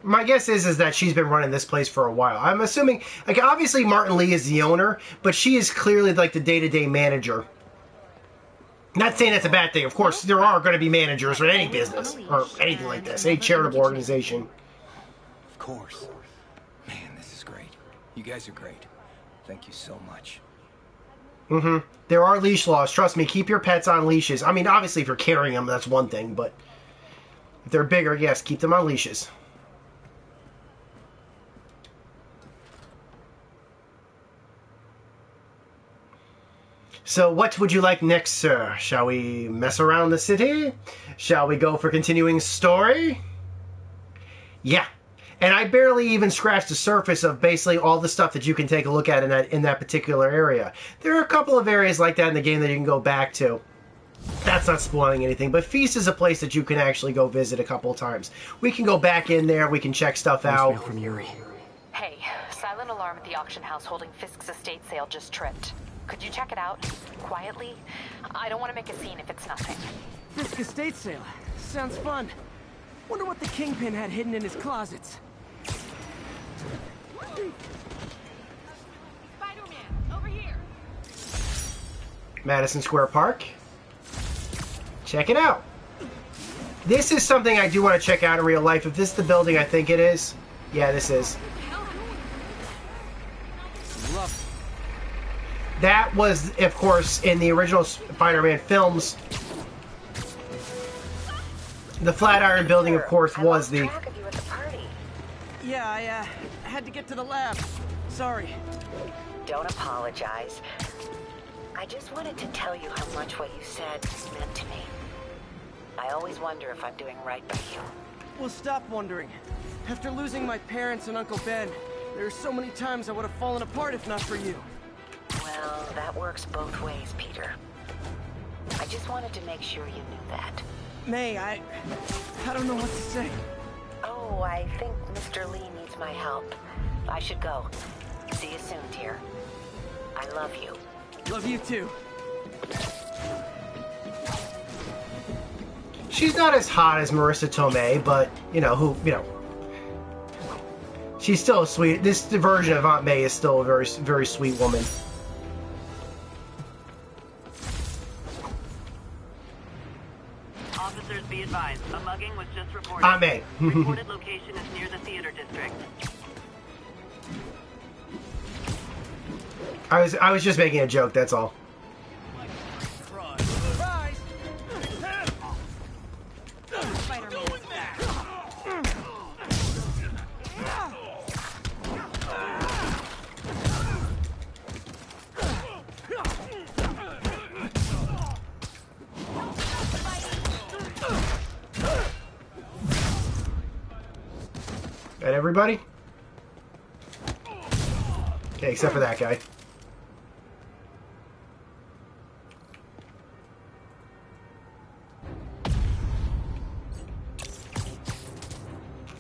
Speaker 1: My guess is that she's been running this place for a while. I'm assuming, like, obviously Martin Lee is the owner, but she is clearly like the day-to-day manager. Not saying that's a bad thing. Of course, there are going to be managers for any business or anything like this, any charitable organization.
Speaker 21: Of course. Man, this is great. You guys are great. Thank you so much.
Speaker 1: Mm-hmm. There are leash laws. Trust me, keep your pets on leashes. I mean, obviously, if you're carrying them, that's one thing, but if they're bigger, yes, keep them on leashes. So what would you like next, sir? Shall we mess around the city? Shall we go for continuing story? Yeah. And I barely even scratched the surface of basically all the stuff that you can take a look at in that particular area. There are a couple of areas like that in the game that you can go back to. That's not spoiling anything, but Feast is a place that you can actually go visit a couple of times. We can go back in there, we can check stuff out.
Speaker 6: From Yuri.
Speaker 4: Hey, silent alarm at the auction house holding Fisk's estate sale just tripped. Could you check it out? Quietly? I don't want to make a scene if it's nothing.
Speaker 6: Fisk estate sale. Sounds fun. Wonder what the Kingpin had hidden in his closets.
Speaker 20: Spider-Man, over here.
Speaker 1: Madison Square Park. Check it out. This is something I do want to check out in real life. If this is the building I think it is. Yeah, this is.
Speaker 6: Love.
Speaker 1: That was, of course, in the original Spider-Man films. The Flatiron Building, of course, was the...
Speaker 6: Yeah, I had to get to the lab. Sorry.
Speaker 17: Don't apologize. I just wanted to tell you how much what you said meant to me. I always wonder if I'm doing right by you.
Speaker 6: Well, stop wondering. After losing my parents and Uncle Ben, there are so many times I would have fallen apart if not for you.
Speaker 17: Well, that works both ways, Peter. I just wanted to make sure you knew that.
Speaker 6: May, I don't know what to say.
Speaker 17: Oh, I think Mr. Lee needs my help. I should go. See you soon, dear. I love you.
Speaker 6: Love you too.
Speaker 1: She's not as hot as Marissa Tomei, but, she's still a sweet... This version of Aunt May is still a very, very sweet woman.
Speaker 13: Officers be advised, a mugging was just reported.
Speaker 1: Aunt May.
Speaker 13: Reported location is near the theater district.
Speaker 1: I was just making a joke, that's all. That everybody? Okay, except for that guy.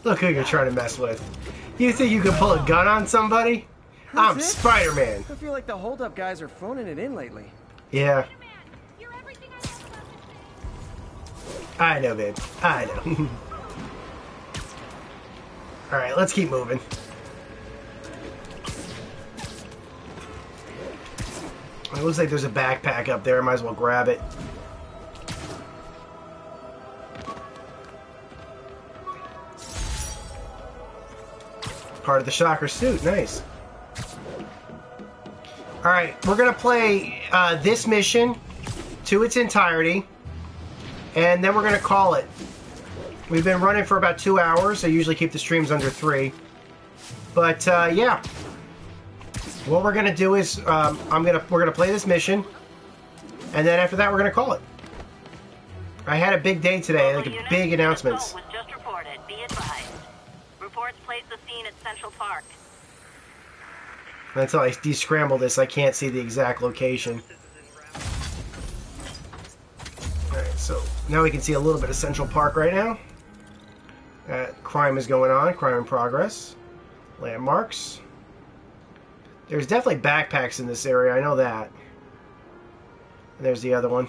Speaker 1: Look who you're trying to mess with. You think you can pull a gun on somebody? I'm Spider-Man.
Speaker 6: I feel like the hold-up guys are phoning it in lately.
Speaker 1: Yeah. I know, babe. I know. Alright, let's keep moving. It looks like there's a backpack up there. I might as well grab it. Part of the Shocker suit. Nice. Alright, we're going to play this mission to its entirety. And then we're going to call it. We've been running for about 2 hours. I usually keep the streams under 3. But, yeah. What we're going to do is, we're going to play this mission. And then after that, we're going to call it. I had a big day today, like a big announcements.
Speaker 13: Was just reported. Be advised. Reports place the scene at Central Park.
Speaker 1: Until I descramble this, I can't see the exact location. Alright, so now we can see a little bit of Central Park right now. Crime is going on. Crime in progress. Landmarks. There's definitely backpacks in this area. I know that. And there's the other one.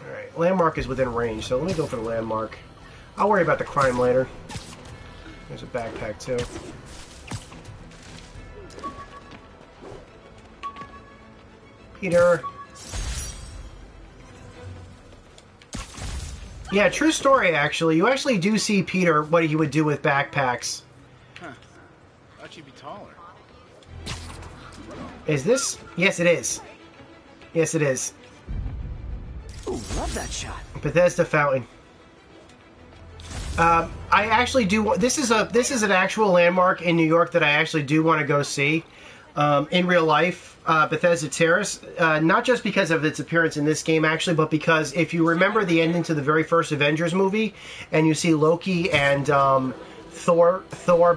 Speaker 1: Alright, landmark is within range, so let me go for the landmark. I'll worry about the crime later. There's a backpack, too. Peter. Yeah, true story, actually. You actually do see Peter, what he would do with backpacks.
Speaker 15: Huh. Thought you'd be taller.
Speaker 1: Is this? Yes, it is. Yes, it is.
Speaker 6: Ooh, love that shot.
Speaker 1: Bethesda Fountain. I actually do. This is an actual landmark in New York that I actually do want to go see in real life. Bethesda Terrace, not just because of its appearance in this game, actually, but because if you remember the ending to the very first Avengers movie, and you see Loki and Thor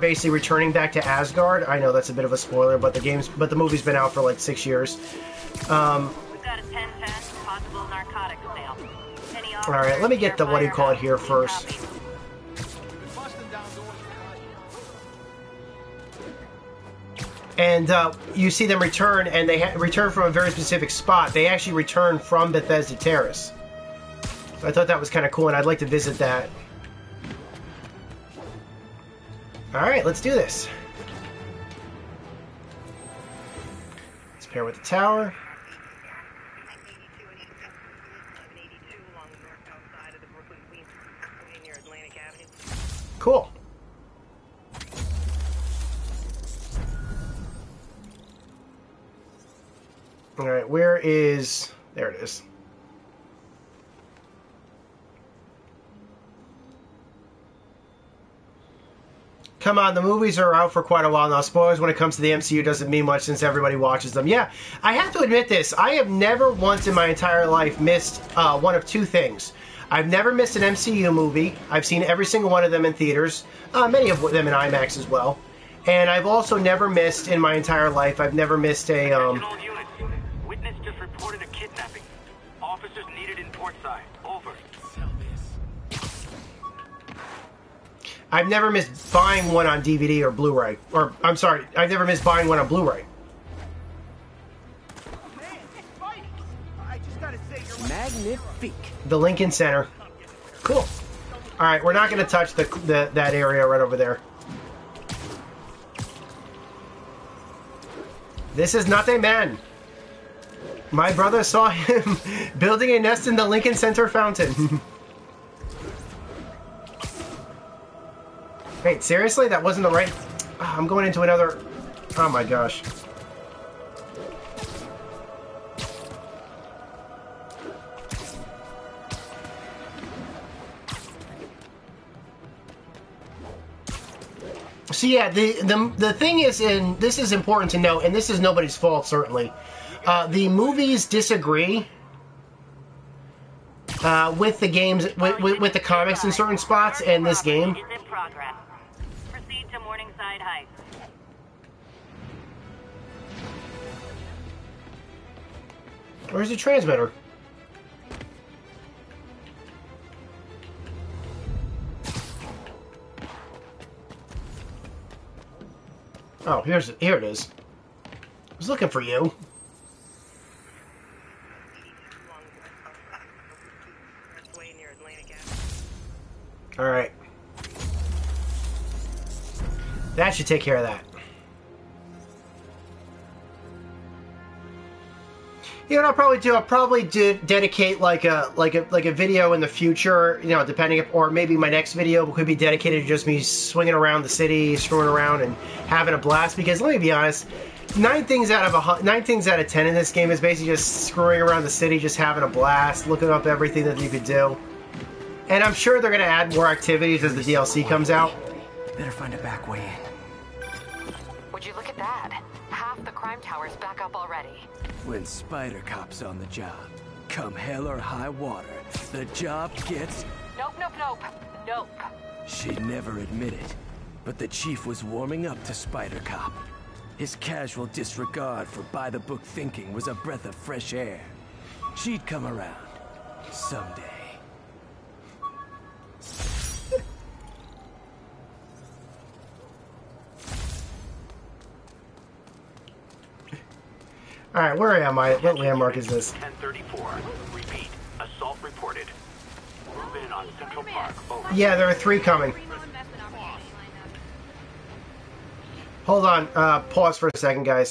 Speaker 1: basically returning back to Asgard. I know that's a bit of a spoiler, but the movie's been out for like 6 years.
Speaker 13: We've got a 10-10 possible narcotics sale.
Speaker 1: All right, let me get the what do you call it here first. And you see them return, and they return from a very specific spot. They actually return from Bethesda Terrace. So I thought that was kind of cool, and I'd like to visit that. Alright, let's do this. Let's pair with the tower. Cool. Alright, where is... There it is. Come on, the movies are out for quite a while now. Spoilers when it comes to the MCU doesn't mean much since everybody watches them. Yeah, I have to admit this. I have never once in my entire life missed one of two things. I've never missed an MCU movie. I've seen every single one of them in theaters. Many of them in IMAX as well. And I've also never missed in my entire life. I've never missed a
Speaker 11: Witness just reported a kidnapping. Officers needed in Portside. Over.
Speaker 1: I've never missed buying one on DVD or Blu-ray. Or, I'm sorry, I've never missed buying one on Blu-ray.
Speaker 6: Magnifique.
Speaker 1: The Lincoln Center. Cool. Alright, we're not going to touch that area right over there. This is not a man. My brother saw him building a nest in the Lincoln Center fountain. Wait, seriously? That wasn't the right... Oh, I'm going into another... Oh my gosh. So yeah, the thing is, and this is important to note, and this is nobody's fault, certainly. The movies disagree with the games, with the comics in certain spots, and this game.
Speaker 13: Proceed to Morningside Heights.
Speaker 1: Where's the transmitter? Oh, here it is. I was looking for you. Alright. That should take care of that. You know what I'll probably do? I'll probably dedicate like a video in the future, you know, depending if, or maybe my next video could be dedicated to just me swinging around the city, screwing around and having a blast, because let me be honest, 9 things out of 10 in this game is basically just screwing around the city, just having a blast, looking up everything that you could do. And I'm sure they're going to add more activities as the DLC comes out.
Speaker 6: Better find a back way in.
Speaker 4: Would you look at that? Half the crime tower's back up already.
Speaker 6: When Spider Cop's on the job, come hell or high water, the job gets...
Speaker 4: Nope, nope, nope. Nope.
Speaker 6: She'd never admit it, but the chief was warming up to Spider Cop. His casual disregard for by-the-book thinking was a breath of fresh air. She'd come around. Someday.
Speaker 1: Alright, where am I? What landmark is this?
Speaker 11: 1034. Repeat. Assault reported. Move in on Central Park. Over.
Speaker 1: Yeah, there are 3 coming. Hold on. Pause for a second, guys.